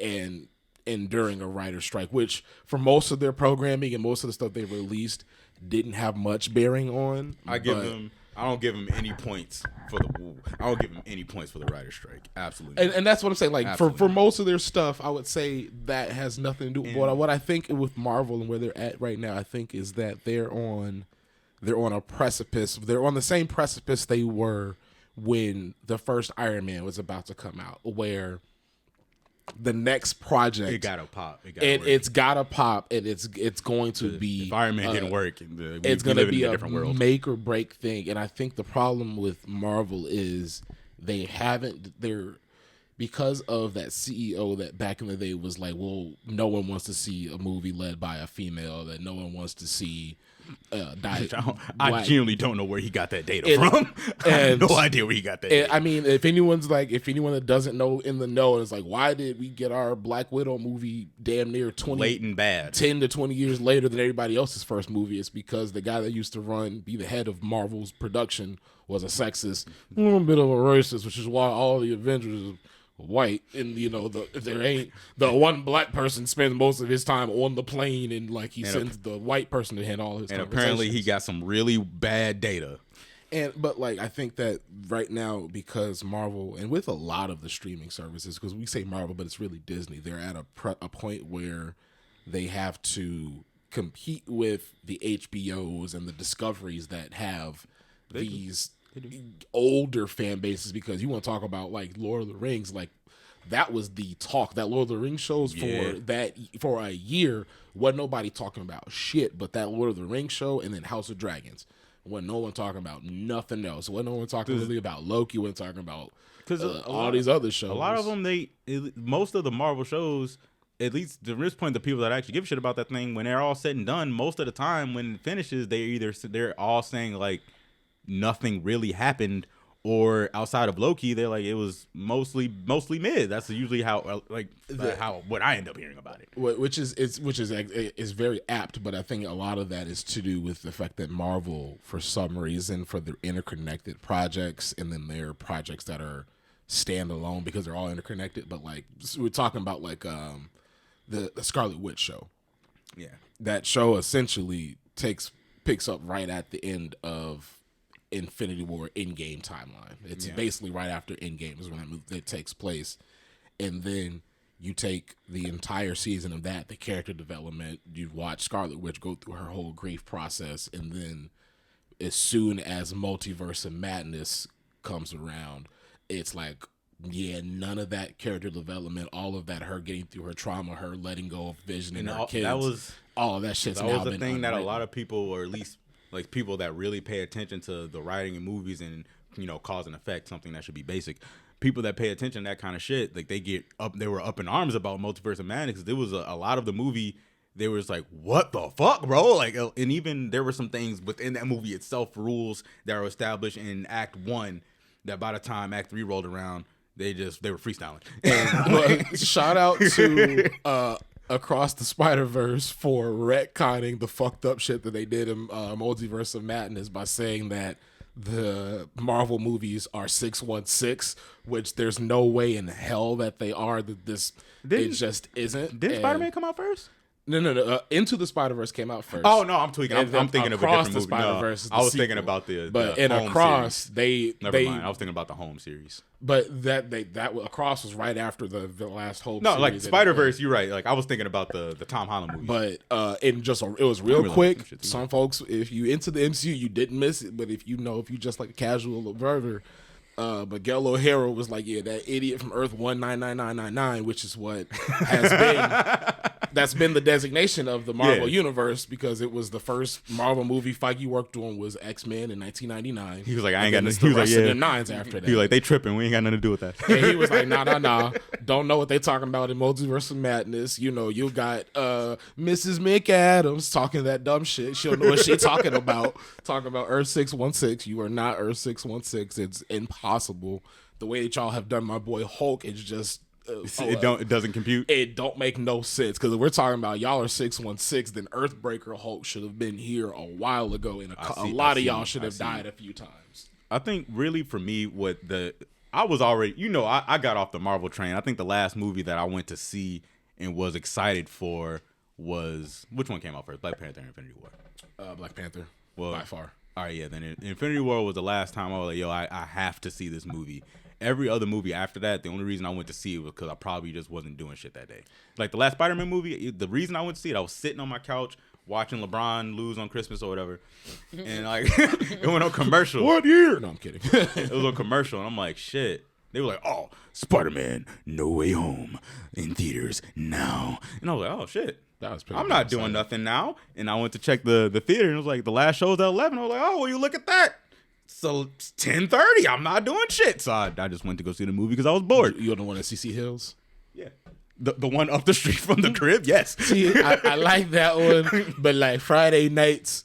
and enduring a writer's strike, which for most of their programming and most of the stuff they released didn't have much bearing on. I don't give them any points for the writer's strike. Absolutely. And that's what I'm saying. Like Absolutely. for most of their stuff, I would say that has nothing to do. But what I think with Marvel and where they're at right now, I think is that they're on a precipice. They're on the same precipice they were when the first Iron Man was about to come out, where the next project it gotta pop. It's gotta pop, and it's going to be if Iron Man didn't work. It's going to be in a different world. make or break thing. And I think the problem with Marvel is because of that CEO that back in the day was like, well, no one wants to see a movie led by a female, that no one wants to see I genuinely don't know where he got that data from. I have no idea where he got that data. I mean, if anyone that doesn't know in the know, it's like, why did we get our Black Widow movie damn near 20 late and bad 10 to 20 years later than everybody else's first movie? It's because the guy that used to be the head of Marvel's production was a sexist, a little bit of a racist, which is why all the Avengers are white, and there ain't the one black person spends most of his time on the plane, and like he sends the white person to handle all his and conversations. apparently he got some really bad data. But like, I think that right now, because Marvel, and with a lot of the streaming services, because we say Marvel, but it's really Disney, they're at a point where they have to compete with the HBOs and the Discoveries that have these older fan bases. Because you want to talk about like Lord of the Rings, like that was the talk. That Lord of the Rings shows for a year wasn't nobody talking about shit but that Lord of the Rings show, and then House of Dragons. When no one talking about nothing else. When no one talking really about Loki. When talking about all these other shows. A lot of them, most of the Marvel shows, at least to this point, the people that actually give a shit about that thing, when they're all said and done, most of the time when it finishes, they're all saying like nothing really happened, or outside of Loki, they're like it was mostly mid. That's usually how what I end up hearing about it. Which is very apt, but I think a lot of that is to do with the fact that Marvel, for some reason, for their interconnected projects, and then their projects that are standalone because they're all interconnected. But like we're talking about like the Scarlet Witch show. Yeah, that show essentially picks up right at the end of Infinity War Endgame timeline. It's basically right after Endgame is when it takes place, and then you take the entire season of that, the character development. You watch Scarlet Witch go through her whole grief process, and then as soon as Multiverse of Madness comes around, it's like, yeah, none of that character development, all of that, her getting through her trauma, her letting go of Vision and her kids, all of that shit's now been That was the thing that a unwritten. lot of people, or at least like people that really pay attention to the writing in movies and cause and effect, something that should be basic. People that pay attention to that kind of shit, like they were up in arms about Multiverse of Madness. There was a lot of the movie, they was like, what the fuck, bro? Like, and even there were some things within that movie itself, rules that were established in Act 1 that by the time Act 3 rolled around, they were freestyling. And, shout out to Across the Spider-Verse for retconning the fucked up shit that they did in Multiverse of Madness by saying that the Marvel movies are 616, which there's no way in hell that they are. That it just isn't. Did Spider-Man come out first? No. Into the Spider-Verse came out first. Oh no, I'm tweaking. And I'm thinking of a Across different the movie. Spider-Verse is No, the I was thinking sequel. about the But the in home Across, series. they Never mind. I was thinking about the home series. But that Across was right after the last home. No, series like that they Spider-Verse. did. You're right. Like I was thinking about the Tom Holland movie. But it was real really quick. like that shit too. Some folks, if you into the MCU, you didn't miss it. But if you just like a casual observer, Miguel O'Hara was like, yeah, that idiot from Earth 199999, which is what has been that's been the designation of the Marvel universe, because it was the first Marvel movie Feige worked on was X-Men in 1999. He was like, I ain't got nothing. He He was like, yeah. the nines after that. He was like, they tripping. We ain't got nothing to do with that. And he was like, nah. Don't know what they talking about in Multiverse of Madness. You got Mrs. McAdams talking that dumb shit. She'll know what she talking about. Talking about Earth 616. You are not Earth 616. It's impossible. The way that y'all have done my boy Hulk is just... It doesn't compute. It don't make no sense, because if we're talking about y'all are 616, then Earthbreaker Hulk should have been here a while ago, and a lot of y'all should have died a few times. I think really for me, I was already, I got off the Marvel train. I think the last movie that I went to see and was excited for was, which one came out first? Black Panther or Infinity War? Black Panther, Well, by far. All right, yeah. Then Infinity War was the last time I was like, yo, I have to see this movie. Every other movie after that, the only reason I went to see it was because I probably just wasn't doing shit that day. Like the last Spider-Man movie, the reason I went to see it, I was sitting on my couch watching LeBron lose on Christmas or whatever, and like it went on commercial. What year? No, I'm kidding. It was on commercial, and I'm like, shit. They were like, oh, Spider-Man No Way Home in theaters now, and I was like, oh shit. That was pretty I'm not doing nothing now. And I went to check the theater, and it was like the last show was at 11. I was like, oh, well, you look at that. So it's 10:30. I'm not doing shit. So I just went to go see the movie because I was bored. You don't want to CC Hills? Yeah. The one up the street from the crib? Yes. See, I like that one, but like Friday nights,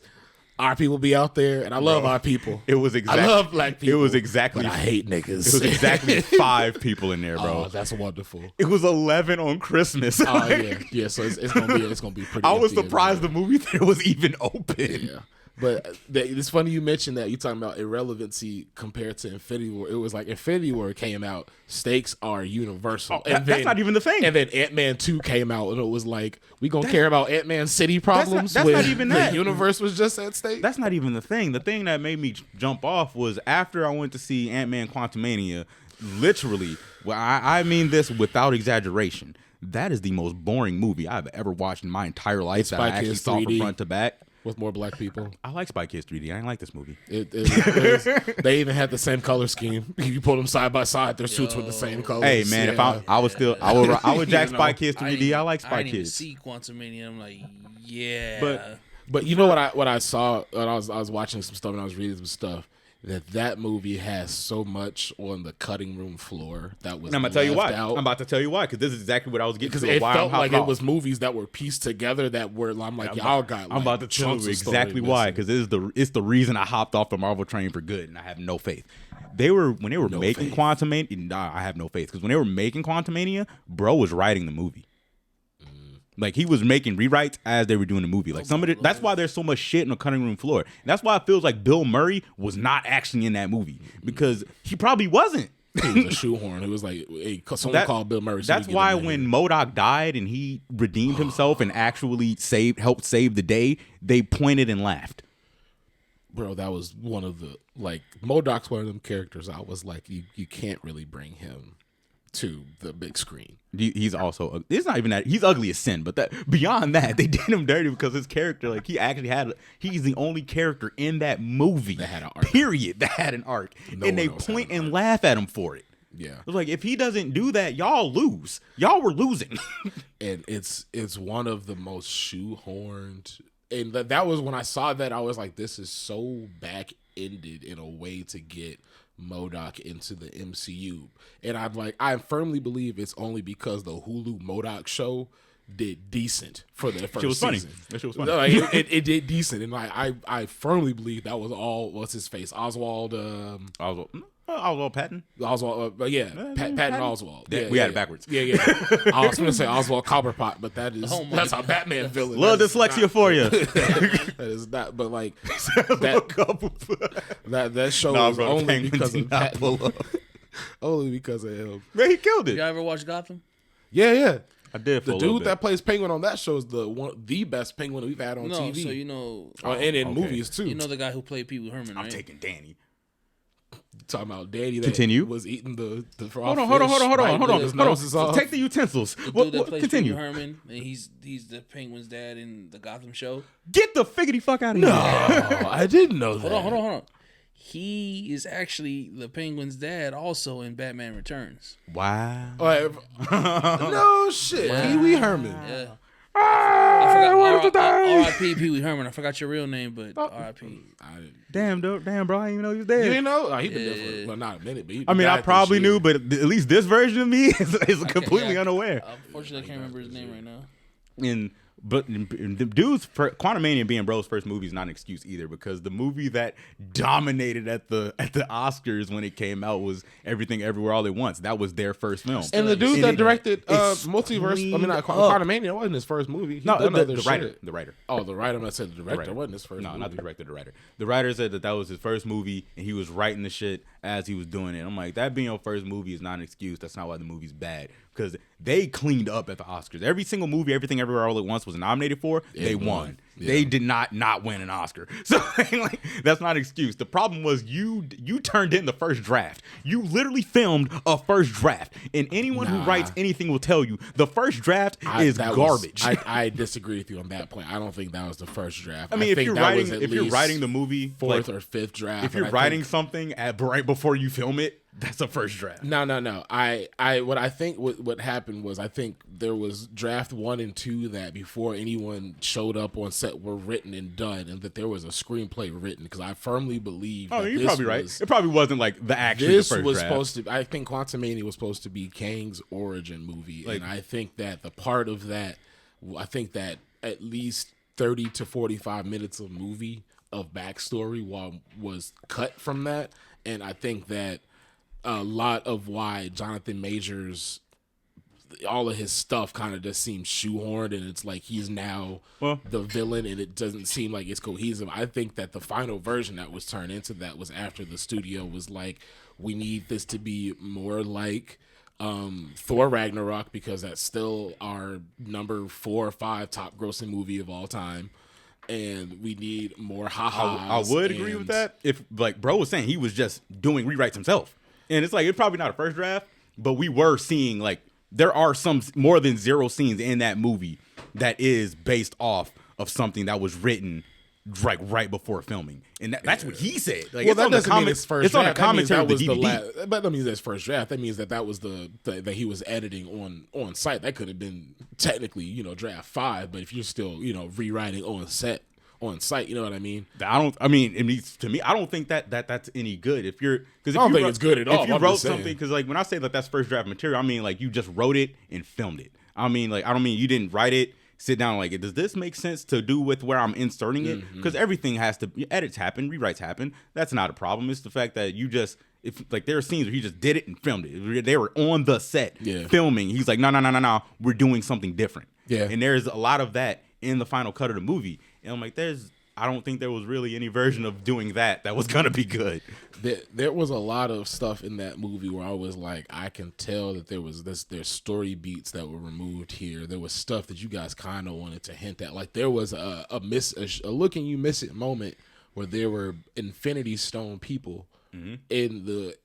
our people be out there, and I love our people. It was exactly. I love black people. It was exactly. But I hate niggas. It was exactly 5 people in there, bro. Oh, that's wonderful. It was 11 on Christmas. Oh yeah. So it's gonna be pretty. I was empty surprised the movie theater was even open. Yeah. But it's funny you mentioned that. You're talking about irrelevancy compared to Infinity War. It was like Infinity War came out, stakes are universal. Oh, that's not even the thing. And then Ant-Man 2 came out, and it was like, we gonna care about Ant-Man city problems that's when not even that. The universe was just at stake? That's not even the thing. The thing that made me jump off was after I went to see Ant-Man Quantumania, literally, well, I mean this without exaggeration, that is the most boring movie I've ever watched in my entire life that I actually saw from front to back. With more black people. I like Spy Kids 3D. I didn't like this movie. They even had the same color scheme. You put them side by side, their suits were the same colors. Hey man, if I would jack Spy Kids 3D. I like Spy I didn't even Kids. see Quantumania. I'm like, yeah. But you know what I saw when I was watching some stuff and I was reading some stuff, that movie has so much on the cutting room floor that was. And I'm gonna tell you why. out. I'm about to tell you why, because this is exactly what I was getting Because to. it Why felt I'm like hopping it was off. movies that were pieced together that were. I'm like, y'all got. I'm about to tell you exactly why, because it's the reason I hopped off the Marvel train for good, and I have no faith. When they were making Quantumania, I have no faith, because when they were making Quantumania, bro was writing the movie. Like he was making rewrites as they were doing the movie. Like that's why there's so much shit on the cutting room floor. And that's why it feels like Bill Murray was not actually in that movie, because he probably wasn't. He was a shoehorn. It was like, hey, someone called Bill Murray. That's why when MODOK died and he redeemed himself and actually helped save the day, they pointed and laughed. Bro, that was one of the, like, MODOK's one of them characters. I was like, you can't really bring him to the big screen. He's also, it's not even that he's ugly as sin, but that beyond that, they did him dirty because his character, like he's the only character in that movie that had an arc. Period, that had an arc, and they point and laugh at him for it. Yeah, it was like, if he doesn't do that, y'all lose. Y'all were losing. And it's one of the most shoehorned. And that was when I saw that, I was like, this is so back-ended in a way to get MODOK into the MCU. And I'm like, I firmly believe it's only because the Hulu MODOK show did decent for the first season. That shit was funny. Like, it did decent. And like, I firmly believe that was all, what's his face? Oswald Patton. Oswald, Patton Oswald. Yeah, we had it backwards. Yeah. I was going to say Oswald Cobblepot, but that's a Batman villain. Little dyslexia for you. That is not, but like that show is only because of Patton. Only because of him. Man, he killed it. Y'all ever watch Gotham? Yeah. I did for The a little dude bit. that plays Penguin on that show is the best Penguin we've had on No, TV. so you know, And in okay. movies too. you know the guy who played Pee Wee Herman, right? I'm taking Danny. Talking about Danny that Continue. was eating the Hold on. His nose is off. Take the utensils. The dude What, that plays continue. Pee Wee Herman, and he's the Penguin's dad in the Gotham show. Get the figgity fuck out of here. Oh, I didn't know that. Hold on. He is actually the Penguin's dad, also in Batman Returns. Wow. Like, no shit. Pee Wee Herman. Yeah. Ah, I forgot. R.I.P. Pee Wee Herman. I forgot your real name, but R.I.P. Damn, bro. I didn't even know he was dead. You didn't know? He been there for, well, not a minute, but I mean, I probably knew, but at least this version of me is completely Yeah, unaware. Unfortunately, I can't remember his name right now. But the dude's Quantumania being bro's first movie is not an excuse either, because the movie that dominated at the Oscars when it came out was Everything Everywhere All at Once. That was their first film. And the dude And that it- directed it's Multiverse, I mean, not cleaned up. Quantumania, wasn't his first movie. He No, done other the shit. writer. The writer. Oh, the writer. I said the director. Right. Wasn't his first No, movie. not the director, the writer. The writer said that was his first movie, and he was writing the shit as he was doing it. I'm like, that being your first movie is not an excuse. That's not why the movie's bad, because they cleaned up at the Oscars. Every single movie, Everything Everywhere All at Once was nominated for, they won. Yeah. They did not win an Oscar. So like, that's not an excuse. The problem was you turned in the first draft. You literally filmed a first draft, and anyone who writes anything will tell you the first draft is that garbage. I disagree with you on that point. I don't think that was the first draft. I mean, if think you're that writing, was at if you're least writing the movie fourth like, or fifth draft, if you're and I writing think- something right before you film it, that's a first draft. No. What I think what happened was I think there was draft 1 and 2 that before anyone showed up on set were written and done, and that there was a screenplay written, because I firmly believe. Oh, that you're this probably right. was- It probably wasn't like the actually This the first was draft. supposed to. I think Quantumania was supposed to be Kang's origin movie, Like- and I think that the part of that, I think that at least 30 to 45 minutes of movie of backstory was cut from that, and I think that a lot of why Jonathan Majors, all of his stuff kind of just seems shoehorned, and it's like he's now the villain, and it doesn't seem like it's cohesive. I think that the final version that was turned into that was after the studio was like, we need this to be more like Thor Ragnarok, because that's still our number 4 or 5 top grossing movie of all time. And we need more I would agree with that if, like bro was saying, he was just doing rewrites himself. And it's like, it's probably not a first draft, but we were seeing like there are some more than 0 scenes in that movie that is based off of something that was written like right before filming, and that's what he said. Like, Well, it's that on the doesn't mean it's first It's on the draft. That means commentary of the that was DVD. but that means that's first draft. That means that was that he was editing on site. That could have been technically, draft 5, but if you're still, rewriting on site, you know what I mean? I mean, to me, I don't think that's any good. If you're, because I don't think it's good at all. If you I'm wrote just saying. something, because like when I say that that's first draft material, I mean like you just wrote it and filmed it. I mean, like, I don't mean you didn't write it, sit down, like, does this make sense to do with where I'm inserting it? Because everything has to, edits happen, rewrites happen. That's not a problem. It's the fact that you just, if like there are scenes where he just did it and filmed it. They were on the set filming. He's like, no, we're doing something different. Yeah. And there's a lot of that in the final cut of the movie. And I'm like, I don't think there was really any version of doing that was gonna be good. There was a lot of stuff in that movie where I was like, I can tell that there's story beats that were removed here. There was stuff that you guys kind of wanted to hint at. Like there was a look and you miss it moment where there were Infinity Stone people in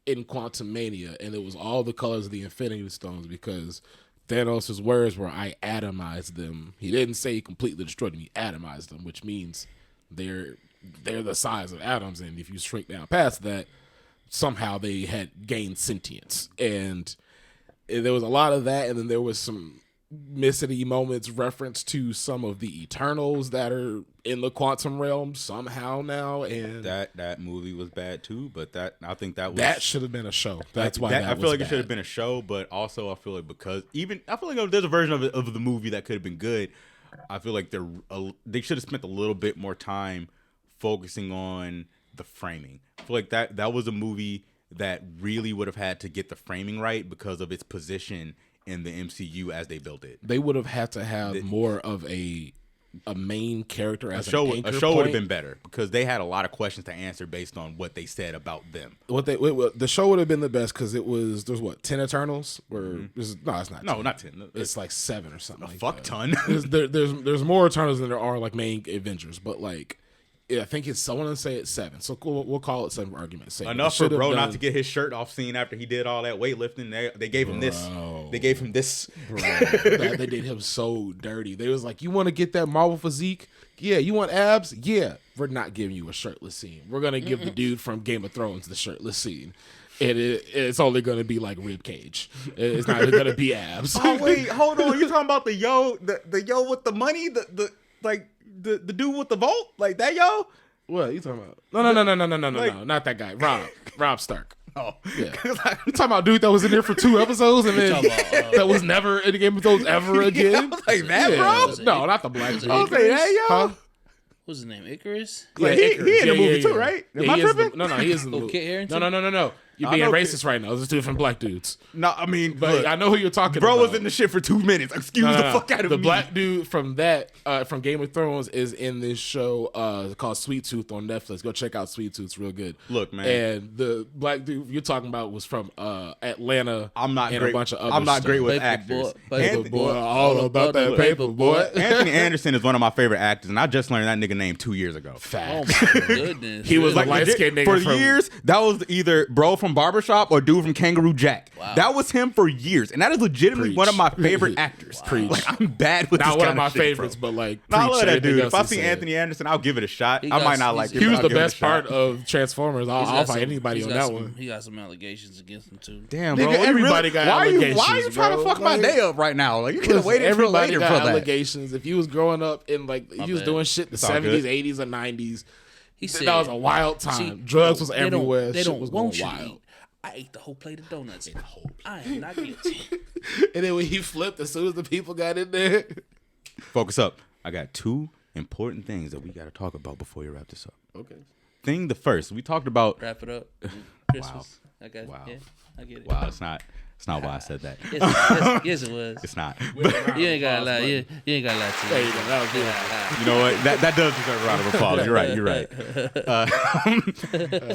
Quantumania, and it was all the colors of the Infinity Stones, because Thanos' words were, I atomized them. He didn't say he completely destroyed them. He atomized them, which means they're the size of atoms, and if you shrink down past that, somehow they had gained sentience. And there was a lot of that, and then there was some missity moments reference to some of the Eternals that are in the quantum realm somehow now, and that movie was bad too, but I think that should have been a show. That's why I feel like bad. it should have been a show, but also I feel like I feel like there's a version of the movie that could have been good. I feel like they should have spent a little bit more time focusing on the framing. I feel like that was a movie that really would have had to get the framing right because of its position in the MCU as they built it. They would have had to have more of a a main character A as show an would anchor have point. been better because they had a lot of questions to answer based on what they said about them. The show would have been the best because there's 10 Eternals? No, it's not. No, 10. not 10. It's like 7 or something. a Like fuck that. ton. There's more Eternals than there are like main Avengers, but like I think I want to say it's 7. So we'll call it 7 for argument's sake. Enough for bro not to get his shirt off scene after he did all that weightlifting. They gave him this. They gave him this. Bro, they did him so dirty. They was like, you want to get that Marvel physique? Yeah. You want abs? Yeah. We're not giving you a shirtless scene. We're gonna give the dude from Game of Thrones the shirtless scene. And it's only gonna be like rib cage. It's not gonna be abs. Oh wait, hold on. You talking about the yo with the money? The dude with the vault? Like that yo? What you talking about? No, Like- not that guy. Rob Stark. Oh Yeah. You talking about dude that was in there for 2 episodes and then Talking about, that was never in the Game of Thrones ever again? like that, Yeah. bro? No, not the black dude. I was like that, yo. Huh? What's his name? Icarus? Like, he Icarus. in the movie too, right? Am Yeah, I he is tripping? no, he is in the Oh, movie. Kit Harington? No. You're I being know racist right now. Those are 2 different black dudes. No, I mean, But look, I know who you're talking bro about. was in the shit for 2 minutes. Excuse No, the fuck out of the me. black dude from from Game of Thrones is in this show called Sweet Tooth on Netflix. Go check out Sweet Tooth; it's real good. Look, man. And the black dude you're talking about was from Atlanta. I'm not and great. a bunch of other I'm not great stuff. with Paper actors. boy, paper Anthony, Boy, all about that paper, boy. Anthony Anderson is one of my favorite actors, and I just learned that nigga name 2 years ago. Oh Facts. my goodness. He was Really? like light-skinned nigga for from- years. That was either bro from Barbershop or dude from Kangaroo Jack. Wow. That was him for years, and that is legitimately Preach. one of my favorite actors. Preach. Like I'm bad with Not this one kind of my shit, favorites, bro. but like No, I preach love that everything dude. else If I he see said. Anthony Anderson, I'll give it a shot. He I might got- not like he's- it. He was but the I'll give it a best part shot. of Transformers. I'll got fight some- anybody he's on got that some- one. He got some allegations against him too. Damn, Nigga, bro. everybody got why Why are you allegations, trying to bro. fuck my Like- day up right now? Like you could have Listen, waited till everybody later got for that. allegations. If you was growing up in like you was bad. doing shit in the It's all 70s, good. 80s, and 90s, He said that was a wild time. See, Drugs was they don't- everywhere. They Shit don't was want going you wild. to eat. I ate the whole plate of donuts. I am not guilty. And then when he flipped, as soon as the people got in there, Focus up. I got 2 important things that we got to talk about before you wrap this up. okay. Thing the first, we talked about. Wrap it up. Christmas. Okay. Wow. Yeah, I get it. Wow, it's not why I said that. Yes, it was. It's not. You ain't got to lie. You ain't got to lie to There me. you go. That was good. You know what? That does deserve a round of applause. You're right.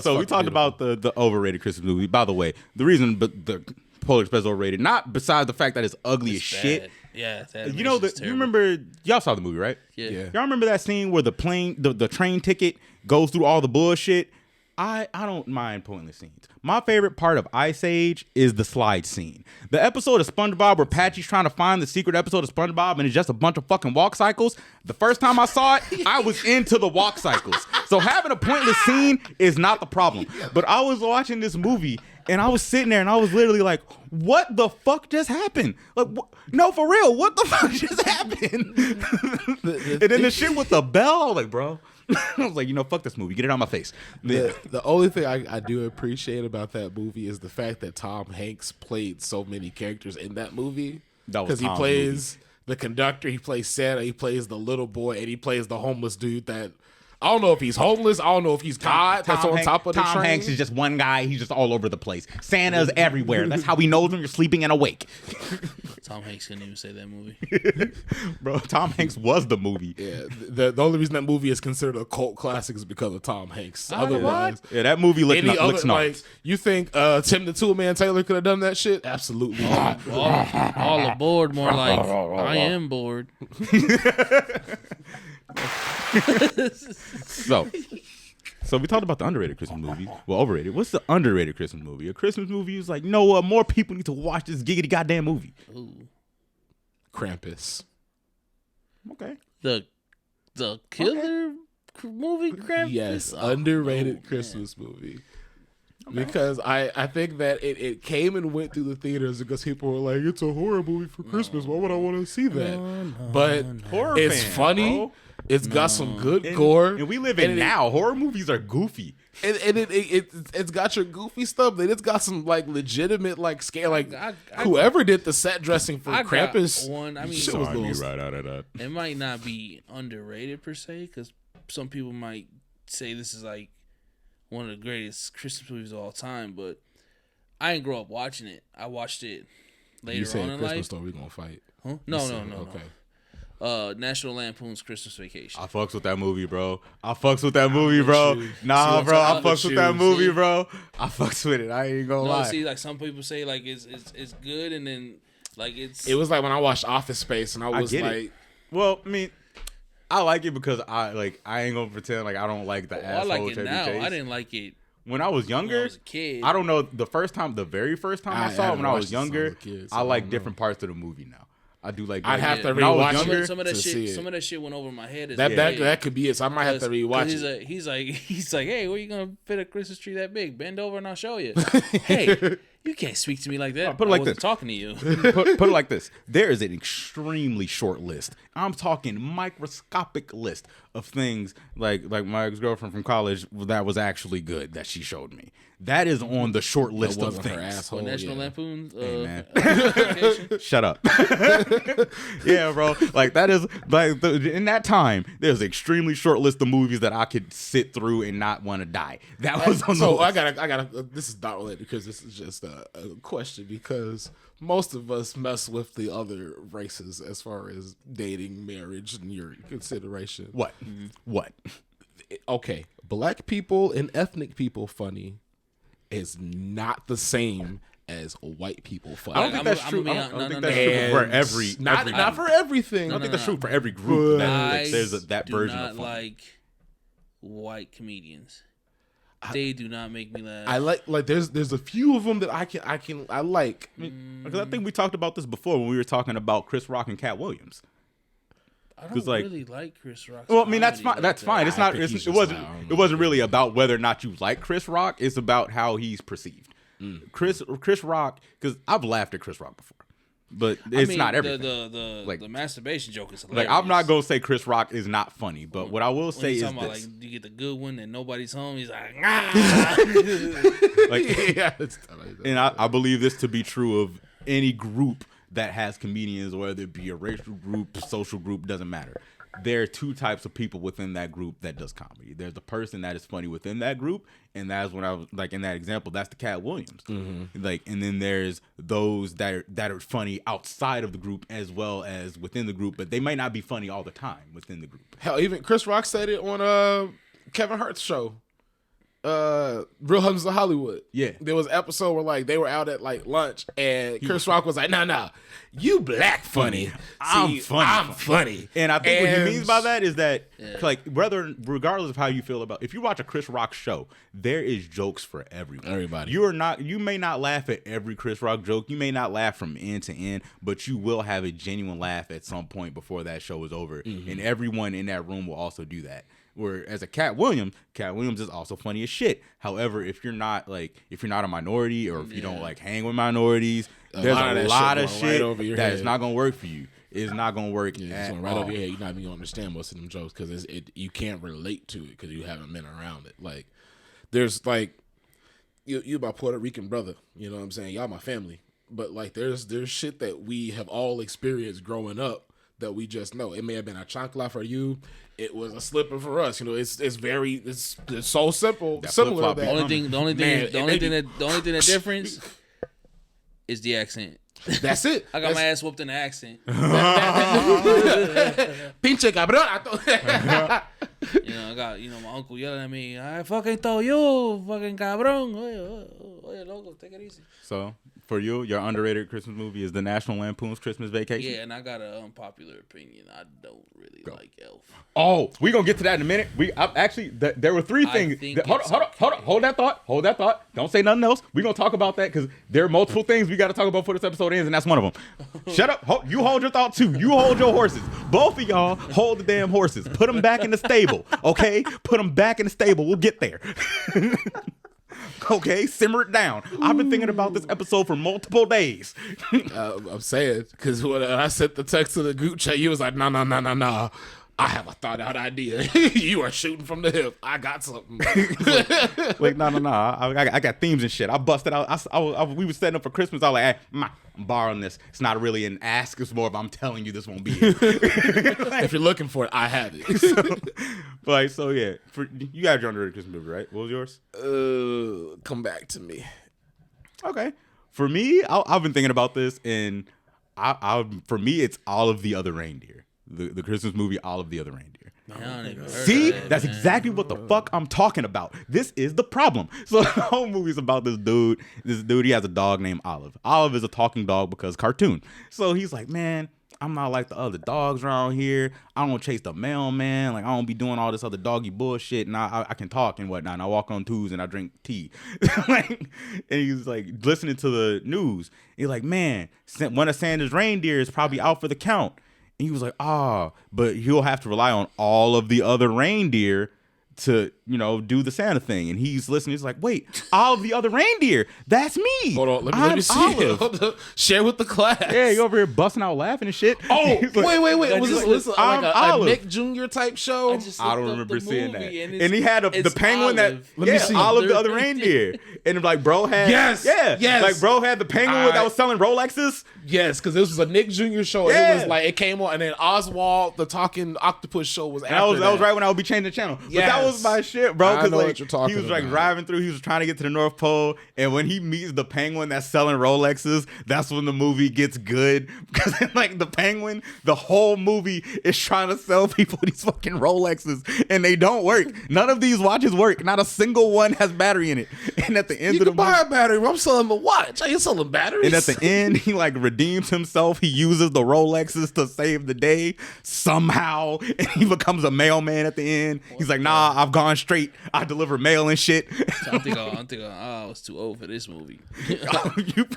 So we talked about the overrated Christmas movie. By the way, the reason the Polar Express overrated, not besides the fact that it's ugly as shit. Bad. Yeah, You know that you remember y'all saw the movie, right? Yeah. Y'all remember that scene where the train ticket goes through all the bullshit? I don't mind pointless scenes. My favorite part of Ice Age is the slide scene. The episode of SpongeBob where Patchy's trying to find the secret episode of SpongeBob and it's just a bunch of fucking walk cycles. The first time I saw it, I was into the walk cycles. So having a pointless scene is not the problem. But I was watching this movie and I was sitting there and I was literally like, what the fuck just happened? Like, no, for real, what the fuck just happened? And then the shit with the bell, I was like, bro. I was like, fuck this movie. Get it out my face. The only thing I do appreciate about that movie is the fact that Tom Hanks played so many characters in that movie. That was Because he Tom's plays the conductor, he plays Santa, he plays the little boy, and he plays the homeless dude that I don't know if he's homeless. I don't know if he's God that's on top of the Tom train. Hanks is just one guy. He's just all over the place. Santa's everywhere. That's how we know when you're sleeping and awake. Tom Hanks couldn't even say that movie. Bro, Tom Hanks was the movie. Yeah, the only reason that movie is considered a cult classic is because of Tom Hanks. Otherwise, Yeah, that movie any other looks like nice. you think Tim the Toolman Taylor could have done that shit? Absolutely not. All aboard, more like I am bored. So we talked about the underrated Christmas movie. Well, overrated. What's the underrated Christmas movie? A Christmas movie is like, more people need to watch this giggity goddamn movie. Ooh. Krampus. Okay. The killer movie crap. Yes, Oh, underrated oh, Christmas movie. Because I think that it came and went through the theaters because people were like, it's a horror movie for Christmas. Why would I want to see that? But Horror it's fan, funny. bro. It's got some good And- gore. And we live in And now. Horror movies are goofy. It's got your goofy stuff, but it's got some like legitimate like scare. Like I- whoever did the set dressing for I got Krampus, one. I mean, shit was Sorry, me little- right out of that. it might not be underrated per se, because some people might say this is like one of the greatest Christmas movies of all time. But I didn't grow up watching it. I watched it You later say on in Christmas life. story, we gonna fight. Huh? You No, said- no. Okay. National Lampoon's Christmas Vacation. I fucks with that movie, bro. I fucks with that movie, bro. Nah, See, bro. I I'm with fucks with you. that movie, See? bro. I fucks with it. I ain't gonna No, lie. see, like some people say, like it's good, and then like it's. It was like when I watched Office Space, and I was get it. like, Well, I mean, I like it because I ain't gonna pretend like I don't like the I asshole like it Chevy now. Chase. I didn't like it When I was younger, when I was a kid. I don't know. The very first time I saw it haven't when I was watched it since I was younger, a kid, so I I like don't different parts of the movie now. I do like. I'd have to when I was rewatch younger, it. Some of that to see shit. it. Some of that shit went over my head. As that a that kid. that could be it. So I might have to rewatch it. He's like, hey, where you gonna fit a Christmas tree that big? Bend over and I'll show you. Hey, you can't speak to me like that. put it like I wasn't this. talking to you. put it like this: there is an extremely short list. I'm talking microscopic list of things like my ex-girlfriend from college that was actually good that she showed me. That is on the short list of wasn't her things. asshole. For National yeah. Lampoon. Hey, man. Vacation. Shut up. Yeah, bro. Like that is like in that time, there's an extremely short list of movies that I could sit through and not want to die. That was on the So list. I gotta. This is not related because this is just a question because most of us mess with the other races as far as dating, marriage, and your consideration. What? What? Okay, black people and ethnic people funny is not the same as white people funny. I don't think that's true. I don't think that's true for every. Not for everything. I don't think that's true for every group. I There's that do version not of funny. like white comedians. They do not make me laugh. I like there's a few of them that I like. Because I think we talked about this before when we were talking about Chris Rock and Cat Williams. I don't 'cause, like- really like Chris Rock. Well, I mean that's fine. That's fine. It's not. think he's It just wasn't. loud. It wasn't really about whether or not you like Chris Rock. It's about how he's perceived. Chris Rock. Because I've laughed at Chris Rock before, but it's not everything. The masturbation joke is Like hilarious. I'm not gonna say Chris Rock is not funny, but what I will When say he's is talking about, this: like, you get the good one and nobody's home. He's like, ah. like, Yeah, and I believe this to be true of any group that has comedians, whether it be a racial group, social group, doesn't matter. There are two types of people within that group that does comedy. There's the person that is funny within that group, and that's when I was like in that example, that's the Cat Williams. Like, and then there's those that are funny outside of the group as well as within the group, but they might not be funny all the time within the group. Hell, even Chris Rock said it on Kevin Hart's show. Real Husbands of Hollywood. Yeah. There was an episode where like they were out at like lunch and Chris Rock was like, nah, you black funny. I'm See, funny. I'm funny. And I think what he means by that is that, like, regardless of how you feel about, if you watch a Chris Rock show, there is jokes for everyone. Everybody. You may not laugh at every Chris Rock joke. You may not laugh from end to end, but you will have a genuine laugh at some point before that show is over. And everyone in that room will also do that. Whereas a Cat Williams is also funny as shit. However, if you're not a minority or if you don't like hang with minorities, there's a lot of shit right over your that head. is not gonna work for you. It's not gonna work Yeah, at it's going right all. over your head. You're not even gonna understand most of them jokes because you can't relate to it because you haven't been around it. Like, there's like you my Puerto Rican brother. You know what I'm saying? Y'all my family. But like, there's shit that we have all experienced growing up that we just know. It may have been a chancla for you. It was a slipper for us. You know, it's so simple. That Similar flip-flop to be that. The only thing that difference is the accent. That's it. I got my ass whooped in the accent. Pinche cabrón. You know, I got my uncle yelling at me. I fucking told you, fucking cabrón. Oye, loco, take it easy. So for you, your underrated Christmas movie is the National Lampoon's Christmas Vacation. Yeah, and I got an unpopular opinion. I don't really like Elf. Oh, we're gonna get to that in a minute. There were three things. think Hold that thought. Don't say nothing else. We're gonna talk about that because there are multiple things we got to talk about before this episode ends, and that's one of them. Shut up. You hold your thought too. You hold your horses. Both of y'all hold the damn horses. Put them back in the stable, okay? Put them back in the stable. We'll get there. Okay, simmer it down. I've been thinking about this episode for multiple days. I'm saying, because when I sent the text to the group chat, you was like, nah. I have a thought out idea. You are shooting from the hip. I got something. Like, no. I got themes and shit. I busted out. We were setting up for Christmas. I was like, hey, I'm borrowing this. It's not really an ask. It's more of I'm telling you this won't be it. If you're looking for it, I have it. So yeah. You got your underrated Christmas movie, right? What was yours? Come back to me. Okay. For me, I've been thinking about this, and for me, it's All of the Other Reindeer. the Christmas movie All of the Other Reindeer. I don't even heard See, of that, that's man. exactly what the fuck I'm talking about. This is the problem. So the whole movie's about this dude. This dude, he has a dog named Olive. Olive is a talking dog because cartoon. So he's like, man, I'm not like the other dogs around here. I don't chase the mailman. Like, I don't be doing all this other doggy bullshit. And I can talk and whatnot. And I walk on twos and I drink tea. And he's like listening to the news. He's like, man, one of Santa's reindeer is probably out for the count. And he was like, but he'll have to rely on all of the other reindeer to, do the Santa thing. And he's listening. He's like, wait, all of the other reindeer, that's me. Hold on, let me see it. Share with the class. Yeah, you over here busting out laughing and shit. Oh, He's like, wait. Was this like a Olive. Nick Jr. type show? I don't remember seeing that. And he had the penguin Olive. that, yeah, see. Olive the other reindeer. And like, bro had, Yes. like, bro had the penguin that was selling Rolexes. Yes, because this was a Nick Jr. show. And Yeah. it was like, it came on, and then Oswald, the talking octopus show, was And after that was right when I would be changing the channel. But that was Yes. my shit, bro. I Because know like what you're talking he was like about. driving through, he was trying to get to the North Pole, and when he meets the penguin that's selling Rolexes, that's when the movie gets good. Because like the penguin, the whole movie is trying to sell people these fucking Rolexes, and they don't work. None of these watches work. Not a single one has battery in it. And at the end You of the can buy movie, a battery. I'm selling the watch. I ain't selling batteries. and at the end, he like redeems himself. He uses the Rolexes to save the day somehow, and he becomes a mailman at the end. He's like, nah, I've gone straight. I deliver mail and shit. I think I was too old for this movie.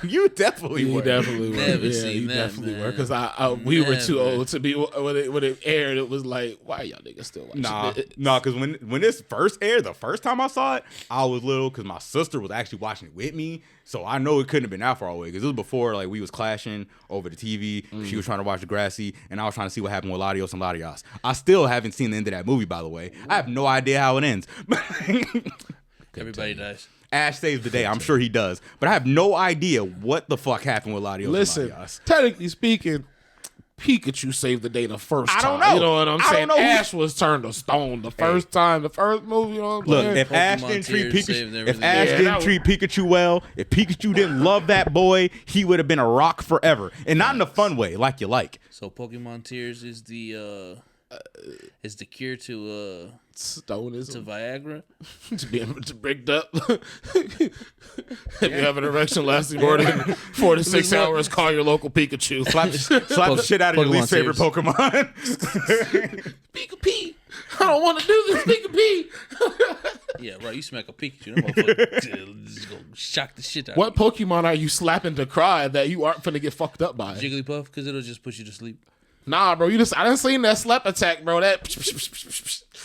you definitely You were. definitely were. Never Yeah, seen you that, definitely man. were. Because we were too Never. old to be when it aired. It was like, why y'all niggas still watching it? Nah, because when this first aired, the first time I saw it, I was little because my sister was actually watching it with me. So I know it couldn't have been that far away because it was before like we was clashing over the TV. She was trying to watch Degrassi, and I was trying to see what happened with Latios and Latias. I still haven't seen the end of that movie, by the way. I have no idea how it ends. Everybody dies. Ash saves the day. I'm sure he does. But I have no idea what the fuck happened with Latios Listen, and Latias. technically speaking, Pikachu saved the day the first time. I don't know. You know what I'm I saying? don't know who- Ash was turned to stone the first time, the first movie. You know what I'm Look, saying? if Ash Pokemon didn't treat tears saved Pikachu, everything. if Ash Yeah, didn't that treat Pikachu well, if Pikachu didn't love that boy, he would have been a rock forever, and not in a fun way, like you like. So Pokemon Tears is the cure to Stoneism. Viagra. To be bricked up. If you have an erection lasting more than 4 to 6 hours, call your local Pikachu. Slap the shit out of your Pokemon least favorite tears. Pokemon. Pika P. I don't want to do this, Pika P. Yeah, right. You smack a Pikachu, that motherfucker just gonna shock the shit out What of you. Pokemon are you slapping to cry that you aren't finna get fucked up by? Jigglypuff, because it'll just put you to sleep. Nah, bro. I didn't seen that slap attack, bro. That.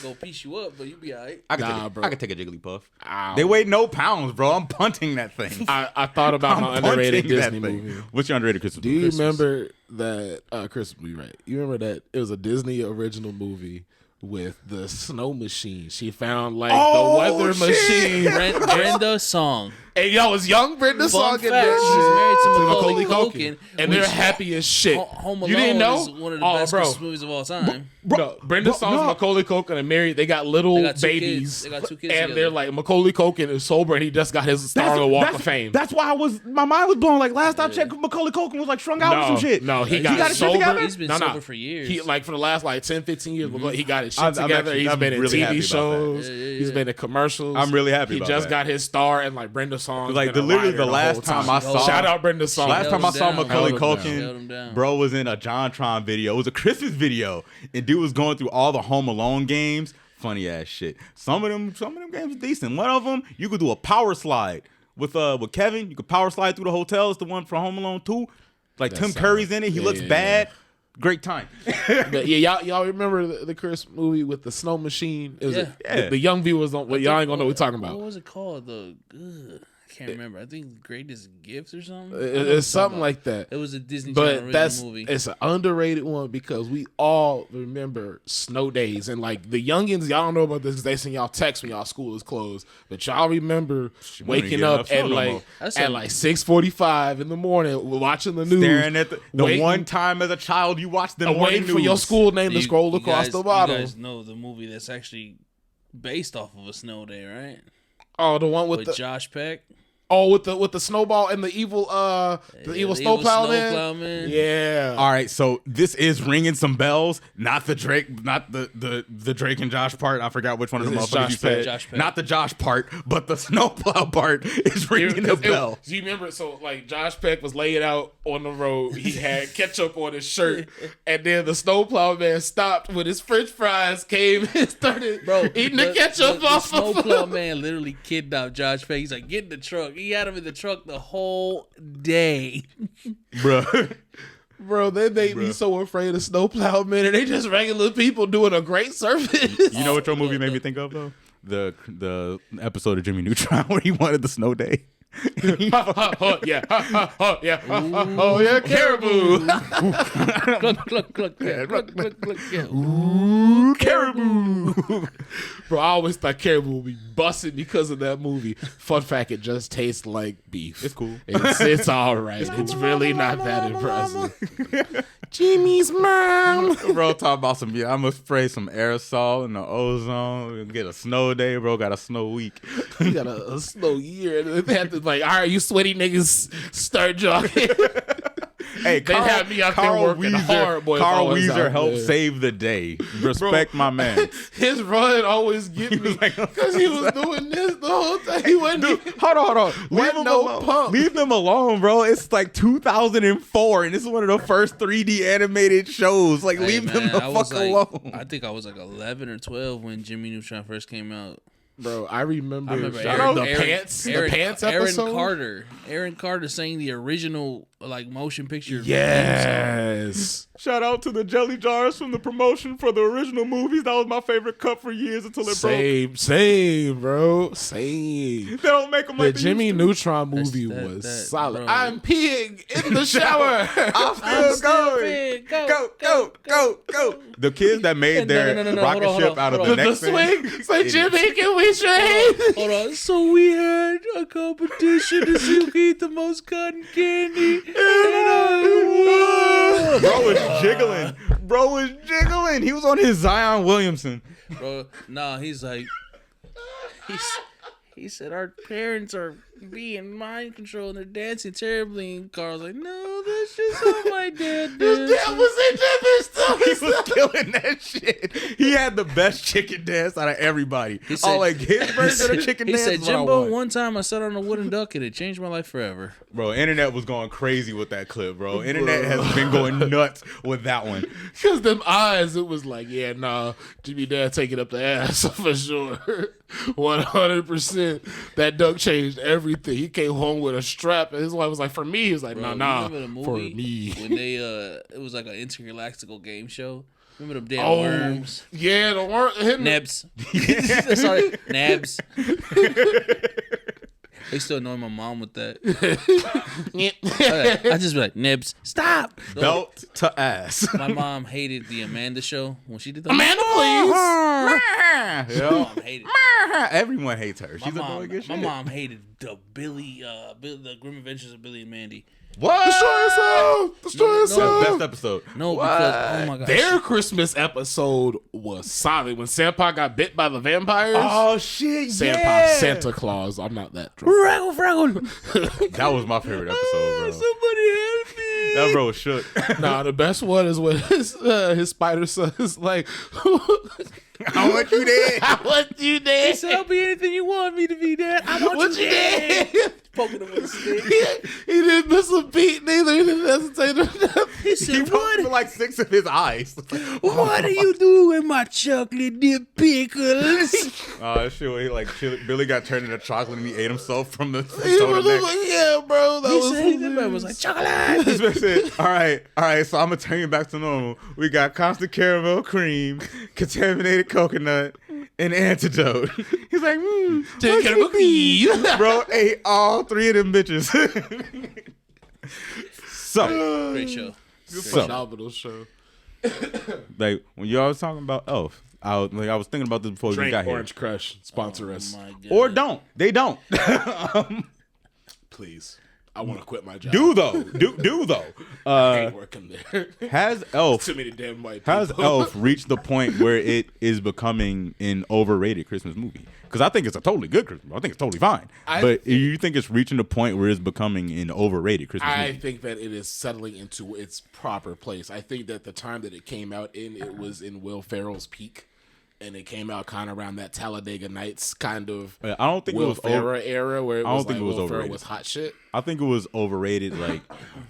Gonna piece you up, but you be alright. I could take a Jigglypuff. Ow. They weigh no pounds, bro. I'm punting that thing. I thought about my I'm underrated punting that Disney thing. movie. What's your underrated Christmas Do movie? you remember that Christmas movie? Right? You remember that it was a Disney original movie with the snow machine. She found like Oh, the weather shit. machine. Brenda Song. And y'all was young Brenda Fun Song fact, and then she's married to Macaulay Culkin. And they're which- happy as shit. Home Alone You didn't know? is one of the best bro. Christmas movies of all time. No, Brenda Song's Macaulay Culkin and married. They got little They got two babies. kids. They got two kids And together. they're like, Macaulay Culkin is sober and he just got his star on the Walk of Fame. That's why my mind was blown. Like last I checked, Macaulay Culkin was like strung out or some shit. No, he He got, got his shit sober. together? He's been No, sober for years. He like for the last like 10, 15 years, he got his shit I'm together. actually- He's I'm been in really happy TV about that. shows. He's been in commercials. I'm really happy He about just that. got his star and like Brenda Song. Like, literally the last time I saw- Shout out Brenda Song. Last time I saw Held him Macaulay down. Held him Culkin, down. bro was in a JonTron video. It was a Christmas video, and dude was going through all the Home Alone games. Funny ass shit. Some of them games are decent. One of them, you could do a power slide with Kevin. You could power slide through the hotel. It's the one from Home Alone 2. Like Tim Curry's in it. He looks bad. Great time. But yeah, y'all remember the Christmas movie with the snow machine? It was Yeah. the young viewers don't. Well, y'all ain't gonna know what we're talking What about. was it called? I can't remember. I think Greatest Gifts or something. It's something like that. It was a Disney Channel But original movie. it's an underrated one because we all remember snow days and like the youngins. Y'all don't know about this because they send y'all text when y'all school is closed. But y'all remember waking get up enough snow at no like more. That's at a- like 6:45 in the morning, watching the news, Staring at the waiting- one time as a child you watched the morning waiting for your news. school name to You- scroll you across guys- the bottom. You guys know the movie that's actually based off of a snow day, right? Oh, the one with With the Josh Peck. Oh, with the snowball and the evil snowplow man. Yeah. All right, so this is ringing some bells. Not the Drake, not the Drake and Josh part. I forgot which one of the It's motherfuckers you said. Josh Peck. Not the Josh part, but the snowplow part is ringing a bell. Do you remember? So like Josh Peck was laying out on the road. He had ketchup on his shirt, and then the snowplow man stopped with his French fries. Came and started eating the ketchup off. The snowplow man literally kidnapped Josh Peck. He's like, get in the truck. He had him in the truck the whole day. Bruh. Bro, they made me so afraid of snowplow men, and they just regular people doing a great service. You know what your movie made me think of, though? The episode of Jimmy Neutron where he wanted the snow day. Oh yeah, caribou. Cluck, cluck, cluck, yeah. Cluck, cluck, cluck, yeah. Ooh, caribou. Bro, I always thought caribou would be busting because of that movie. Fun fact, it just tastes like beef. It's cool. It's all right. It's really not that impressive. Jimmy's mom. Bro, talk about some, I'm gonna spray some aerosol in the ozone, get a snow day, bro, got a snow week. You got a snow year. They have to like, all right, you sweaty niggas, start jogging. Hey, they had me out there working hard, boy. Carl Weezer helped save the day. Respect my man. His run always get me because he was doing this the whole time. He wasn't even, hold on. Leave them alone. Pump. Leave them alone, bro. It's like 2004, and this is one of the first 3D animated shows. Like, leave them the fuck alone. I think I was like 11 or 12 when Jimmy Neutron first came out. Bro, I remember Aaron episode. Aaron Carter sang the original like motion picture. Yes. Shout out to the jelly jars from the promotion for the original movies. That was my favorite cup for years until it broke. Same, bro. Same. They don't make them like the Jimmy Neutron movie was solid. Bro. I'm peeing in the shower. I'm still going. Go. The kids that made their rocket ship out of the next swing. Say, Jimmy, can we trade? Hold on. So we had a competition to see who can eat the most cotton candy. Bro was jiggling. He was on his Zion Williamson. Bro, he's like, he said our parents are being mind controlled and they're dancing terribly. And Carl's like, no, that's just how my dad did. His dad was in that stuff. He was killing that shit. He had the best chicken dance out of everybody. He said, his version of the chicken dance. He said, Jimbo, one time I sat on a wooden duck and it changed my life forever. Bro, internet was going crazy with that clip, bro. Internet has been going nuts with that one. Because them eyes, it was like, yeah, nah, Jimmy Dad taking up the ass for sure. 100%. That duck changed everything. He came home with a strap, and his wife was like, "For me," he was like, Bro, "Nah, remember the movie for me." When they it was like an intergalactical game show. Remember them damn worms? Yeah, the worm. Nebs. Sorry, Nabs. They still annoy my mom with that. I just be like, Nibs, stop. Belt to ass. My mom hated the Amanda show when she did the Amanda, please. Everyone hates her. She's annoying as shit. My mom hated the the Grim Adventures of Billy and Mandy. What? Destroy yourself. Best episode. No, because oh my gosh, their Christmas episode was solid when Santa got bit by the vampires. Oh shit! Santa Claus. I'm not that drunk. Fraggle. That was my favorite episode, bro. Somebody help me. That bro was shook. Nah, the best one is when his spider son is like, I want you dead. I want you dead. He said, I'll be anything you want me to be, Dad. I want you dead. Poking him with a stick. He didn't miss a beat neither. He didn't hesitate or nothing. He said, He what? for like 6 of his eyes. What are you doing with my chocolate dip pickles? Oh, that shit where he like Billy got turned into chocolate and he ate himself from the He was like, yeah, bro. That man was like, chocolate. This man said, all right, so I'm gonna turn you back to normal. We got constant caramel cream, contaminated coconut, and antidote. He's like, caramel cream. Bro ate all 3 of them bitches. So Great show. Phenomenal show. like when y'all was talking about Elf, I was thinking about this before we got here. Orange Crush, sponsor us. My God. Or don't. They don't. Please. I want to quit my job. Do though. I ain't working there. Has Elf Too many damn white people. Has Elf reached the point where it is becoming an overrated Christmas movie? Because I think it's a totally good Christmas movie. I think it's totally fine. But you think it's reaching the point where it's becoming an overrated Christmas movie? I think that it is settling into its proper place. I think that the time that it came out in, it was in Will Ferrell's peak. And it came out kind of around that Talladega Nights kind of I don't think Will it was Ferrell era where it I don't was think like it was Will Ferrell overrated. was hot shit. I think it was overrated, like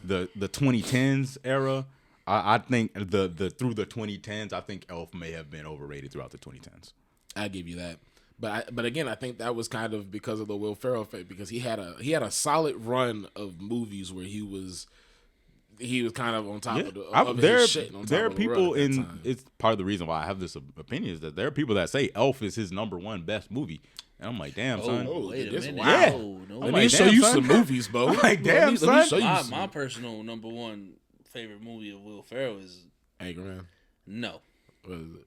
the 2010s era. I think the through the 2010s, I think Elf may have been overrated throughout the 2010s. I give you that. But again, I think that was kind of because of the Will Ferrell effect, because he had a solid run of movies where he was kind of on top of his shit. There are people it's part of the reason why I have this opinion is that there are people that say Elf is his #1 best movie. And I'm like, damn, son. Wait a minute. Yeah. No, Let like, me show damn, you son. some movies, Bo. I'm like, damn, Let me show son. you some. my personal #1 favorite movie of Will Ferrell is Anchorman. no. What is it?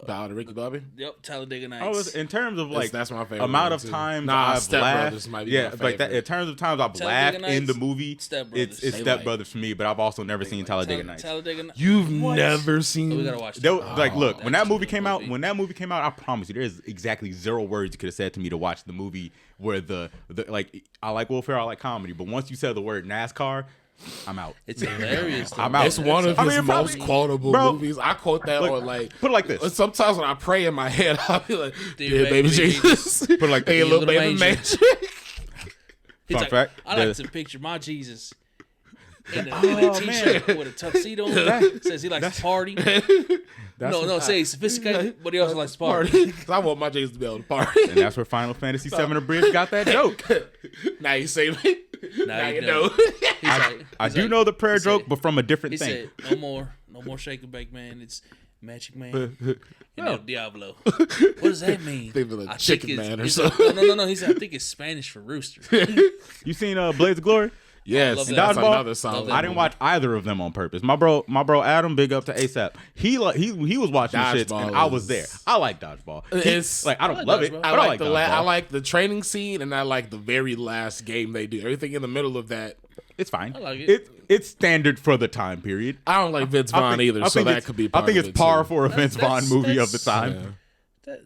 Ballad of Ricky Bobby? Yep, Talladega Nights. I was in terms of like That's my favorite amount one, of too. times Nah, I've Step laughed. Brothers might be Yeah, my like that. favorite. In terms of times I've Talladega laughed in the Nights, movie, Step it's Brothers. Step Brothers for me. But I've also never seen Talladega Nights. Talladega Nights. You've never seen. Oh, we gotta watch There, that. like, look, when that's that movie a came good out, movie. I promise you, there's exactly 0 words you could have said to me to watch the movie where the like, I like Will Ferrell, I like comedy, but once you said the word NASCAR, I'm out. It's hilarious. I'm though. out. It's one of I his mean, most probably- quotable Bro, movies. I quote that look, on like. put it like this. Sometimes when I pray in my head, I'll be like, Dear "Dear baby baby Jesus, Put it like hey, this. little Little baby manger." manger." He's Fun like, fact, I like the- to picture my Jesus in a t-shirt with a tuxedo on. Says he likes to party. Say he's sophisticated, but he also likes to party. 'Cause I want my Jesus to be able to party. And that's where Final Fantasy VII Abridged got that joke. Now you say me. Now you know. I do know the prayer joke, but from a different He thing. said, no more shake and bake, man. It's Magic Man and El Diablo. What does that mean? Think of like I Chicken think it's- Man or he said- something. No. He said, I think it's Spanish for rooster. You seen Blades of Glory? Yes, love that. that's Dodgeball? another solid. that I didn't watch either of them on purpose. My bro Adam, big up to ASAP. He was watching the shits Dodgeball and I was is- there. I like Dodgeball. It's- like I don't I like love it, Dodgeball. but I I like like the Dodgeball. I like the training scene, and I like the very last game they do. Everything in the middle of that. It's fine. I like it. It's standard for the time period. I don't like Vince Vaughn either, so that could be. Part I think of it's it, par too. for a Vince Vaughn movie of the time.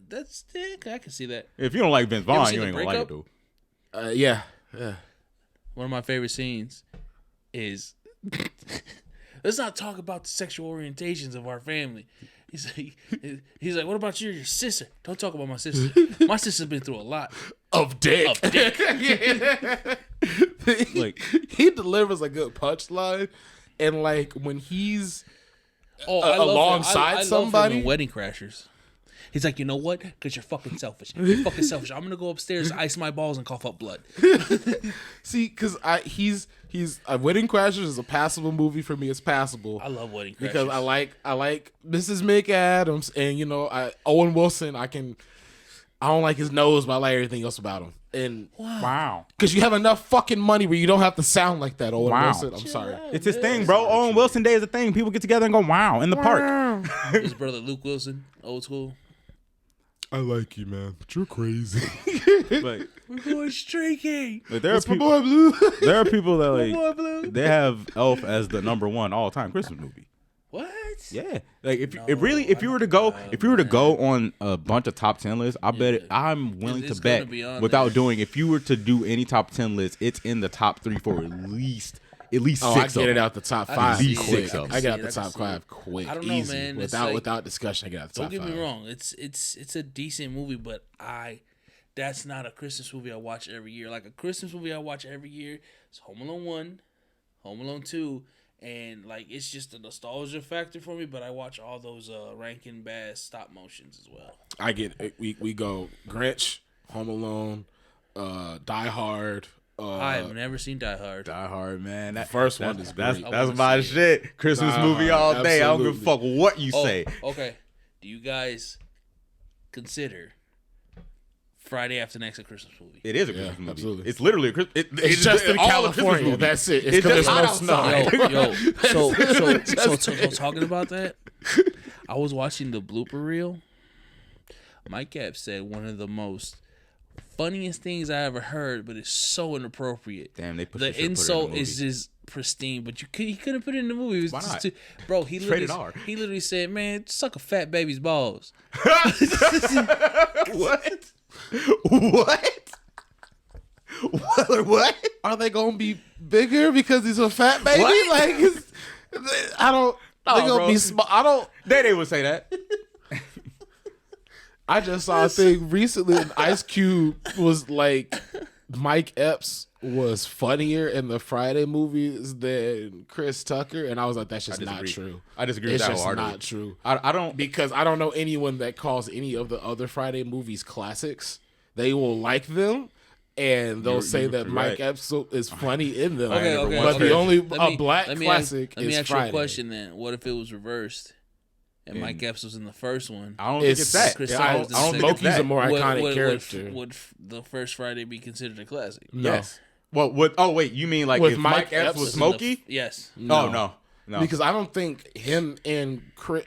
That's I can see that. If you don't like Vince ever Vaughn, seen you The ain't gonna like it, Breakup? dude. Yeah. One of my favorite scenes is let's not talk about the sexual orientations of our family. He's like, what about you and your sister? Don't talk about my sister. My sister's been through a lot. Of dick. Of dick. Like He delivers a good punchline, and like when he's Oh, I love alongside him. I somebody? love him in Wedding Crashers. He's like, you know what? Because you're fucking selfish. You're fucking selfish. I'm gonna go upstairs, ice my balls, and cough up blood. see, because he's Wedding Crashers is a passable movie for me. It's passable. I love Wedding Crashers because I like Mrs. McAdams, and Owen Wilson. I don't like his nose, but I like everything else about him. And wow. because you have enough fucking money where you don't have to sound like that, Owen Wow. Wilson. I'm sorry. It's his thing, bro. Owen Wilson Day is a thing. People get together and go wow in the park. His brother Luke Wilson, old school. I like you, man, but you're crazy. Like, We're going streaking. there are That's my people. boy Blue. There are people that like Boy Blue. they have Elf as the #1 all time Christmas movie. What? Yeah, like if you were to go on a bunch of top 10 lists, I bet I'm willing It's to gonna bet be on without there. doing. If you were to do any top 10 list, it's in the top 3, 4, at least Oh, 6 I get of it them. out the top I five. can see At least quick. six of them. I get out I the can top see five it. quick. I don't know, Easy. man. It's Without discussion, I get out the Don't top get five. me wrong. It's a decent movie, but that's not a Christmas movie I watch every year. Like a Christmas movie I watch every year is Home Alone 1, Home Alone 2, and like it's just a nostalgia factor for me, but I watch all those Rankin Bass stop motions as well. I get it. We go Grinch, Home Alone, Die Hard. I have never seen Die Hard. Die Hard, man. That first one is that's great. I that's wanna my see shit. Christmas Die movie Hard, all day. I don't give a fuck what you say. Okay. Do you guys consider Friday After Next a Christmas movie? It is a Christmas movie. absolutely. It's literally a Christmas. It's just in all a Christmas California. movie. That's it. It's It's because just there's no hot snow. Yo, so talking about that, I was watching the blooper reel. Mike Epps said one of the most funniest things I ever heard, but it's so inappropriate. Damn, they put the should put it in insult the is movie. just pristine, but he couldn't put it in the movie. It was Why just not? too, bro. He It's rated literally, R. he literally said, "Man, suck a fat baby's balls." What? What? What? Are they gonna be bigger because he's a fat baby? What? Like, I don't. No, They gonna bro. be small. I don't. They would say that. I just saw a thing recently. And Ice Cube was like, Mike Epps was funnier in the Friday movies than Chris Tucker, and I was like, that's just not true. I disagree with It's that just wholeheartedly. not true. I don't. Because I don't know anyone that calls any of the other Friday movies classics. They will like them, and they'll say that Mike right. Epps is funny in them. Okay, okay. But okay. the only Let me- black let me classic Let me is ask Friday. you a question then. What if it was reversed and Mike Epps was in the first one? I don't think it's that. Chris I Tucker don't, was the I don't think second. it's Smokey's that. a more iconic character. Would the first Friday be considered a classic? No. Yes. Well, what? Oh wait, you mean like With if Mike Mike Epps Epps was was in the- Smokey? Yes. Oh no. Because I don't think him and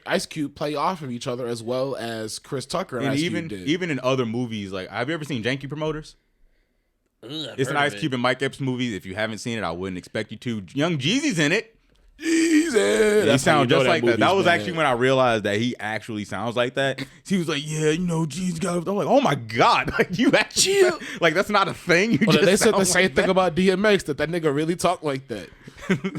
Ice Cube play off of each other as well as Chris Tucker and And Ice even Cube did. even in other movies, like have you ever seen Janky Promoters? Ugh, I've It's an heard Ice of Cube it. and Mike Epps movie. If you haven't seen it, I wouldn't expect you to. Young Jeezy's in it. Easy. He That's how you sounds know just like that. movie's That was bad. actually when I realized that he actually sounds like that. He was like, "Yeah, you know, Jeezy got." I'm like, "Oh my god!" Like you actually like that's not a thing. You But just they said the sound same like thing that. about DMX that nigga really talked like that.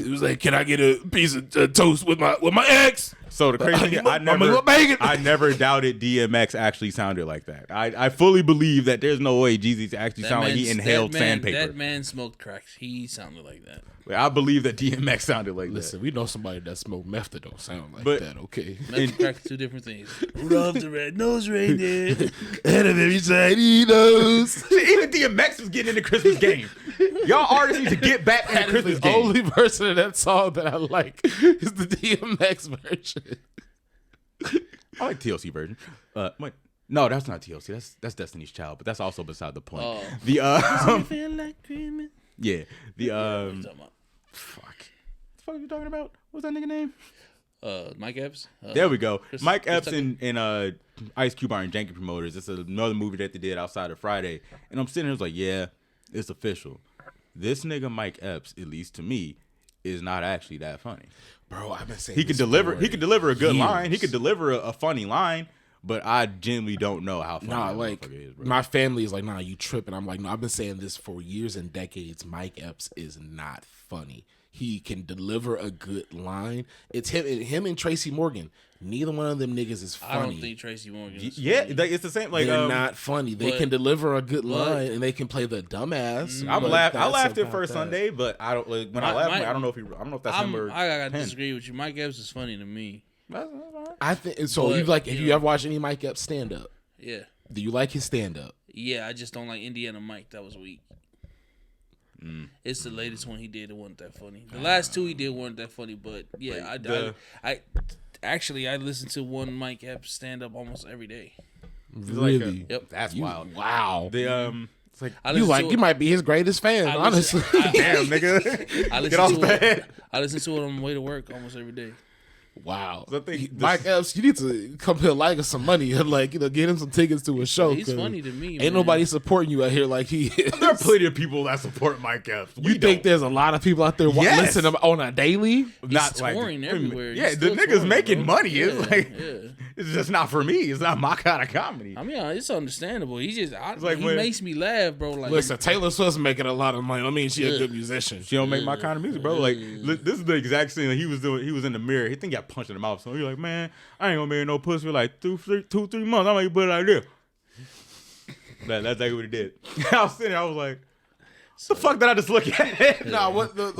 He was like, "Can I get a piece of toast with my ex?" So the crazy thing, is, I'ma bang it. I never doubted DMX actually sounded like that. I fully believe that there's no way Jeezy actually sounded like he inhaled sandpaper. That man smoked crack. He sounded like that. I believe that DMX sounded like Listen, we know somebody that smoked meth that don't sound like But- that. Okay. Meth and crack are two different things. Rudolph the red-nosed reindeer. And a very tiny nose. that. Even DMX was getting in the Christmas game. Y'all artists need to get back in the That is Christmas the game. only version of that song that I like is the DMX version. I like TLC version. Wait. No, that's not TLC. That's Destiny's Child, but that's also beside the point. Oh. The I feel like creaming. yeah, the What are you talking about? fuck. What the fuck are you talking about? What's that nigga name? Mike Epps. There we go. Mike Chris Epps Tucker. and Ice Cube are in Janky Promoters. It's another movie that they did outside of Friday. And I'm sitting here, I was like, yeah, it's official. This nigga Mike Epps, at least to me, is not actually that funny. Bro, I've been saying He could this deliver. for He could deliver a good years. line. He could deliver a funny line. But I genuinely don't know how funny Nah, that like motherfucker is, bro. my family is like, nah, you tripping. I'm like, no, I've been saying this for years and decades. Mike Epps is not funny. He can deliver a good line. It's him and Tracy Morgan. Neither one of them niggas is funny. I don't think Tracy Morgan is Yeah, funny. like, it's the same. Like They're not funny. They but- can deliver a good but- line and they can play the dumbass. I but laughed. I that's laughed at about first that. Sunday, but I don't. Like, when I My- laughed, my- like, I don't know if he. I don't know if that's him or. I gotta Penn. disagree with you. Mike Epps is funny to me. That's all right. I think so. But, You like? Have you you know- ever watched any Mike Epps stand up? Yeah. Do you like his stand up? Yeah, I just don't like Indiana Mike. That was weak. It's the latest one he did. It wasn't that funny. The last two he did weren't that funny, but yeah, I actually I listen to one Mike Epps stand up almost every day. Really? Yep. That's wild. Wow. The it's like I You listen to you might be his greatest fan, I honestly. listen- damn nigga. I Get off listen the to it. head. I listen to it on my way to work almost every day. Wow. I think this- Mike Epps, you need to come here like us some money and like, get him some tickets to a show. He's 'cause funny to me. Ain't man. nobody supporting you out here like he is. There are plenty of people that support Mike Epps. You think there's a lot of people out there Yes. listening on a daily? not touring everywhere. Yeah, He's the still nigga's touring, making bro. money. Yeah, It's like yeah. it's just not for me. It's not my kind of comedy. I mean, it's understandable. He just, like he when- makes me laugh, bro. Like, Listen, Taylor Swift's making a lot of money. I mean, she a good musician. She don't make my kind of music, bro. Like this is the exact scene that he was doing. He was in the mirror. He think he got punched in the mouth. So he's like, man, I ain't gonna marry no pussy for like 3 months. I'm gonna put it like this. That's exactly what he did. I was sitting there. I was like, the fuck did I just look at? Nah, what the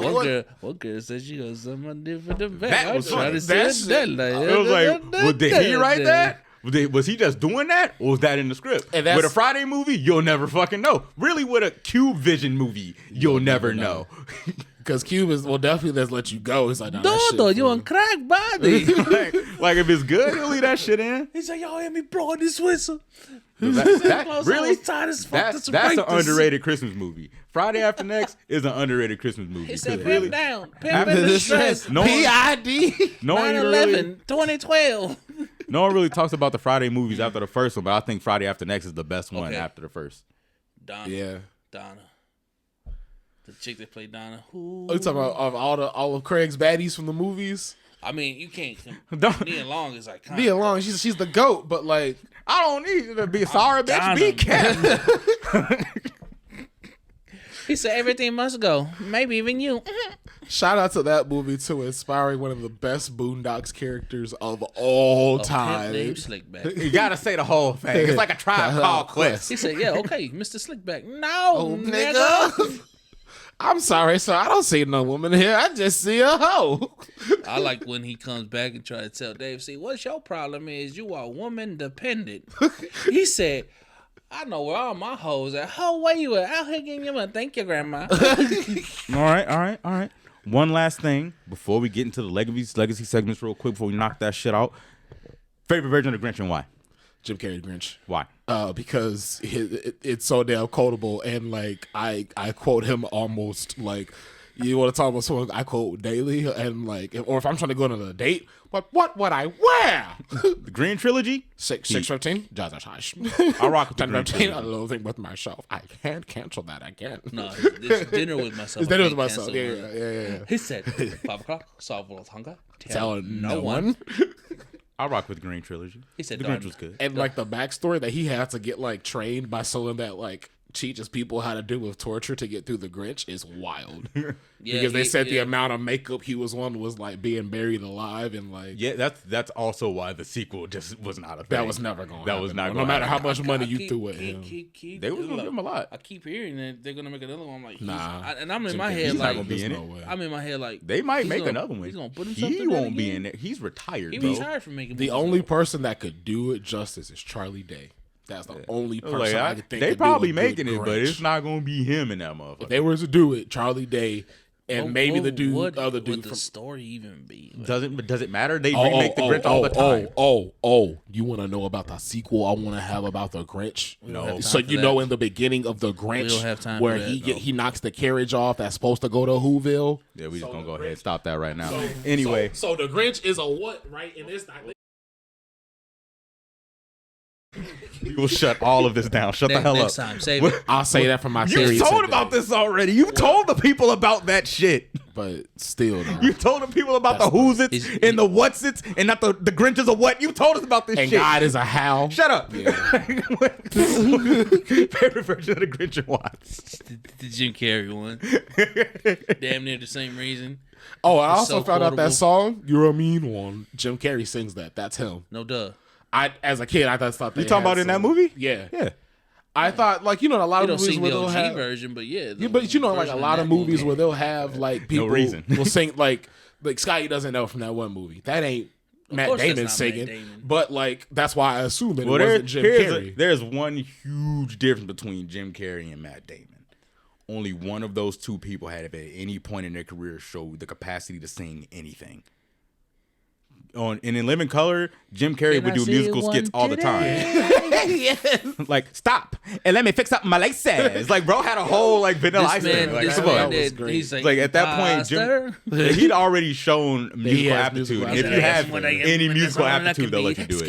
one girl said she goes something different than back. That I was trying funny. to say That that. shit- Like, It was like, well, did he write that? Was he just doing that, or was that in the script? And that's- With a Friday movie, you'll never fucking know. Really, with a Cube Vision movie, you'll never know. Because Cube is definitely let's let you go. It's like, nah, that shit Dodo, for- you on crack body. like if it's good, he'll leave that shit in. He's like, y'all hear me blowing this whistle. That, really? I was tired as fuck. That's Let's an write this. underrated Christmas movie. Friday After Next is an underrated Christmas movie. He said, Because pimp down. Pimp after in the this stress. no one, PID. no one really, 9/11, 2012. no one really talks about the Friday movies after the first one, but I think Friday After Next is the best one Okay. after the first. Donna. The chick that played Donna. Ooh. Are you talking about all of Craig's baddies from the movies? I mean, you can't. Nia Long is like Nia Long, she's the GOAT, but like I don't need you to be sorry, bitch. Donna, Be careful. He said everything must go. Maybe even you. shout out to that movie too, inspiring one of the best Boondocks characters of all time. Named Slickback. You gotta say the whole thing. It's like a Tribe Called Quest. He said, "Yeah, okay, Mr. Slickback." No, Oh, nigga. I'm sorry, sir. I don't see no woman here. I just see a hoe. I like when he comes back and try to tell Dave, "See, what's your problem is you are woman dependent." He said, "I know where all my hoes at. Ho, where you at? Out here getting your money. Thank you, grandma." All right. One last thing before we get into the legacy segments real quick before we knock that shit out. Favorite version of the Grinch and why? Jim Carrey Grinch. Why? Because it's so damn quotable, and like I quote him almost like, you want to talk about someone I quote daily, and like, or if I'm trying to go on a date, what would I wear? The Green Trilogy? 6:15. I rock with the 10:15. Green Trilogy. I'm loathing with myself. I can't cancel that again. No, it's dinner with myself. It's dinner I with can't myself. cancel Yeah. mine. He said, 5 o'clock, solve world hunger. Tell no one. I rock with the Green Trilogy. He said, the Grinch was good. And like the backstory that he had to get like trained by someone that like teaches people how to do with torture to get through the Grinch is wild. Because they said the amount of makeup he was on was like being buried alive, and like Yeah, that's also why the sequel just was not a thing. that was never going. That was not No going. matter how happen. much money you threw at him. They was gonna give him a lot. I keep hearing that they're gonna make another one. I'm like, Nah. and I'm in Jim my Carrey, head he's not like, gonna be in there's it. no way. I'm in my head like, They might he's make gonna- another one. He's gonna put himself He through that won't be again. in it. He's retired. He bro. retired from making The movies. only person that could do it justice is Charlie Day. That's the only person Like, I could think. they could probably do a good making it, but Grinch. it's not gonna be him in that motherfucker. If they were to do it, Charlie Day and maybe the dude, other would dude the from. story even be? Like, Does it matter? They remake the Grinch all the time. You want to know about the sequel I want to have about the Grinch? don't have So time for you know, that. in the beginning of the We Grinch, don't have time where for that, he knocks the carriage off that's supposed to go to Whoville. Yeah, we just gonna go ahead and stop that right now. Anyway, so the Grinch is a what, right? And it's not. we will shut all of this down. Shut the hell next up. time, save it. I'll say that for my You theory told today. about this already. You told the people about that shit. but still, though. You told the people about the who's its Is- and the what's its and not the Grinches or what. You told us about this and shit. God is a how. Shut up. Favorite version of the Grinch and Watts. The Jim Carrey one. Damn near the same reason. Oh, I It's also so found out that quotable. song. You're a mean one. Jim Carrey sings that. That's him. No duh. As a kid, I thought they You talking had about in that some- movie? Yeah. Yeah. I thought, like, you know, a lot You of don't movies sing where the they'll OG have. version, but yeah. Yeah, but you know, like a lot of movies where they'll have like people reason. will sing like Scotty doesn't know from that one movie. That ain't Matt course that's Damon not singing, Matt Damon. but like that's why I assume that Well, it wasn't Jim Carrey. there's one huge difference between Jim Carrey and Matt Damon. Only one of those two people had at any point in their career showed the capacity to sing anything. And in Living Color, Jim Carrey Can would I do see musical one skits all the today? time. Like, stop and let me fix up my laces. Like, bro had a whole like Vanilla Ice thing. Like, this come man on. was did. great. He's Like at that point, Jim, he'd already shown musical has aptitude. musical And if you aptitude. have any musical aptitude, they'll let you do it.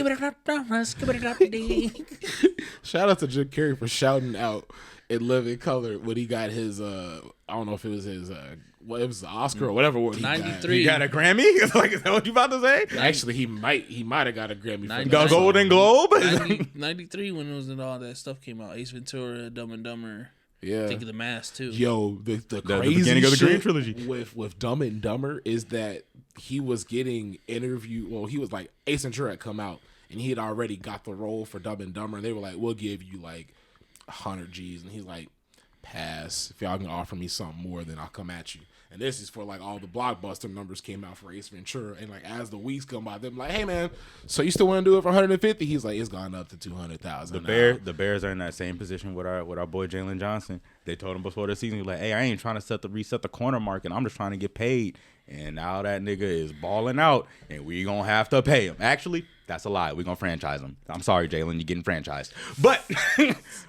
Shout out to Jim Carrey for shouting out in Living Color when he got his I don't know if it was his what it was the Oscar or whatever award he got. 93. You got a Grammy? Like, is that what you about to say? Actually, he might have got a Grammy for Ninety- The that song. Golden Globe? 93 when it was and all that stuff came out. Ace Ventura, Dumb and Dumber. Yeah. Think of the Mask too. Yo, the crazy beginning of the Green shit Trilogy. with Dumb and Dumber is that he was getting interviewed. Well, he was like Ace Ventura had come out and he had already got the role for Dumb and Dumber, and they were like, "We'll give you like 100 G's," and he's like, "Pass. If y'all can offer me something more, then I'll come at you." And this is for like all the blockbuster numbers came out for Ace Ventura, and like as the weeks come by, them like, "Hey man, so you still want to do it for 150?" He's like, "It's gone up to 200,000." The Bears are in that same position with our boy Jalen Johnson. They told him before the season, like, "Hey, I ain't trying to reset the corner market. I'm just trying to get paid." And now that nigga is balling out, and we gonna have to pay him. Actually, that's a lie. We gonna franchise him. I'm sorry, Jalen, you getting franchised. But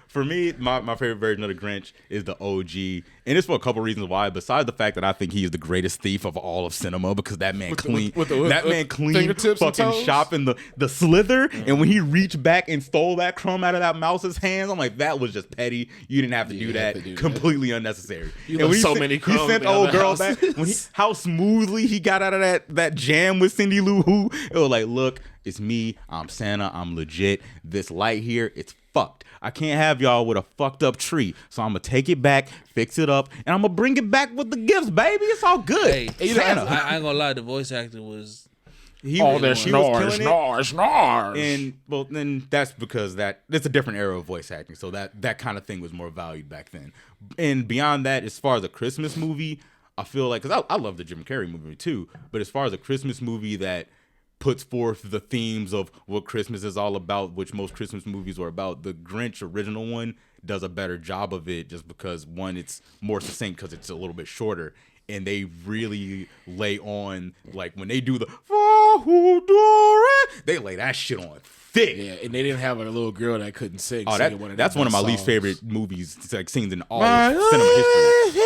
for me, my favorite version of the Grinch is the OG, and it's for a couple reasons why. Besides the fact that I think he is the greatest thief of all of cinema, because that man clean fingertips and fucking toes? shop in the slither, and when he reached back and stole that crumb out of that mouse's hands, I'm like, that was just petty. You didn't have to do that. Completely unnecessary. You and left so he many he crumbs sent the down old the girl house. back. How smoothly he got out of that jam with Cindy Lou Who. It was like, look, it's me. I'm Santa. I'm legit. This light here, it's fucked. I can't have y'all with a fucked up tree. So I'm going to take it back, fix it up, and I'm going to bring it back with the gifts, baby. It's all good. Hey, Santa. I ain't gonna lie, the voice actor was. He Oh, was- they're he was killing it. snores. And well, then that's because it's a different era of voice acting. So that kind of thing was more valued back then. And beyond that, as far as a Christmas movie, I feel like, because I love the Jim Carrey movie too, but as far as a Christmas movie that puts forth the themes of what Christmas is all about, which most Christmas movies are about, the Grinch original one does a better job of it, just because one, it's more succinct because it's a little bit shorter, and they really lay on, like when they do the they lay that shit on thick. Yeah, and they didn't have a little girl that couldn't sing. Oh, singing that's one of my songs. least favorite movies, like scenes in all of cinema history.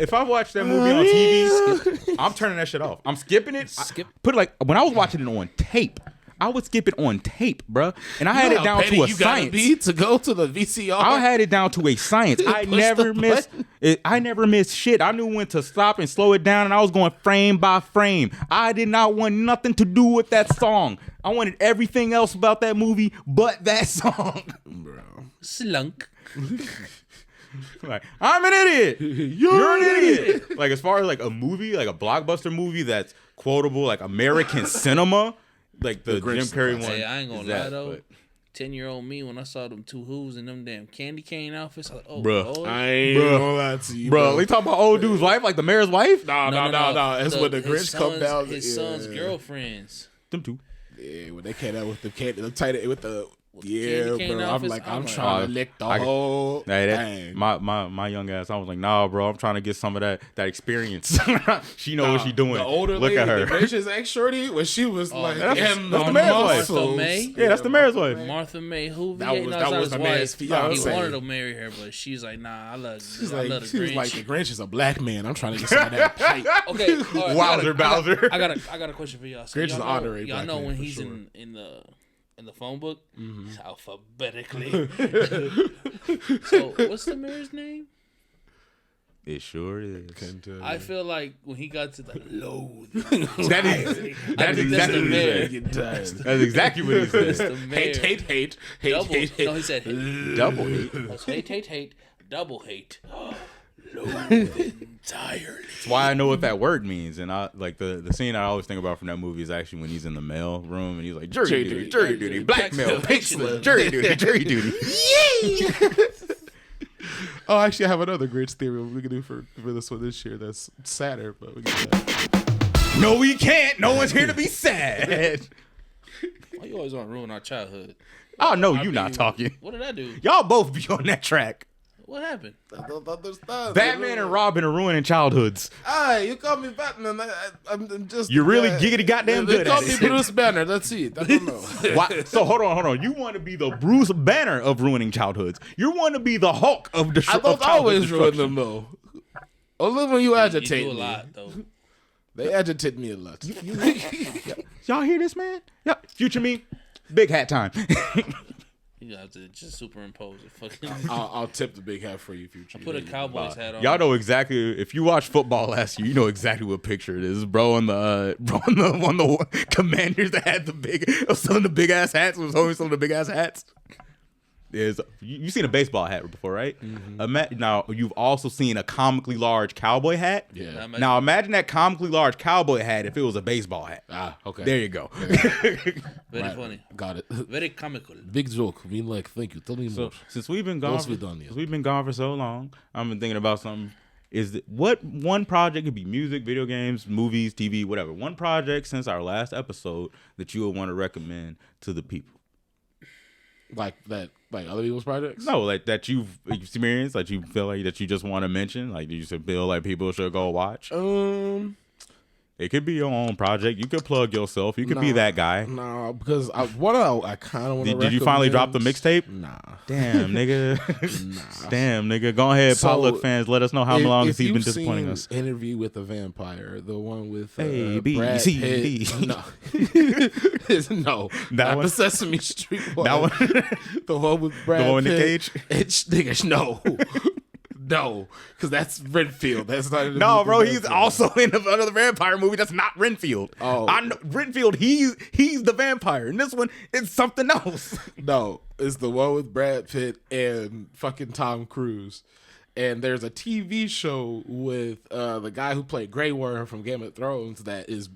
If I watch that movie on TV, I'm turning that shit off. I'm skipping it. Put it like when I was watching it on tape, I would skip it on tape, bruh. And I had it down to a science. To go to the VCR. I had it down to a science. I never missed button. it. I never missed shit. I knew when to stop and slow it down, and I was going frame by frame. I did not want nothing to do with that song. I wanted everything else about that movie but that song. Bro. Slunk. Like, I'm an idiot. You're an idiot. Like, as far as like a movie, like a blockbuster movie that's quotable, like American cinema, like the Jim Carrey one. Hey, I ain't gonna is lie that, though. but- 10-year-old me, when I saw them two Who's and them damn candy cane outfits, I was like, oh, Bruh. Lord. I ain't gonna lie to you, Bro, we talking about old dude's wife, like the mayor's wife? No. It's when the Grinch come down. His son's girlfriends. Them two. Yeah, when they came out with the candy, with the candy cane bro. I'm outfits, like, I'm I'm like, trying to lick the whole thing. My young ass, I was like, nah, bro, I'm trying to get some of that experience. She know what she doing. The older Look lady, at her. the Grinch's ex shorty, when she was like, that's in the mayor's wife. Martha May. Yeah, that's the mayor's wife. Martha May Hoover. That was the man's He fiance. wanted to marry her, but she's like, nah, I love She's the like, Grinch. she was like, the Grinch is a black man. I'm trying to get some of that pipe. Okay, all right, Wowzer Bowser. I got a question for y'all. So Grinch is y'all an know, honorary y'all black know man, when for he's sure. in the phone book, alphabetically. So what's the mayor's name? It sure is. I feel like when he got to the loathe, That is that's exactly the what he mayor. said. That's exactly what he That's said. the mayor. Hate. Double. No, he said Double hate. That's hate, double hate. Loathe entirely. That's why I know what that word means. And I like the scene I always think about from that movie is actually when he's in the mail room and he's like, jury duty, blackmail, pink slip, jury duty. Oh, actually, I have another Grinch theory we can do for this one this year. That's sadder, but we can do that. No, we can't. No one's here to be sad. Why you always want to ruin our childhood? Oh, no, you not talking. What did I do? Y'all both be on that track. What happened? I don't understand. Batman and Robin are ruining childhoods. Hey, you call me Batman. I'm just. You're really giggity goddamn they good call at me it. Bruce Banner. That's it. I don't know. Why? So hold on. You want to be the Bruce Banner of ruining childhoods. You want to be the Hulk of I destruction. don't always ruin them though. Only when you You agitate do a me. lot though. They agitate me a lot. Y'all hear this, man? Yeah. Future me, big hat time. You have to just superimpose it. Fucking I'll tip the big hat for you, future. put a Cowboys hat on. Y'all know exactly. If you watched football last year, you know exactly what picture it is, bro. On the Commanders that had some of the big ass hats was holding some of the big ass hats. You've seen a baseball hat before, right? Mm-hmm. Now you've also seen a comically large cowboy hat. Yeah. Now imagine that comically large cowboy hat if it was a baseball hat. Ah, okay. There you go. Very funny. Got it. Very comical. Big joke. I mean, like, thank you. Tell me more. Since we've been gone, for so long, I've been thinking about something. What one project, could be music, video games, movies, TV, whatever. One project since our last episode that you would want to recommend to the people. Like other people's projects? No, like that you've experienced, like you feel like that you just want to mention, like you should feel like people should go watch. It could be your own project. You could plug yourself. You could be that guy. Nah, because I kind of want to. Did you finally drop the mixtape? Nah. Damn, nigga. Nah. Damn, nigga. Go ahead, So, PotLuck fans. Let us know how long if he's been you've disappointing seen us. Interview with the Vampire, the one with A, B, Brad C, Pitt. D. No, no, That not one? the Sesame Street one. That one? The one with Brad. The one in the Pitt. cage? It's niggas no. No, because that's Renfield. That's not in the No, movie bro, he's Renfield. also in another vampire movie. That's not Renfield. Oh. I know Renfield. He's the vampire. In this one, it's something else. No, it's the one with Brad Pitt and fucking Tom Cruise. And there's a TV show with the guy who played Grey Worm from Game of Thrones that is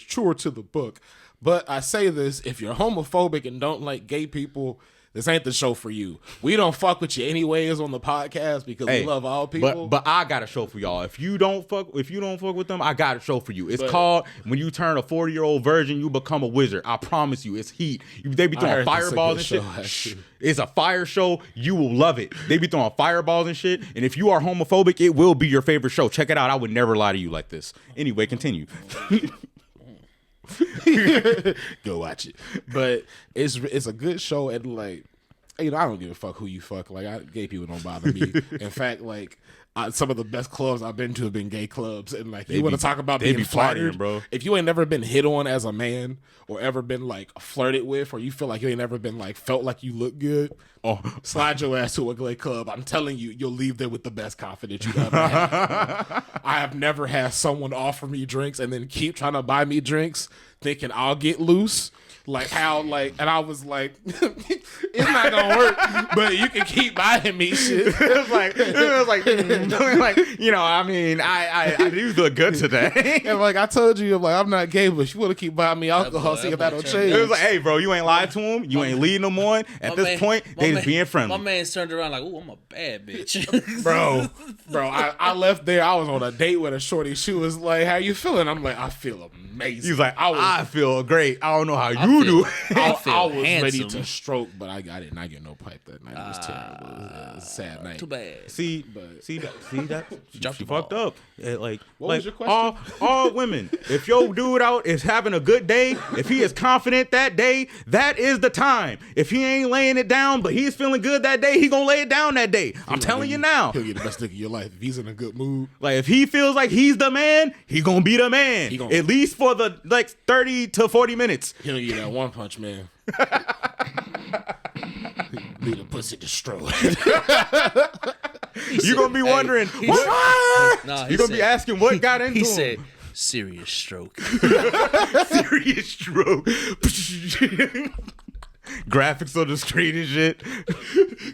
truer to the book. But I say this, if you're homophobic and don't like gay people, this ain't the show for you. We don't fuck with you anyways on the podcast because we love all people. But I got a show for y'all. If you don't fuck with them, I got a show for you. It's called When You Turn a 40-year-old Virgin, You Become a Wizard. I promise you, it's heat. They be throwing fireballs and shit. Shh. It's a fire show. You will love it. They be throwing fireballs and shit. And if you are homophobic, it will be your favorite show. Check it out. I would never lie to you like this. Anyway, continue. Go watch it. But it's a good show, and like, you know, I don't give a fuck who you fuck. Like, gay people don't bother me. In fact, like, some of the best clubs I've been to have been gay clubs, and like, you want to talk about being flattered, partying, bro. If you ain't never been hit on as a man, or ever been like flirted with, or you feel like you ain't never been like felt like you look good, slide your ass to a gay club. I'm telling you, you'll leave there with the best confidence you've ever had. I have never had someone offer me drinks and then keep trying to buy me drinks, thinking I'll get loose. Like how, like, and I was like, it's not gonna work, but you can keep buying me shit. It was like, you know, I mean, I do look good today. And like I told you, I'm not gay, but you want to keep buying me alcohol, see if that'll change. It was like, hey, bro, you ain't lied to him. You ain't leading them on. At this point, they just being friendly. My man's turned around like, "Ooh, I'm a bad bitch." bro, I left there. I was on a date with a shorty. She was like, "How you feeling?" I'm like, "I feel amazing." He's like, I feel great. I don't know how you do. I was handsome. ready to stroke, but I did not get no pipe that night. It was terrible. It was a sad night. Too bad. See that she fucked up. Like, What was your question? All women, if your dude out is having a good day, if he is confident that day, that is the time. If he ain't laying it down, but he's feeling good that day, he gonna lay it down that day. I'm telling you now. He'll get the best dick of your life if he's in a good mood. Like, if he feels like he's the man, he gonna be the man. At least for the 30 to 40 minutes. He'll get that one punch, man. Leave the pussy destroyed. You gonna be wondering, you gonna be asking what got into him. He said, "Serious stroke." Serious stroke. Graphics on the screen and shit.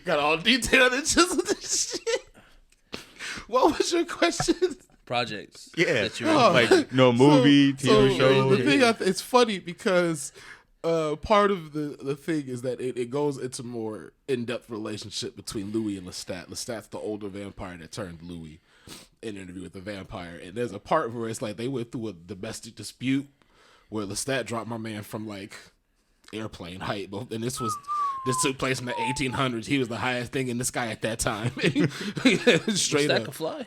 Got all detailed and chiseled this shit. What was your question? Projects. Yeah, that you're like no movie, TV show. The thing, it's funny because part of the thing is that it goes into more in-depth relationship between Louis and Lestat. Lestat's the older vampire that turned Louis in Interview with the Vampire, and there's a part where it's like they went through a domestic dispute where Lestat dropped my man from like airplane height, and this took place in the 1800s. He was the highest thing in the sky at that time. Straight Lestat up. could fly.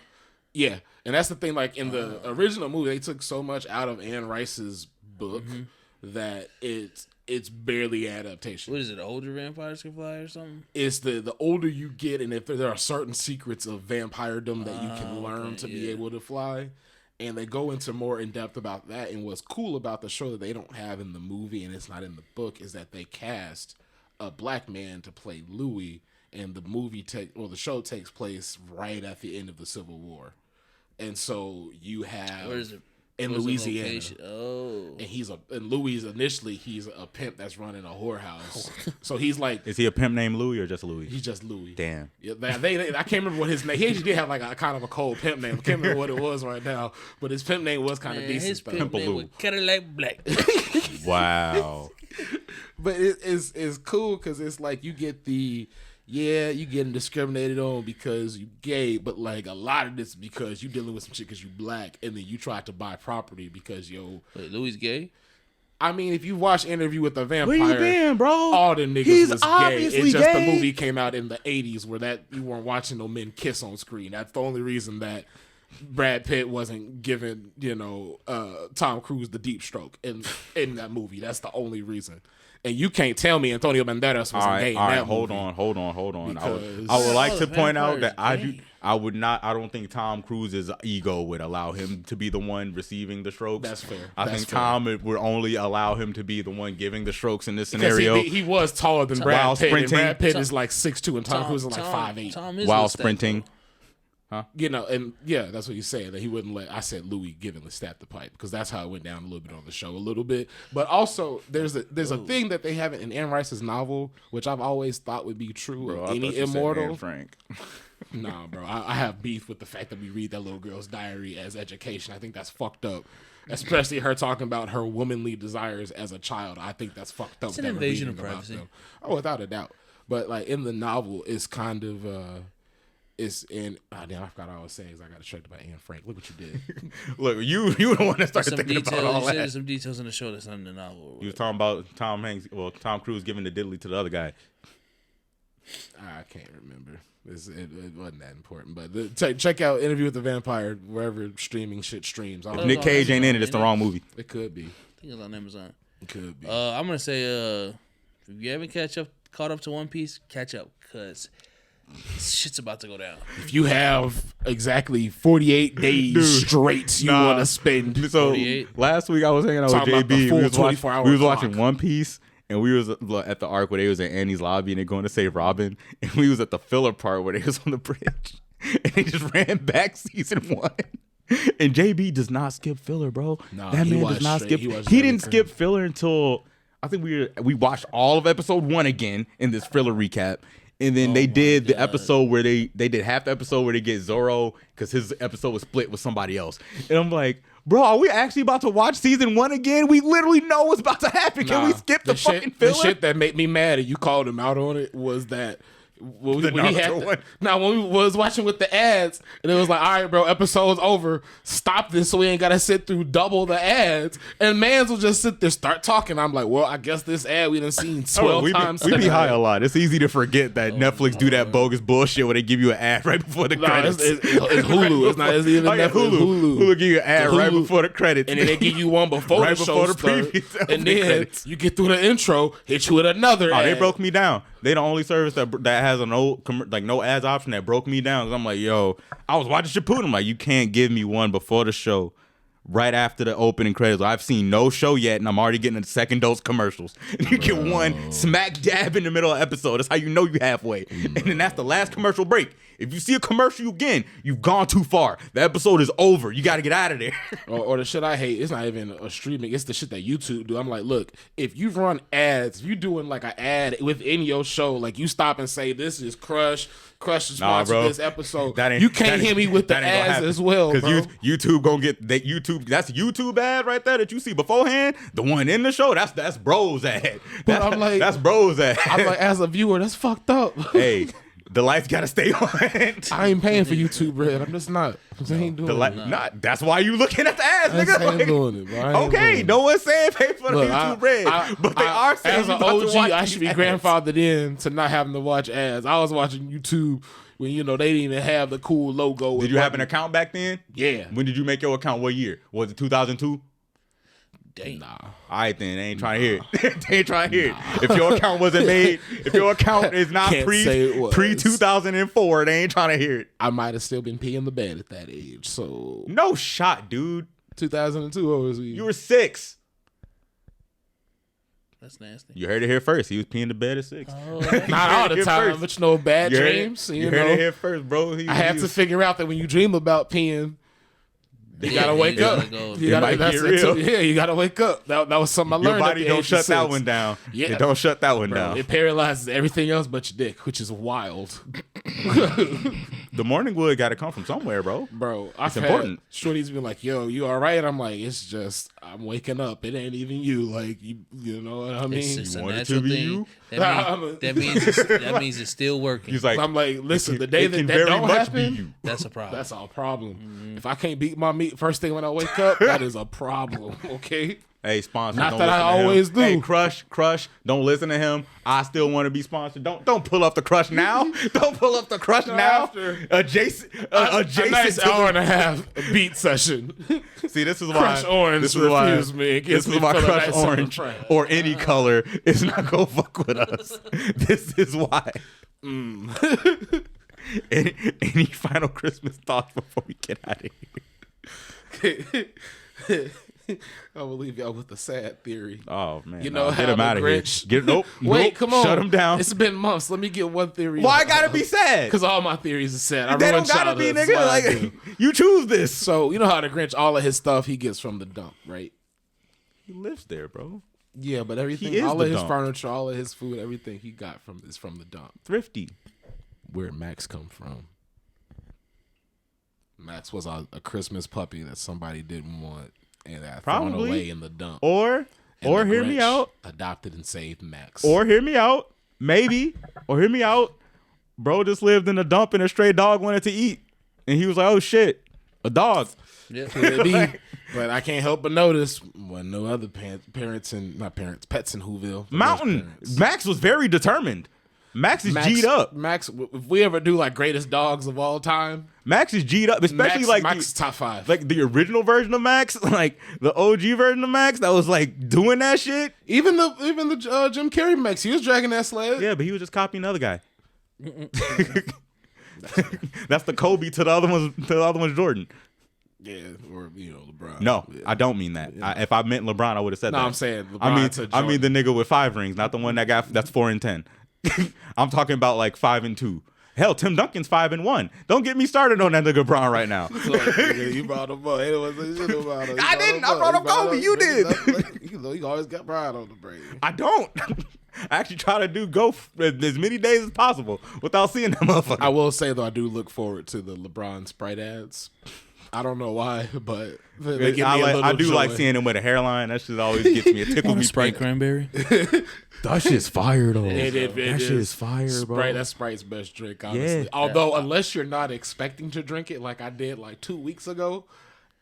Yeah, and that's the thing. Like in the original movie, they took so much out of Anne Rice's book that it's barely adaptation. What is it? Older vampires can fly or something? It's the older you get, and if there are certain secrets of vampiredom that you can learn to be able to fly, and they go into more in depth about that. And what's cool about the show that they don't have in the movie, and it's not in the book, is that they cast a black man to play Louis, and the show takes place right at the end of the Civil War. And so you have Where is it? in Louisiana. And Louis initially he's a pimp that's running a whorehouse. So he's like, is he a pimp named Louis or just Louis? He's just Louis. Damn. Yeah, I can't remember what his name. He actually did have like a kind of a cold pimp name. I can't remember what it was right now, but his pimp name was kind of decent. His pimp name was Cadillac Black. Wow. But it's cool because it's like you get you getting discriminated on because you gay, but like a lot of this is because you dealing with some shit because you black, and then you tried to buy property because Wait, Louis gay? I mean, if you watch Interview with the Vampire, Where you been, bro? all the niggas He's was gay. obviously It's just gay. the movie came out in the 80s where that you weren't watching no men kiss on screen. That's the only reason that Brad Pitt wasn't giving, Tom Cruise the deep stroke in that movie. That's the only reason. And you can't tell me Antonio Banderas was gay in that movie. Hold on. Because- I would like to the point out Vampire's that gay. I don't think Tom Cruise's ego would allow him to be the one receiving the strokes. That's fair. I That's think fair. Tom would only allow him to be the one giving the strokes in this Because scenario he was taller than While Brad Pitt. And sprinting. Brad Pitt is like 6'2", and Tom Cruise is like 5'8". Tom is while with Stat, sprinting. though. And yeah, that's what he's saying, that he wouldn't let. I said Louis giving the stat the pipe because that's how it went down a little bit on the show, a little bit. But also, there's a thing that they haven't in Anne Rice's novel, which I've always thought would be true Bro, I of thought any you said immortal. Anne Frank. Nah, bro, I have beef with the fact that we read that little girl's diary as education. I think that's fucked up. Especially her talking about her womanly desires as a child. I think that's fucked up. It's an that we're invasion reading of about privacy. them. Oh, without a doubt. But like in the novel, it's kind of it's in. Damn, I forgot what I was saying. 'Cause I got distracted by Anne Frank. Look what you did. Look, you the one that started Some thinking details. about all You said that. there's some details in the show that's not in the novel. You was talking about Tom Cruise giving the diddly to the other guy. I can't remember. It wasn't that important. But check out Interview with the Vampire wherever streaming shit streams. I don't If know. Nick Cage ain't in it, it's the wrong movie. It could be. I think it's on Amazon. It could be. I'm gonna say, if you haven't caught up to One Piece, catch up, cause shit's about to go down. If you have exactly 48 days straight you Nah. want to spend. So 48. last week I was hanging out with Talking about the JB. full We was, 24-hour we was clock. watching One Piece, and we was at the arc where they was in Annie's lobby and they're going to save Robin, and we was at the filler part where they was on the bridge, and they just ran back season 1. And JB does not skip filler, bro. Nah, that he man watched does not straight- skip. he watched He didn't everything. skip filler until I think we watched all of episode 1 again in this filler recap. And then they did the episode where they did half the episode where they get Zoro because his episode was split with somebody else. And I'm like, bro, are we actually about to watch season 1 again? We literally know what's about to happen. Can we skip the fucking filler? The shit that made me mad and you called him out on it was that when The he Naruto had one. now when we was watching with the ads and it was like, all right, bro, episode's over. Stop this so we ain't gotta sit through double the ads. And mans will just sit there, start talking. I'm like, well, I guess this ad we done seen 12 times. we be tonight. high a lot. It's easy to forget that Netflix do that bogus bullshit where they give you an ad right before the No, credits. it's Hulu. It's not. It's even Oh, yeah, Netflix. Hulu. Hulu give you an ad Hulu. right before the credits. And then they give you one before Right the show before the starts, previous and opening then credits. you get through the intro, hit you with another Oh, ad. they broke me down. They the only service that has a no ads option that broke me down. 'Cause I'm like, yo, I was watching Shippuden. I'm like, you can't give me one before the show, right after the opening credits. I've seen no show yet, and I'm already getting the second dose commercials. You get one smack dab in the middle of the episode. That's how you know you halfway. And then that's the last commercial break. If you see a commercial again, you've gone too far. The episode is over. You got to get out of there. Or the shit I hate, it's not even a streaming, it's the shit that YouTube do. I'm like, look, if you run ads, if you doing like an ad within your show, like you stop and say, this is Crush is sponsored bro. this episode. That ain't- You can't that hit ain't- me with the that ain't gonna ads happen. as well, bro. Because YouTube gonna get that YouTube. That's YouTube ad right there that you see beforehand. The one in the show, that's bros ad. But I'm like- that's bros ad. I'm like, as a viewer, that's fucked up. Hey, the lights gotta stay on. I ain't paying for YouTube bread. I'm just not. I ain't doing it. Not. That's why you looking at the ads, I nigga. ain't Like, doing it, bro. I ain't doing okay, it. no one's saying pay for the Look, YouTube bread, but they are saying as you an about to OG, watch I should be these ads. grandfathered in to not having to watch ads. I was watching YouTube when they didn't even have the cool logo. Did you have an account back then? Yeah. When did you make your account? What year? Was it 2002? Dang. Nah. All right, then they ain't trying to hear it. They ain't trying to hear it. If your account wasn't made, if your account is not Can't say it was. pre 2004, they ain't trying to hear it. I might have still been peeing the bed at that age. So No shot, dude. 2002, what was we? You were 6. That's nasty. You heard it here first. He was peeing the bed at 6. Not all the Here time, first. but bad You heard it- dreams. You heard it here first, bro. I have to figure out that when you dream about peeing, you gotta wake you up. gotta go. You It gotta, might that's get it too. real. Yeah, you gotta wake up. That was something I Your learned. at body the don't age shut of that 6. one down. Yeah. It don't shut that one Bro, down. it paralyzes everything else but your dick, which is wild. The morning wood got to come from somewhere, bro. Bro, I've important. had shorties be like, yo, you all right? I'm like, it's just, I'm waking up. It ain't even you. Like, you know what I mean? It's a want it natural to be thing. you? That means it's still working. He's like, I'm like, listen, the day it can that very don't much be happen, you. That's a problem. that's our problem. If I can't beat my meat first thing when I wake up, that is a problem, okay? Hey, sponsor. Not don't that I listen to him. always do. Hey, Crush. Don't listen to him. I still want to be sponsored. Don't pull up the Crush now. Don't pull up the Crush now. after. Adjacent. A Adjacent nice to hour and a half beat session. See, this is why Crush Orange This is why. refused me. It gets This me is why feeling Crush nice and Orange refreshed. or any color is not gonna fuck with us. This is why. Any final Christmas thoughts before we get out of here? I will leave y'all with a sad theory. Oh man, You know get how him the out of here. Grinch- Nope. Wait, come on. Shut him down. It's been months. Let me get one theory. Why I gotta be sad? Because all my theories are sad. I They ruined don't gotta be, childhood. nigga. That's why I Like do. you choose this. So you know how the Grinch, all of his stuff he gets from the dump, right? He lives there, bro. Yeah, but everything, is all the of his dump. furniture, all of his food, everything he got is from the dump. Thrifty. Where Max come from? Max was a Christmas puppy that somebody didn't want and got thrown Probably. away in the dump. Or And the hear me Grinch out. adopted and saved Max. Or hear me out. Maybe. Or hear me out. Bro just lived in a dump and a stray dog wanted to eat. And he was like, oh shit, a dog. Yeah. Could be, but I can't help but notice when no other pets in Whoville. Mountain. Parents. Max was very determined. Max is Max, G'd up. Max, if we ever do like greatest dogs of all time, Max is G'd up, especially Max, like Max is top 5. like the original version of Max, like the OG version of Max that was like doing that shit. even the Jim Carrey Max, he was dragging that sled. Yeah, but he was just copying the other guy. That's the Kobe to the other one's Jordan. Yeah, or LeBron. No, Yeah. I don't mean that. If I meant LeBron, I would have said No, that. I'm saying I LeBron mean, to I mean Jordan. the nigga with 5 rings, not the one that's 4 and 10. I'm talking about like 5 and 2. Hell, Tim Duncan's 5 and 1. Don't get me started on that nigga Bron right now. You brought him up. It was about him. I didn't. I brought up Kobe. You did. You always got Brian on the brain. I don't. I actually try to go as many days as possible without seeing that motherfucker. I will say though, I do look forward to the LeBron Sprite ads. I don't know why, but they give me a little I do joy. like seeing him with a hairline. That shit always gets me. It tickles Want me. a Sprite cranberry? That shit's fire though. It that shit is fire, bro. Sprite, that's Sprite's best drink, honestly. Yeah. Although, unless you're not expecting to drink it, like I did like 2 weeks ago,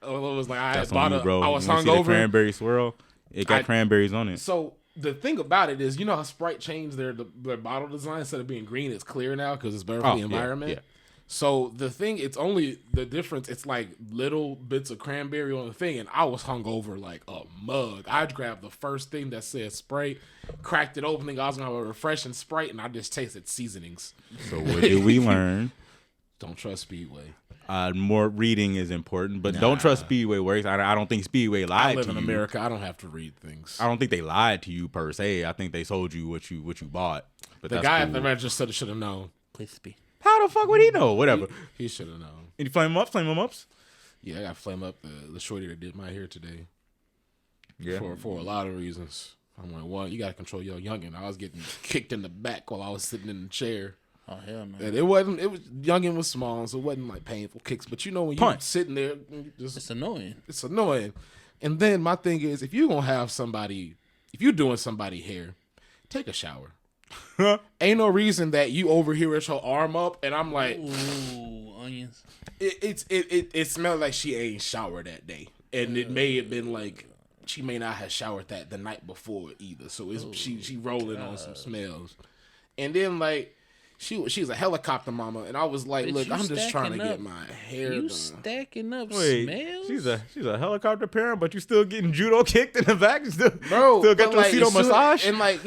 it was like I That's had bought on you, bro. I was You wanna see the hungover. cranberry swirl. It got cranberries on it. So the thing about it is, you know how Sprite changed their bottle design? Instead of being green, it's clear now because it's better for the environment. Yeah. So the thing, it's only the difference. It's like little bits of cranberry on the thing, and I was hungover like a mug. I grabbed the first thing that said Sprite, cracked it open, I was gonna have a refreshing Sprite, and I just tasted seasonings. So what did we learn? Don't trust Speedway. More reading is important, but don't trust Speedway works. I don't think Speedway lied I live to in you. America. I don't have to read things. I don't think they lied to you per se. I think they sold you what you bought. But The that's guy cool. at the register should have known. Crispy. How the fuck would he know? Whatever. He should have known. Any flame him up? Flame him ups? Yeah, I got to flame up the shorty that did my hair today. Yeah. For a lot of reasons. I'm like, well, you got to control your youngin. I was getting kicked in the back while I was sitting in the chair. Oh hell no! And it was youngin was small, so it wasn't like painful kicks. But you know when you're sitting there, It's annoying. it's annoying. And then my thing is, if you're gonna have somebody, if you're doing somebody hair, take a shower. Ain't no reason that you over here with your arm up, and I'm like, Ooh, onions. it smelled like she ain't showered that day, and it may have been like she may not have showered that the night before either. So it's she rolling on some smells, and then like. She's a helicopter mama, and I was like, Bitch, "Look, you I'm just trying to stacking get up. my hair You done." stacking up Wait, smells? she's a helicopter parent, but you still getting judo kicked in the back. You still, Bro, still got but, your like, Cedo as soon- massage. and like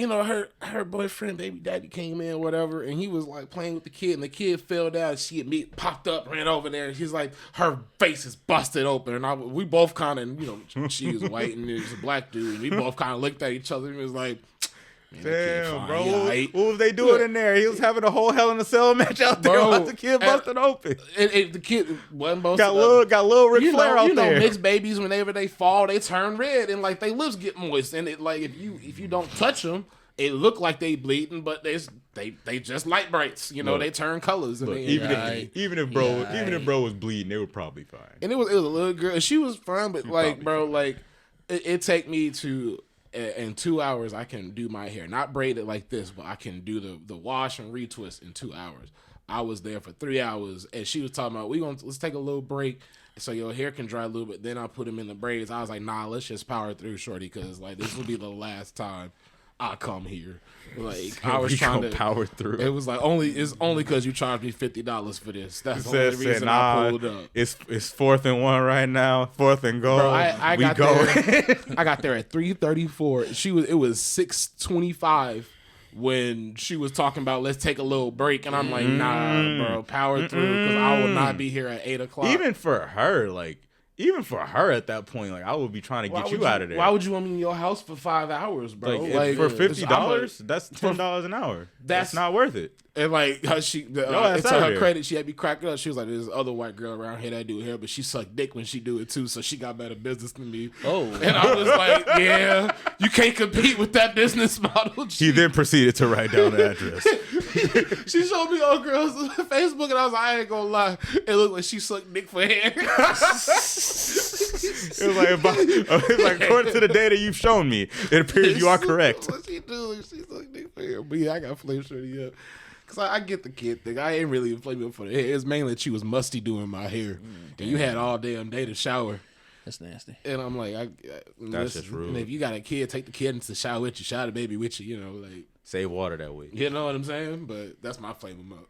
her boyfriend, baby daddy came in, whatever, and he was like playing with the kid, and the kid fell down. And she immediately popped up, ran over there, and she's like, her face is busted open, and we both kind of, she was white and it was a black dude, and we both kind of looked at each other and was like, man, that kid Damn, fine. bro. He alright. What was they doing in there? He was having a whole Hell in a Cell match out there. Bro, While the kid busted open. And the kid wasn't busted Got up. little Ric Flair out you know, there. mixed babies, whenever they fall, they turn red, and like they lips get moist, and it like if you don't touch them, it look like they bleeding, but they just light brights, Look, they turn colors. And Look, they, even if bro was bleeding, they were probably fine. and it was a little girl, and she was fine, but like, probably bro, like it take me to. In 2 hours, I can do my hair, not braid it like this, but I can do the wash and retwist in 2 hours. I was there for 3 hours, and she was talking about let's take a little break. so your hair can dry a little bit. Then I put them in the braids. I was like, nah, let's just power through, shorty, because like this will be the last time I come here. Like I was trying to power through. It was like it's only because you charged me $50 for this. That's the only reason I pulled up. It's 4th and 1 right now. 4th and goal. Bro, I got there. I got there at 3:34. It was 6:25 when she was talking about let's take a little break, and I'm like, nah, bro, power through, because I will not be here at 8 o'clock. Even for her at that point, like I would be trying to get you out of there. Why would you want me in your house for 5 hours, bro? Like for $50, that's $10 an hour. That's not worth it. And like how to her credit, she had me cracking up. She was like, "There's other white girl around here that do hair, but she sucked dick when she do it too, so she got better business than me." Oh, and I was like, "Yeah, you can't compete with that business model." He then proceeded to write down the address. She showed me old girls on Facebook, and I was like, "I ain't gonna lie, it looked like she sucked dick for hair." It was like according to the data you've shown me, it appears you are correct. What she do? She sucked dick for hair, but yeah, I got flame shorty up. Cause I get the kid thing. I ain't really flaming for the hair. It's mainly that she was musty doing my hair, and you had all damn day to shower. That's nasty. And I'm like, that's just rude. And if you got a kid, take the kid into the shower with you, shower the baby with you. You know, like save water that way. You know what I'm saying? But that's my flame 'em up.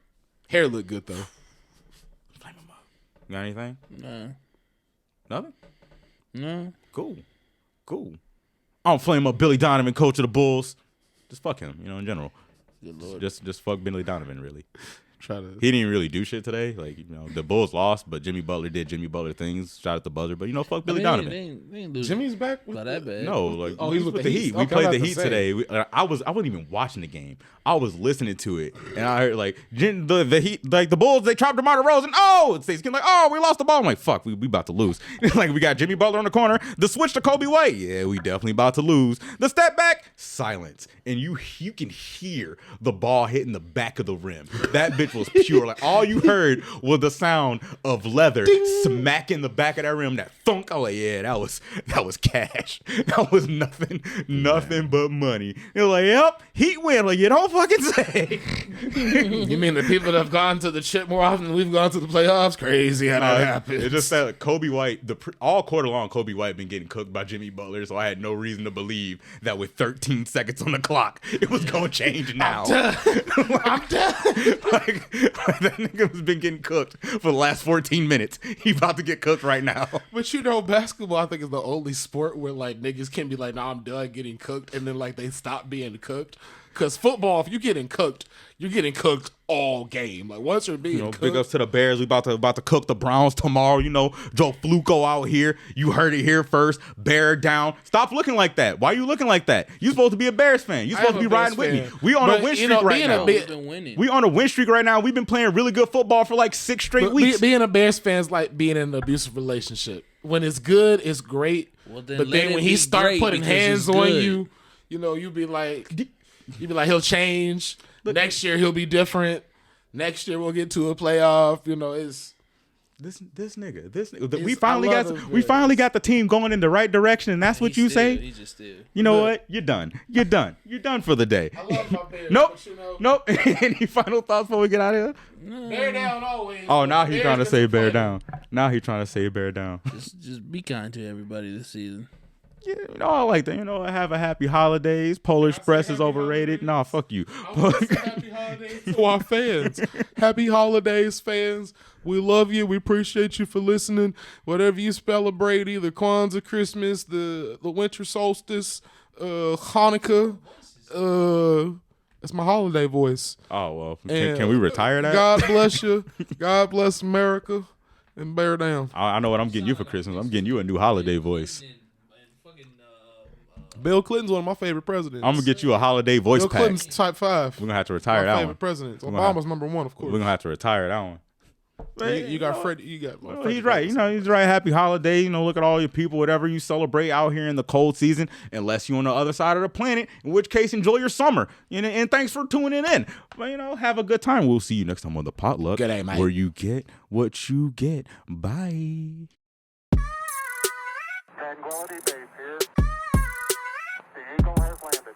Hair look good though. Flame 'em up. You got anything? No. Nothing. No. Cool. I don't flame up Billy Donovan, coach of the Bulls. Just fuck him, you know, in general. Good Lord. Just fuck Billy Donovan, really. He didn't even really do shit today. Like, you know, the Bulls lost, but Jimmy Butler did Jimmy Butler things. Shot at the buzzer, but you know, fuck Billy Donovan. They ain't lose. Jimmy's back. Not that bad. No, like he's with the Heat. We Okay, played I'm the about to Heat say. today. I wasn't even watching the game. I was listening to it, and I heard like the Heat, like the Bulls, they chopped DeMar DeRozan. It's like, oh, we lost the ball. I'm like, fuck, we about to lose. Like we got Jimmy Butler on the corner. The switch to Kobe White. Yeah, we definitely about to lose. The step back, silence, and you can hear the ball hitting the back of the rim. That bitch was pure. Like all you heard was the sound of leather smacking the back of that rim. That thunk. Oh, like, yeah, that was cash. That was nothing but money. They're like, yep, Heat win. Like you don't fucking say. You mean the people that have gone to the chip more often than we've gone to the playoffs? Crazy how that happens. It just said like, Kobe White, all quarter long, Kobe White been getting cooked by Jimmy Butler, so I had no reason to believe that with 13 seconds on the clock, it was going to change now. I'm done. Like, that nigga has been getting cooked for the last 14 minutes. He about to get cooked right now. But you know, basketball, I think, is the only sport where like niggas can be like, nah, I'm done getting cooked, and then like they stop being cooked. Because football, if you're getting cooked all game. Like once you're being cooked. Big ups to the Bears. We about to cook the Browns tomorrow. You know, Joe Flacco out here. You heard it here first. Bear down. Stop looking like that. Why are you looking like that? You supposed to be a Bears fan. You supposed to be riding with me. We on a win streak right now. We on a win streak right now. We've been playing really good football for like 6 straight weeks. Being a Bears fan is like being in an abusive relationship. When it's good, it's great. Well, then but then when he start putting hands on you, you know, you be like, he'll change. Next year he'll be different. Next year we'll get to a playoff. You know, it's this nigga. We finally got the team going in the right direction, and that's what you say. He just did. You know what? You're done. You're done for the day. I love my Bears. Nope. Any final thoughts before we get out of here? Bear down always. Oh, now he's trying to say bear down. Just be kind to everybody this season. Yeah, you know, I like that. You know, have a happy holidays. Polar Express is overrated. Nah, fuck you. Happy holidays to our fans. Happy holidays, fans. We love you. We appreciate you for listening. Whatever you celebrate, either Kwanzaa, Christmas, the winter solstice, Hanukkah. That's my holiday voice. Oh, well, can we retire that? God bless you. God bless America. And bear down. I know what I'm getting you for Christmas. I'm getting you a new holiday voice. Bill Clinton's one of my favorite presidents. I'm gonna get you a holiday voice Bill pack. Clinton's type 5. We're gonna have to retire that my one. favorite presidents. Obama's number 1, of course. We're gonna have to retire that one. You got Freddie. You got. Well, he's right. You know, he's right. Happy holiday. You know, look at all your people, whatever you celebrate out here in the cold season, unless you're on the other side of the planet, in which case enjoy your summer. You know, and thanks for tuning in. But, you know, have a good time. We'll see you next time on the Potluck. Good day, mate. Where you get what you get. Bye. Tranquility Base here. The Eagle has landed.